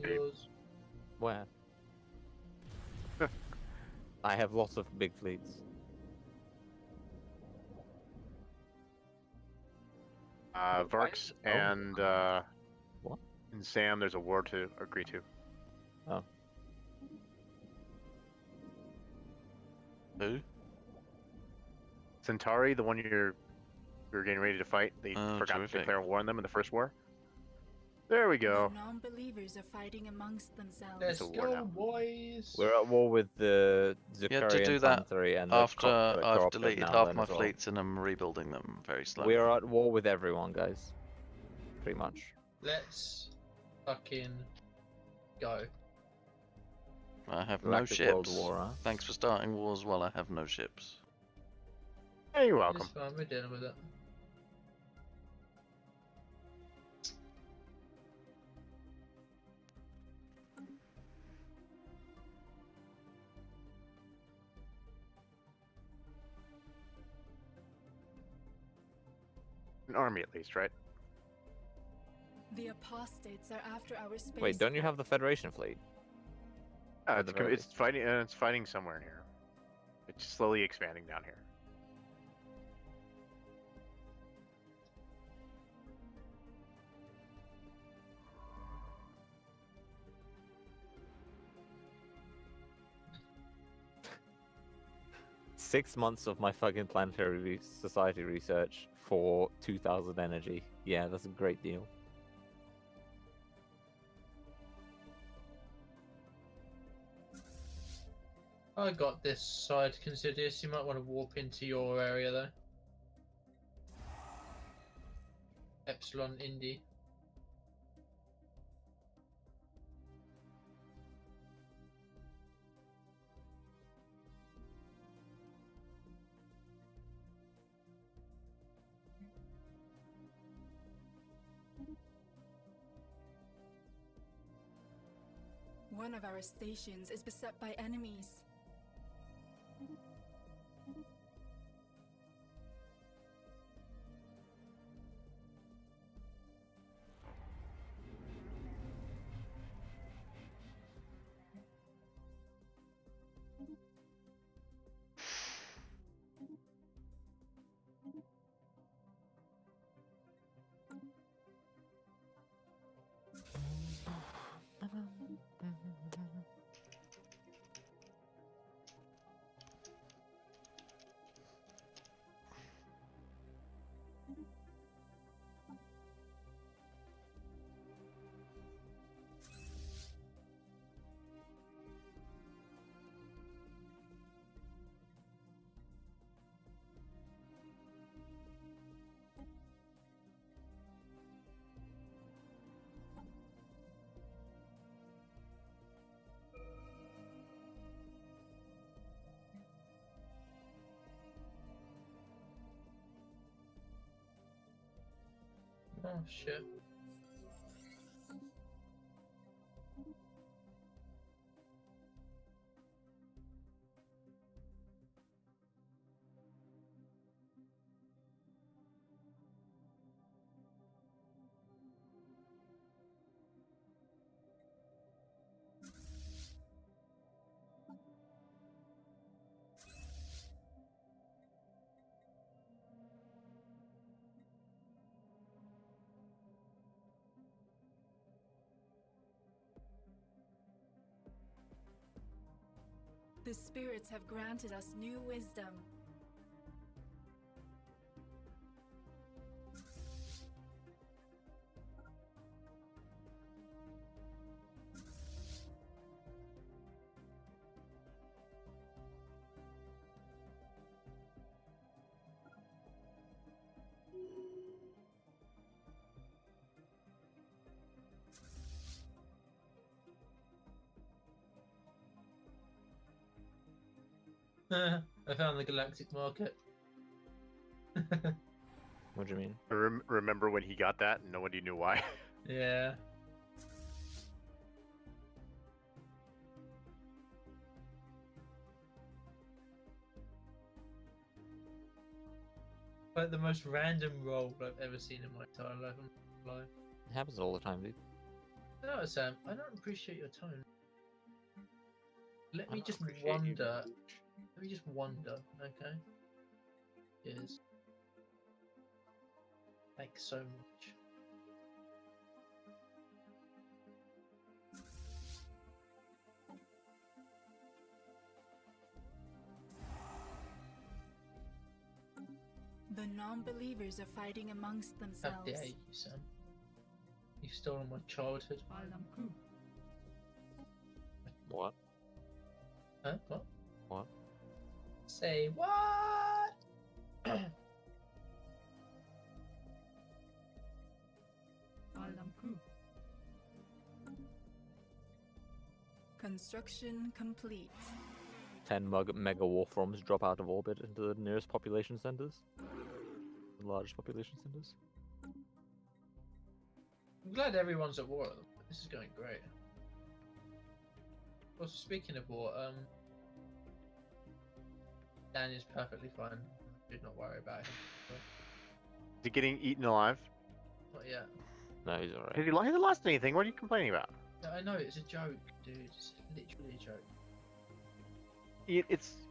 [SPEAKER 4] Yours.
[SPEAKER 1] Where? I have lots of big fleets.
[SPEAKER 2] Varks
[SPEAKER 1] Oh.
[SPEAKER 2] and
[SPEAKER 1] What?
[SPEAKER 2] and Sam, there's a war to agree to.
[SPEAKER 1] Oh.
[SPEAKER 3] Who?
[SPEAKER 2] Centauri, the one you're getting ready to fight, they
[SPEAKER 3] Oh,
[SPEAKER 2] forgot
[SPEAKER 3] terrific.
[SPEAKER 2] to declare war on them in the first war. There we go.
[SPEAKER 5] The non-believers are fighting amongst themselves.
[SPEAKER 4] Let's
[SPEAKER 2] a war
[SPEAKER 4] go,
[SPEAKER 2] now.
[SPEAKER 4] boys.
[SPEAKER 1] We're at war with the
[SPEAKER 3] You had to do
[SPEAKER 1] Zukarian
[SPEAKER 3] that
[SPEAKER 1] Pantheri and the
[SPEAKER 3] After
[SPEAKER 1] the
[SPEAKER 3] I've
[SPEAKER 1] Cooperative
[SPEAKER 3] deleted
[SPEAKER 1] now
[SPEAKER 3] half
[SPEAKER 1] then
[SPEAKER 3] my
[SPEAKER 1] as well.
[SPEAKER 3] fleets and I'm rebuilding them very slowly.
[SPEAKER 1] We are at war with everyone, guys. Pretty much.
[SPEAKER 4] Let's fucking go.
[SPEAKER 3] I have no
[SPEAKER 1] Galactic World
[SPEAKER 3] ships.
[SPEAKER 1] War, huh?
[SPEAKER 3] Thanks for starting wars while I have no ships.
[SPEAKER 2] Hey, you're welcome.
[SPEAKER 4] It's fine, we're dealing with it.
[SPEAKER 2] An army at least, right?
[SPEAKER 5] The apostates are after our space.
[SPEAKER 1] Wait, don't you have the Federation fleet? At the very
[SPEAKER 2] It's fighting. It's fighting somewhere in here. It's slowly expanding down here.
[SPEAKER 1] Six months of my fucking planetary society research for 2,000 energy. Yeah, that's a great deal.
[SPEAKER 4] I got this side. Consider this. You might want to warp into your area though. Epsilon Indy.
[SPEAKER 5] One of our stations is beset by enemies.
[SPEAKER 4] Oh shit.
[SPEAKER 5] The spirits have granted us new wisdom.
[SPEAKER 4] I found the galactic market.
[SPEAKER 1] What do you mean?
[SPEAKER 2] I remember when he got that and nobody knew why.
[SPEAKER 4] Yeah. Like the most random role I've ever seen in my entire life.
[SPEAKER 1] It happens all the time, dude.
[SPEAKER 4] No, Sam, I don't appreciate your tone. Let
[SPEAKER 1] I
[SPEAKER 4] me
[SPEAKER 1] don't
[SPEAKER 4] just
[SPEAKER 1] appreciate you,
[SPEAKER 4] wonder.
[SPEAKER 1] dude.
[SPEAKER 4] Let me just wonder, okay? Yes. Thanks so much.
[SPEAKER 5] The non-believers are fighting amongst
[SPEAKER 4] How
[SPEAKER 5] themselves.
[SPEAKER 4] dare you, Sam? You've stolen my childhood.
[SPEAKER 1] What?
[SPEAKER 4] Huh? What?
[SPEAKER 1] What?
[SPEAKER 4] Say what?
[SPEAKER 5] Construction complete.
[SPEAKER 1] 10 mega warforms drop out of orbit into the nearest population centers. The largest population centers.
[SPEAKER 4] I'm glad everyone's at war. This is going great. Also, speaking of war, Dan is perfectly fine. Do not worry about him.
[SPEAKER 2] Is he getting eaten alive?
[SPEAKER 4] Not yet.
[SPEAKER 1] No, he's alright.
[SPEAKER 2] He hasn't lost anything. What are you complaining about?
[SPEAKER 4] I know it's a joke, dude. It's literally a joke.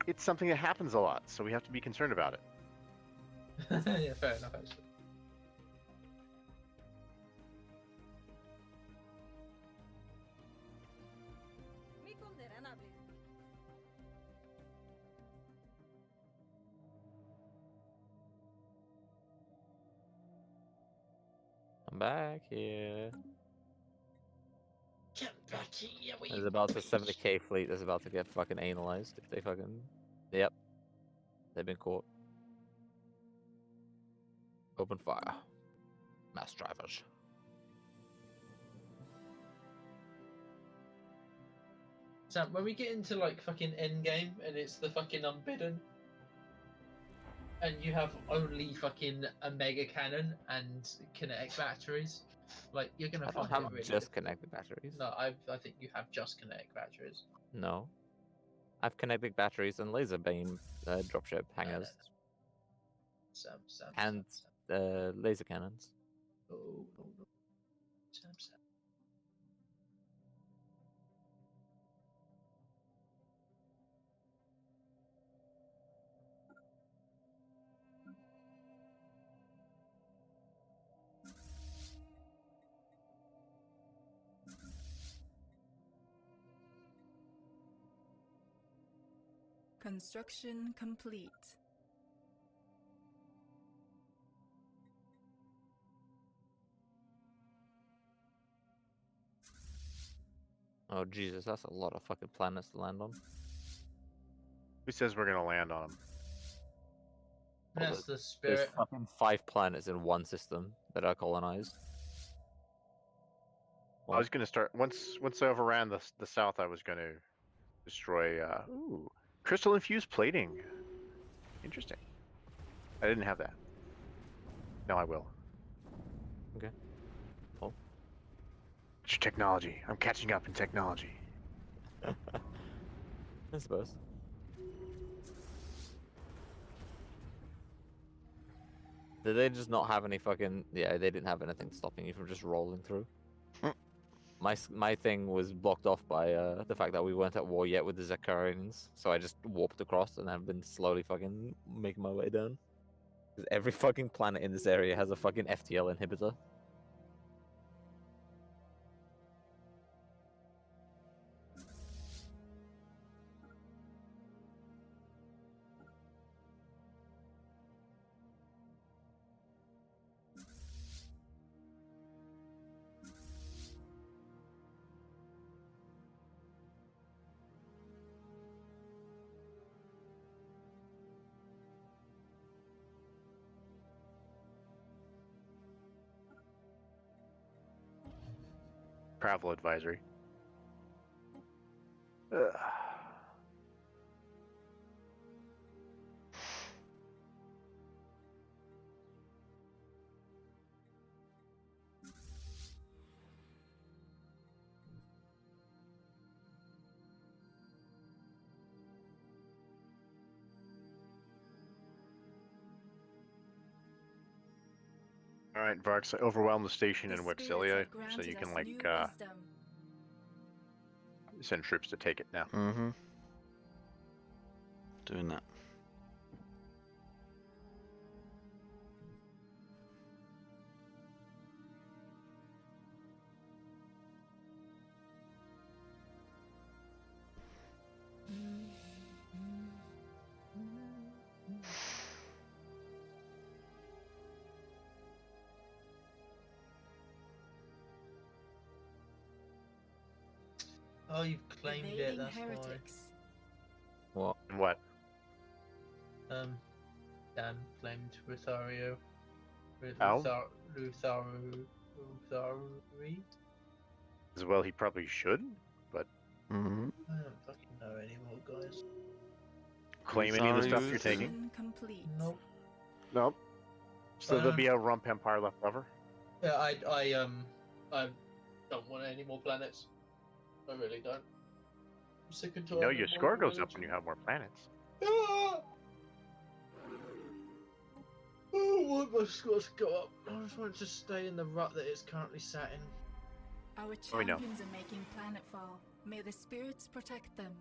[SPEAKER 2] It's something that happens a lot, so we have to be concerned about it.
[SPEAKER 4] Yeah, fair enough, actually.
[SPEAKER 1] I'm back here.
[SPEAKER 4] Get back here,
[SPEAKER 1] There's about a 70k fleet that's about to get fucking analyzed if they fucking... Yep. They've been caught. Open fire. Mass drivers.
[SPEAKER 4] Sam, when we get into like fucking endgame and it's the fucking unbidden, and you have only fucking a mega cannon and kinetic batteries, like you're gonna
[SPEAKER 1] I don't
[SPEAKER 4] find
[SPEAKER 1] have
[SPEAKER 4] it really
[SPEAKER 1] just
[SPEAKER 4] difficult.
[SPEAKER 1] connected batteries.
[SPEAKER 4] No, I think you have just kinetic batteries.
[SPEAKER 1] No. I've connected batteries and laser beam dropship hangers
[SPEAKER 4] Sam,
[SPEAKER 1] and laser cannons.
[SPEAKER 4] Oh, no, no. Sam.
[SPEAKER 5] Construction complete.
[SPEAKER 1] Oh Jesus, that's a lot of fucking planets to land on.
[SPEAKER 2] Who says we're gonna land on him?
[SPEAKER 4] That's the
[SPEAKER 1] There's
[SPEAKER 4] spirit.
[SPEAKER 1] fucking 5 planets in one system that are colonized.
[SPEAKER 2] I was gonna start once I overran the south. I was gonna destroy. Ooh, crystal infused plating. Interesting. I didn't have that. Now I will.
[SPEAKER 1] Okay.
[SPEAKER 2] It's technology. I'm catching up in technology.
[SPEAKER 1] I suppose. Did they just not have any fucking... Yeah, they didn't have anything stopping you from just rolling through. My thing was blocked off by the fact that we weren't at war yet with the Zakarians, so I just warped across and have been slowly fucking making my way down. Because every fucking planet in this area has a fucking FTL inhibitor.
[SPEAKER 2] Travel advisory. Ugh. All right, Varks, overwhelm the station in Wexilia, so you can like send troops to take it now.
[SPEAKER 3] Mm-hmm. Doing that.
[SPEAKER 4] Oh, you've claimed it.
[SPEAKER 5] Evading
[SPEAKER 4] That's
[SPEAKER 5] heretics.
[SPEAKER 1] What?
[SPEAKER 2] And what?
[SPEAKER 4] why. Dan claimed Lothario.
[SPEAKER 2] How?
[SPEAKER 4] Luthari.
[SPEAKER 2] As well, he probably should, but
[SPEAKER 3] Mm-hmm.
[SPEAKER 4] I don't fucking know anymore, guys.
[SPEAKER 2] claim any of the stuff
[SPEAKER 3] Lutharius.
[SPEAKER 2] you're taking.
[SPEAKER 5] Mission complete.
[SPEAKER 4] Nope.
[SPEAKER 2] Nope. So there'll be a rump empire left over.
[SPEAKER 4] Yeah, I don't want any more planets. I really don't. I'm sick and
[SPEAKER 2] You
[SPEAKER 4] tired
[SPEAKER 2] know
[SPEAKER 4] of
[SPEAKER 2] your
[SPEAKER 4] more
[SPEAKER 2] score goes up
[SPEAKER 4] religion.
[SPEAKER 2] when you have more planets.
[SPEAKER 4] Ah! Oh, why my scores go up? I just want it to stay in the rut that it's currently sat in.
[SPEAKER 5] Our
[SPEAKER 2] Oh, we know.
[SPEAKER 5] champions are making planetfall. May the spirits protect them.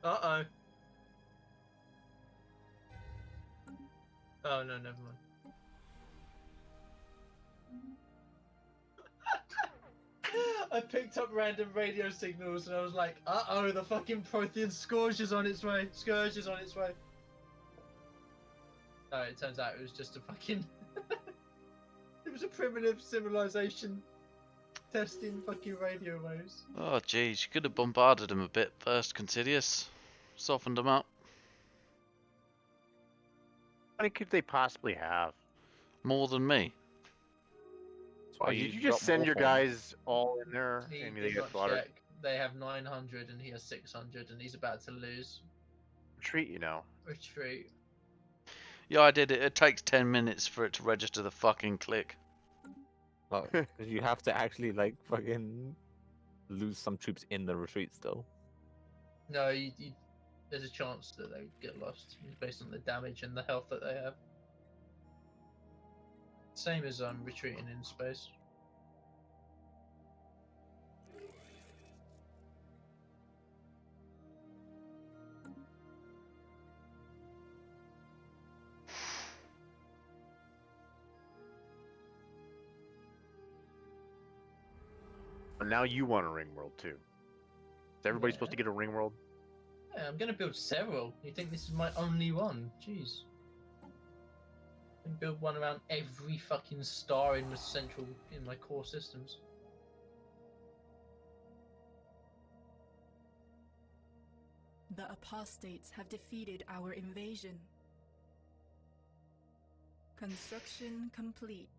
[SPEAKER 4] Uh-oh. Oh, no, never mind. I picked up random radio signals and I was like, uh-oh, the fucking Prothean Scourge is on its way. Scourge is on its way. No, it turns out it was just a fucking... It was a primitive civilization testing fucking radio waves.
[SPEAKER 3] Oh, jeez, you could have bombarded him a bit first, Considious. Softened him up.
[SPEAKER 2] How many could they possibly have?
[SPEAKER 3] More than me.
[SPEAKER 1] That's why
[SPEAKER 2] Oh, did you just send your guys all in there
[SPEAKER 4] He
[SPEAKER 2] and they
[SPEAKER 4] did
[SPEAKER 2] get
[SPEAKER 4] not
[SPEAKER 2] slaughtered?
[SPEAKER 4] check. They have 900 and he has 600 and he's about to lose.
[SPEAKER 2] Retreat, you know.
[SPEAKER 4] Retreat.
[SPEAKER 3] Yeah, I did it. It takes 10 minutes for it to register the fucking click.
[SPEAKER 1] Well, 'cause you have to actually like fucking lose some troops in the retreat still.
[SPEAKER 4] No, there's a chance that they get lost based on the damage and the health that they have. Same as retreating in space.
[SPEAKER 2] And now you want a ring world too. Is everybody supposed to get a ring world?
[SPEAKER 4] Yeah, I'm gonna build several. You think this is my only one? Jeez. I can build one around every fucking star in my core systems.
[SPEAKER 5] The apostates have defeated our invasion. Construction complete.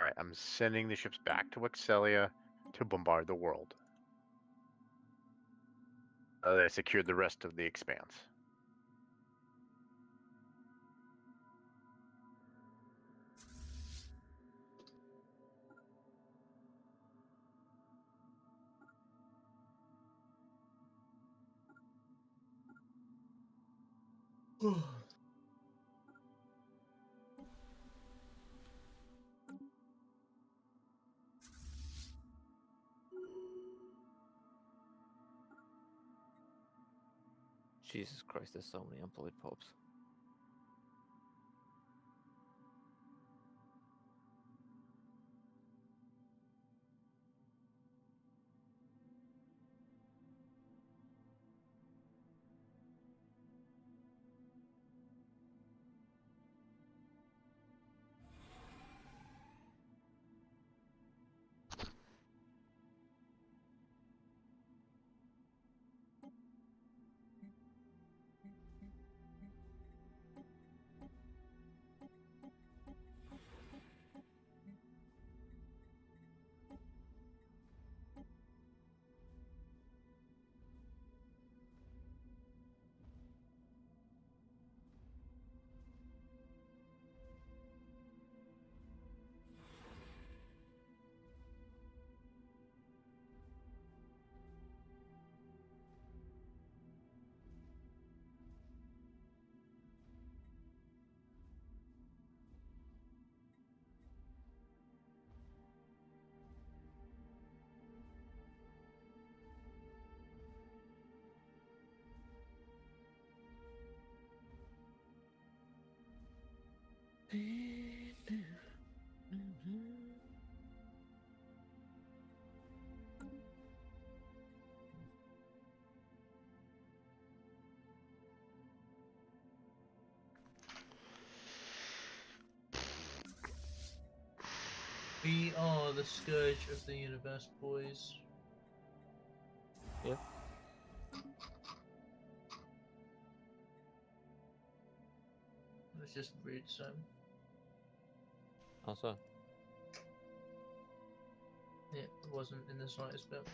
[SPEAKER 2] All right, I'm sending the ships back to Wexelia to bombard the world. They secured the rest of the expanse.
[SPEAKER 1] Jesus Christ, there's so many employed popes.
[SPEAKER 4] We are the scourge of the universe, boys.
[SPEAKER 1] Yeah.
[SPEAKER 4] It's just rude, Sam.
[SPEAKER 1] Also,
[SPEAKER 4] Yeah, it wasn't in the slightest bit.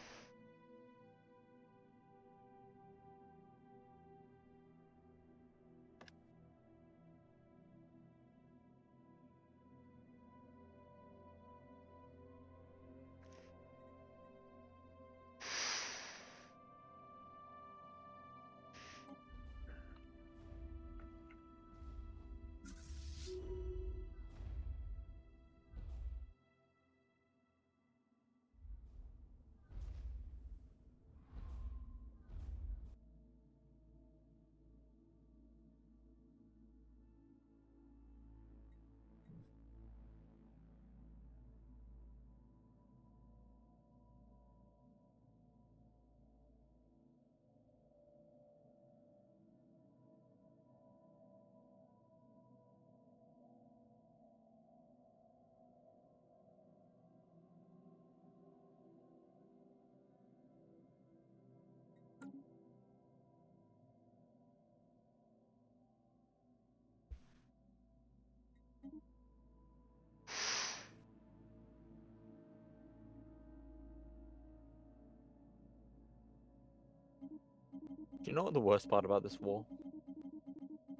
[SPEAKER 1] Do you know what the worst part about this war?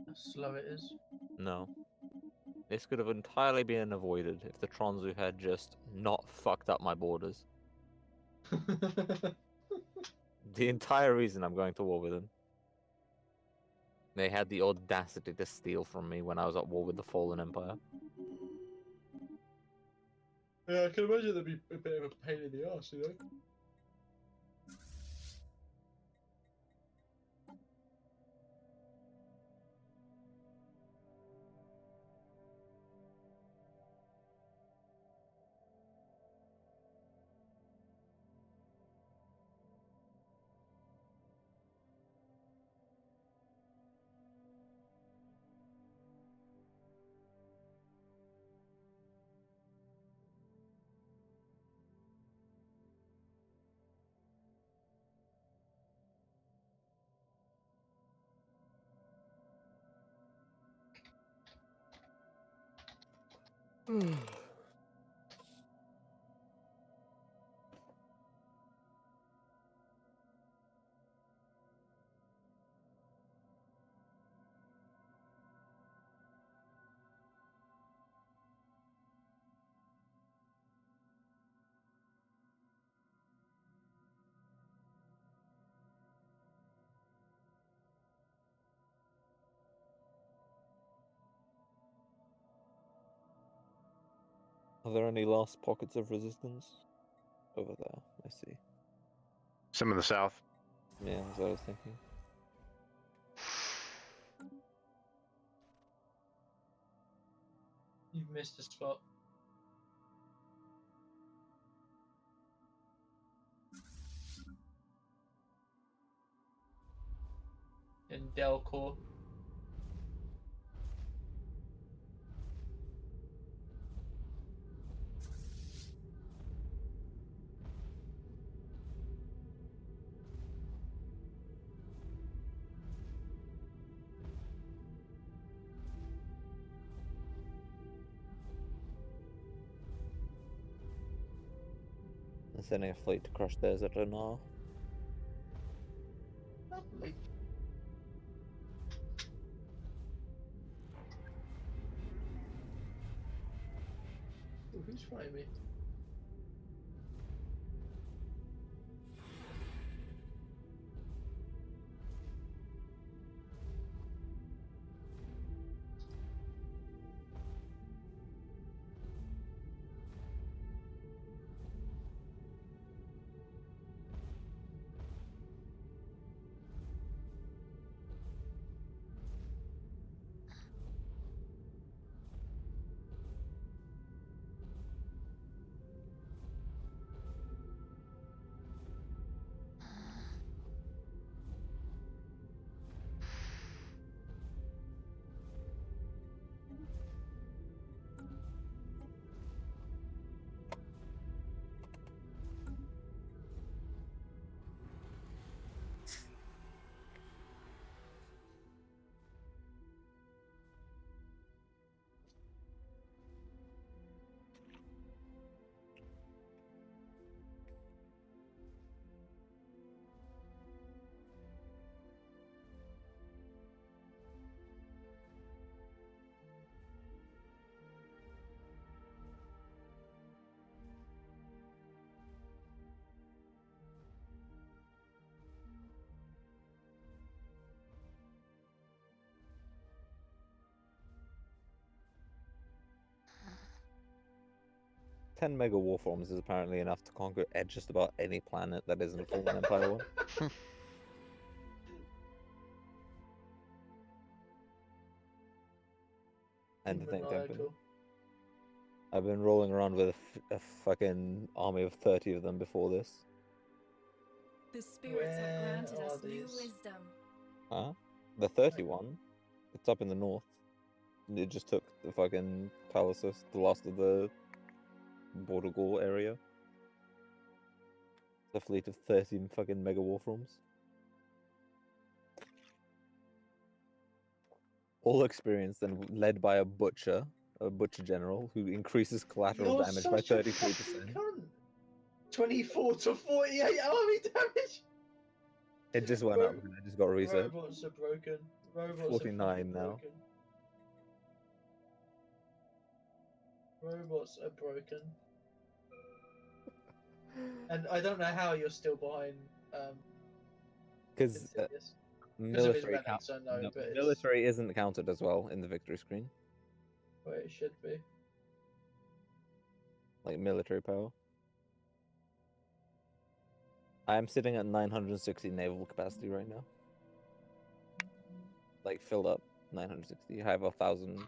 [SPEAKER 4] How slow it is.
[SPEAKER 1] No. This could have entirely been avoided if the Tronzu had just not fucked up my borders. The entire reason I'm going to war with them. They had the audacity to steal from me when I was at war with the Fallen Empire.
[SPEAKER 4] Yeah, I can imagine that'd be a bit of a pain in the arse, you know?
[SPEAKER 1] Are there any last pockets of resistance? Over there, I see.
[SPEAKER 2] Some in the south.
[SPEAKER 1] Yeah, that's what I was thinking.
[SPEAKER 4] You've missed a spot. In Delcor.
[SPEAKER 1] I'm sending a fleet to crush theirs at Renar.
[SPEAKER 4] Lovely. Ooh, who's fighting me?
[SPEAKER 1] Ten mega warforms is apparently enough to conquer just about any planet that isn't a Fallen Empire one. And I think I've been rolling around with a fucking army of 30 of them before this.
[SPEAKER 5] The spirits have granted us new wisdom.
[SPEAKER 1] Huh? The 31? It's up in the north. It just took the fucking Palaces, the last of the Border Gaul area. A fleet of 13 fucking mega warforms. All experienced and led by a butcher general who increases collateral damage by 33%.
[SPEAKER 4] 24 to 48 army damage.
[SPEAKER 1] It just went up. I just got a reset.
[SPEAKER 4] Robots are broken. Robots
[SPEAKER 1] 49
[SPEAKER 4] are fucking
[SPEAKER 1] now.
[SPEAKER 4] broken. Robots are broken. And I don't know how you're still behind.
[SPEAKER 1] Because military
[SPEAKER 4] relics, I know, but
[SPEAKER 1] military isn't counted as well in the victory screen.
[SPEAKER 4] Where it should be.
[SPEAKER 1] Like military power. I'm sitting at 960 naval capacity right now. Like filled up 960. I have 1,000.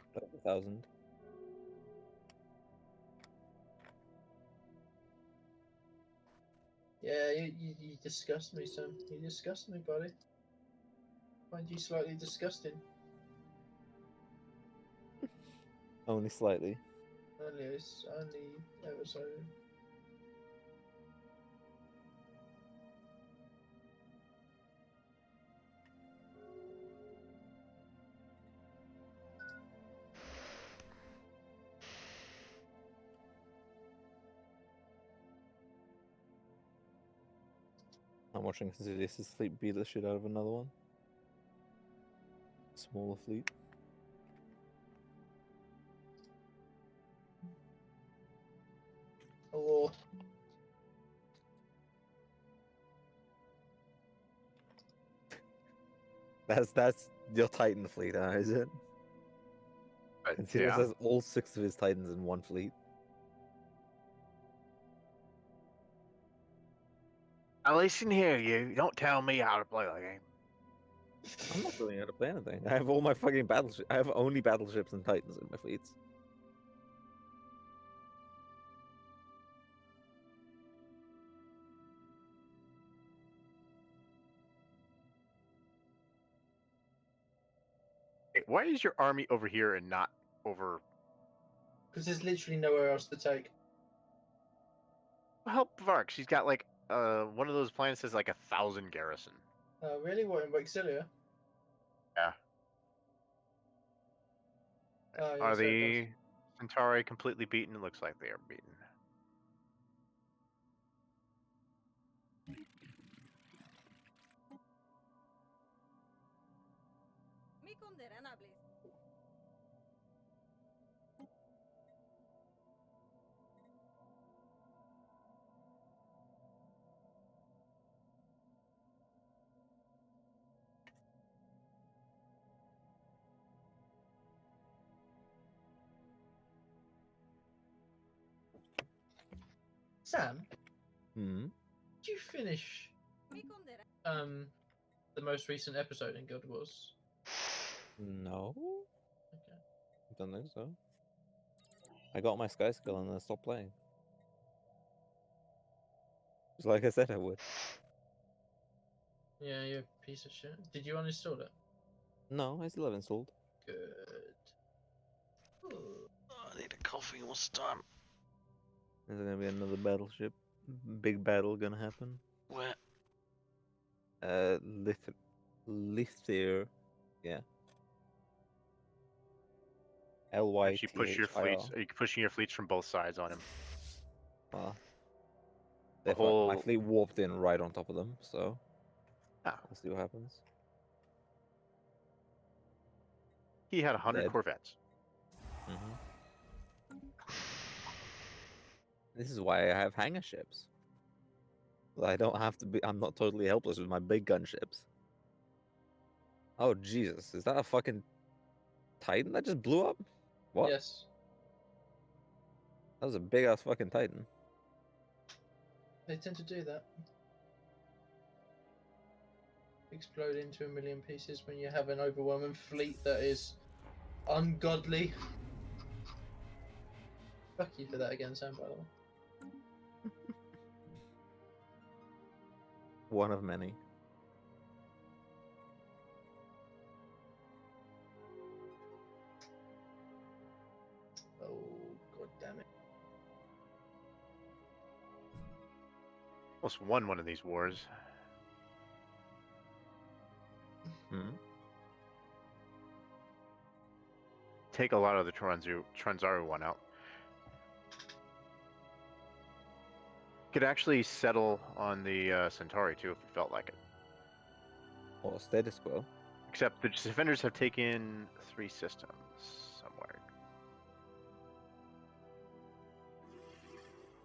[SPEAKER 4] Yeah, you disgust me, son. You disgust me, buddy. Find you slightly disgusting.
[SPEAKER 1] Only slightly.
[SPEAKER 4] Only ever so.
[SPEAKER 1] I'm watching Cassilius' fleet beat the shit out of another one. Smaller fleet.
[SPEAKER 4] Oh.
[SPEAKER 1] That's your Titan fleet, is it? Cassilius
[SPEAKER 2] Yeah.
[SPEAKER 1] has all 6 of his Titans in one fleet.
[SPEAKER 2] I listen here, you. Don't tell me how to play the game.
[SPEAKER 1] I'm not telling you how to play anything. I have all my fucking battleships. I have only battleships and Titans in my fleets.
[SPEAKER 2] Why is your army over here and not over?
[SPEAKER 4] Because there's literally nowhere else to take.
[SPEAKER 2] Well, help Vark. She's got like one of those planets has like 1,000 garrison.
[SPEAKER 4] Really? What, in Wexilia?
[SPEAKER 2] Yeah.
[SPEAKER 4] Oh, yeah,
[SPEAKER 2] Are
[SPEAKER 4] so it
[SPEAKER 2] the Centauri completely beaten? It looks like they are beaten.
[SPEAKER 4] Sam,
[SPEAKER 1] Hmm.
[SPEAKER 4] did you finish the most recent episode in Guild Wars?
[SPEAKER 1] No,
[SPEAKER 4] Okay.
[SPEAKER 1] I don't think so. I got my sky skill and then stopped playing. Just like I said I would.
[SPEAKER 4] Yeah, you're a piece of shit. Did you uninstall it?
[SPEAKER 1] No, I still have installed.
[SPEAKER 4] Good. Ooh.
[SPEAKER 3] Oh, I need a coffee. What's the time?
[SPEAKER 1] There's gonna be another battleship. Big battle gonna happen.
[SPEAKER 3] Where?
[SPEAKER 1] Lithier. Yeah. LYTHIR.
[SPEAKER 2] Actually, push your fleets. Are you pushing your fleets from both sides on him?
[SPEAKER 1] My fleet warped in right on top of them, so
[SPEAKER 2] Ah.
[SPEAKER 1] we'll see what happens.
[SPEAKER 2] He had 100
[SPEAKER 1] Dead.
[SPEAKER 2] corvettes.
[SPEAKER 1] This is why I have hangar ships. I don't have to be. I'm not totally helpless with my big gunships. Oh Jesus! Is that a fucking Titan that just blew up? What?
[SPEAKER 4] Yes.
[SPEAKER 1] That was a big ass fucking Titan.
[SPEAKER 4] They tend to do that. Explode into a million pieces when you have an overwhelming fleet that is ungodly. Fuck you for that again, Sam, by the way.
[SPEAKER 1] One of many.
[SPEAKER 4] Oh, god damn it.
[SPEAKER 2] Almost won one of these wars. Take a lot of the Transaru one out. Could actually settle on the Centauri too if we felt like it.
[SPEAKER 1] Or status quo.
[SPEAKER 2] Except the defenders have taken 3 systems somewhere.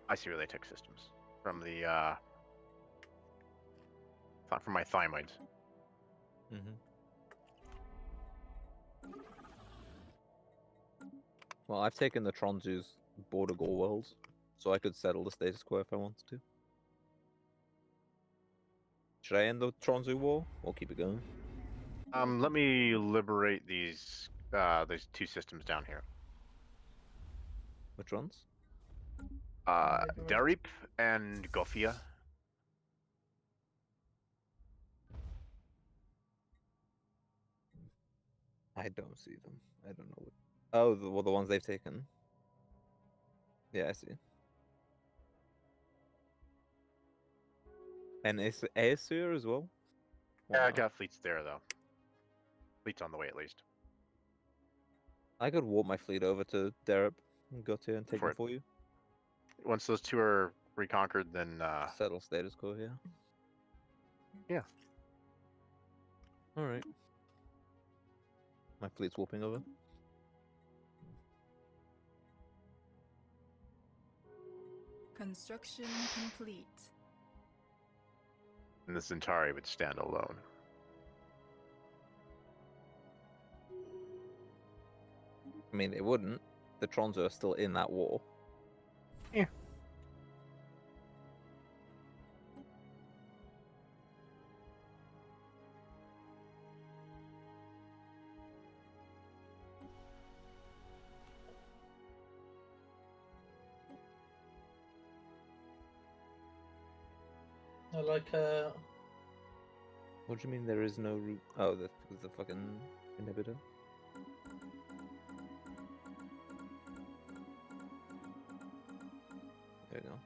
[SPEAKER 2] I see where they took systems from the from my thymoids.
[SPEAKER 1] Mm-hmm. Well, I've taken the Tronzu's border Gore worlds, so I could settle the status quo if I wanted to. Should I end the Tronzu war or keep it going?
[SPEAKER 2] Let me liberate these 2 systems down here.
[SPEAKER 1] Which ones?
[SPEAKER 2] Darip and Gofia.
[SPEAKER 1] I don't see them. I don't know what. Oh, the ones they've taken. Yeah, I see. And is Aesir as well? Or
[SPEAKER 2] Yeah, I
[SPEAKER 1] no?
[SPEAKER 2] got fleets there though. Fleets on the way at least.
[SPEAKER 1] I could warp my fleet over to Derip and go to and take
[SPEAKER 2] For
[SPEAKER 1] them
[SPEAKER 2] it.
[SPEAKER 1] for you.
[SPEAKER 2] Once those 2 are reconquered, then
[SPEAKER 1] Settle status quo here.
[SPEAKER 2] Yeah.
[SPEAKER 1] All right. My fleet's warping over.
[SPEAKER 5] Construction complete.
[SPEAKER 2] and the Centauri would stand alone.
[SPEAKER 1] I mean, they wouldn't. The Tronzo are still in that war.
[SPEAKER 2] Yeah.
[SPEAKER 4] I like
[SPEAKER 1] What do you mean there is no route? Oh, that's because the fucking inhibitor. There you go.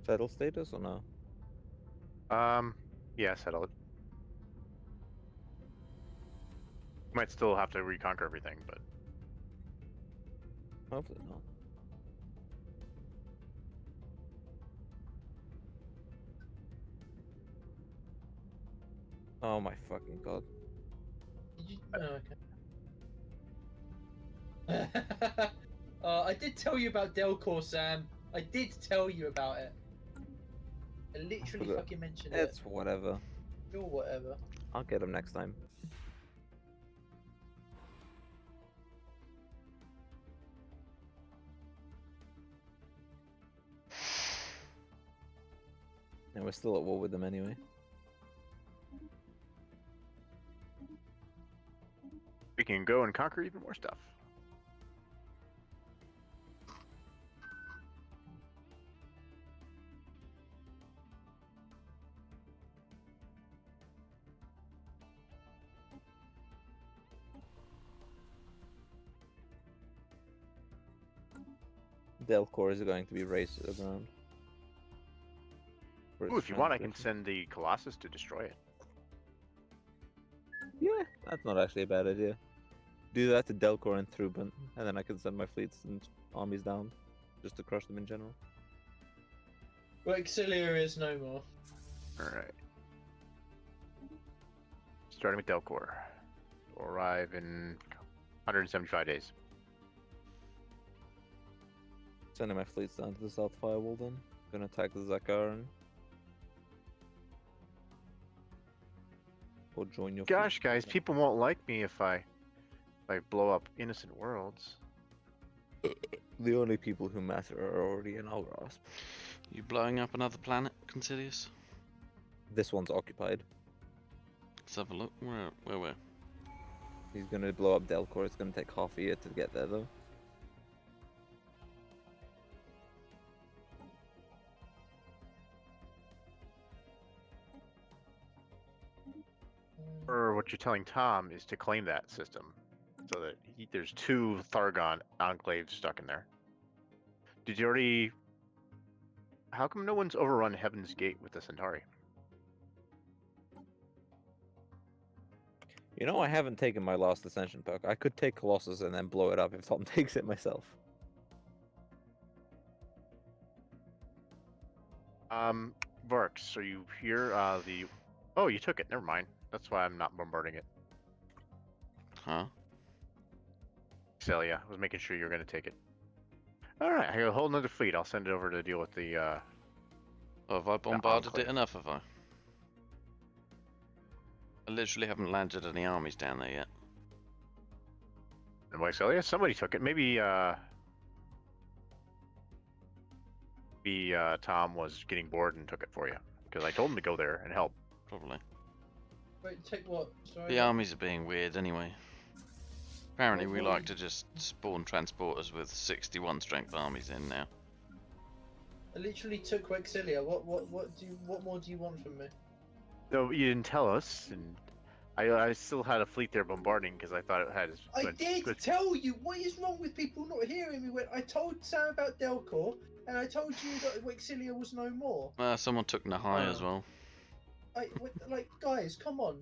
[SPEAKER 1] Settle status or no?
[SPEAKER 2] Yeah, settle it. Might still have to reconquer everything, but
[SPEAKER 1] Hopefully not. Oh my fucking god.
[SPEAKER 4] Did you? Oh, okay. I did tell you about Delcor, Sam. I did tell you about it. I literally
[SPEAKER 1] forgot.
[SPEAKER 4] fucking mentioned
[SPEAKER 1] It's
[SPEAKER 4] it.
[SPEAKER 1] whatever.
[SPEAKER 4] You're whatever.
[SPEAKER 1] I'll get him next time. And we're still at war with them anyway.
[SPEAKER 2] we can go and conquer even more stuff.
[SPEAKER 1] Delcor is going to be raised to the ground.
[SPEAKER 2] Ooh, if you want, I can send the Colossus to destroy it.
[SPEAKER 1] Yeah, that's not actually a bad idea. Do that to Delcor and Thruban, and then I can send my fleets and armies down, just to crush them in general.
[SPEAKER 4] Well, Auxilia is no more.
[SPEAKER 2] Alright. Starting with Delcor. Will arrive in 175 days.
[SPEAKER 1] Sending my fleets down to the south firewall then. Gonna attack the Zakaran. Or join your
[SPEAKER 2] Gosh,
[SPEAKER 1] fleet.
[SPEAKER 2] guys, people won't like me if I blow up innocent worlds.
[SPEAKER 1] The only people who matter are already in our grasp.
[SPEAKER 3] You blowing up another planet, Concilius?
[SPEAKER 1] This one's occupied.
[SPEAKER 3] Let's have a look. Where?
[SPEAKER 1] He's gonna blow up Delcor. It's gonna take half a year to get there though.
[SPEAKER 2] Or what you're telling Tom is to claim that system, so that there's 2 Thargon enclaves stuck in there. Did you already? How come no one's overrun Heaven's Gate with the Centauri?
[SPEAKER 1] You know, I haven't taken my last ascension perk. I could take Colossus and then blow it up if Tom takes it myself.
[SPEAKER 2] Varks, are you here? Oh, you took it. Never mind. That's why I'm not bombarding it.
[SPEAKER 3] Huh?
[SPEAKER 2] Celia, I was making sure you were going to take it. Alright, I got a whole nother fleet. I'll send it over to deal with the,
[SPEAKER 3] Oh, have I bombarded it
[SPEAKER 2] enclave.
[SPEAKER 3] enough, have I? I literally haven't landed any armies down there yet.
[SPEAKER 2] And why, Celia? Somebody took it. Maybe Tom was getting bored and took it for you. Because I told him to go there and help.
[SPEAKER 3] Probably.
[SPEAKER 4] Wait, take what? Sorry.
[SPEAKER 3] The armies are being weird anyway. Apparently we like to just spawn transporters with 61 strength armies in now.
[SPEAKER 4] I literally took Wexilia. What more do you want from me?
[SPEAKER 2] No, you didn't tell us, and I still had a fleet there bombarding because I thought it had.
[SPEAKER 4] I did tell you. What is wrong with people not hearing me? When I told Sam about Delcor, and I told you that Wexilia was no more.
[SPEAKER 3] Someone took Nahai as well.
[SPEAKER 4] Guys, come on.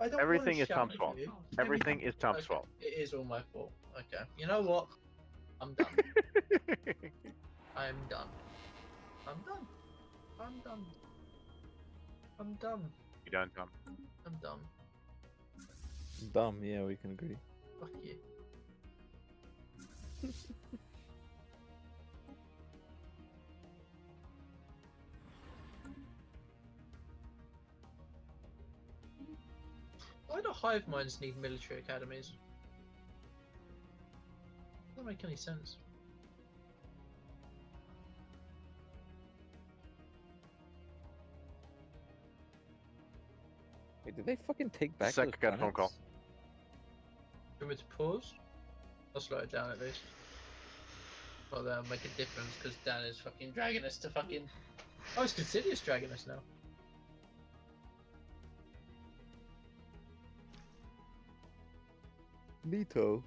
[SPEAKER 4] I don't.
[SPEAKER 2] Everything is
[SPEAKER 4] shout
[SPEAKER 2] Tom's
[SPEAKER 4] at
[SPEAKER 2] fault.
[SPEAKER 4] you.
[SPEAKER 2] Everything is Tom's fault.
[SPEAKER 4] It is all my fault. Okay. You know what? I'm done. I'm done. I'm done. I'm done. I'm done.
[SPEAKER 2] You done, Tom?
[SPEAKER 4] I'm done.
[SPEAKER 1] Dumb, yeah, we can agree.
[SPEAKER 4] Fuck you. Why do hive minds need military academies? Doesn't make any sense.
[SPEAKER 1] Wait, did they fucking take back
[SPEAKER 2] Sec,
[SPEAKER 1] those
[SPEAKER 2] got a phone call.
[SPEAKER 1] planets?
[SPEAKER 4] Do you want me to pause? I'll slow it down at least. Well, that'll make a difference because Dan is fucking dragging us to fucking. Oh, it's Considious dragging us now.
[SPEAKER 1] Neato.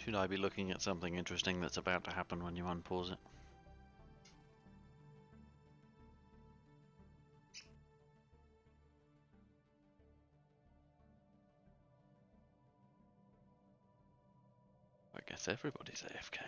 [SPEAKER 3] Should I be looking at something interesting that's about to happen when you unpause it? I guess everybody's AFK.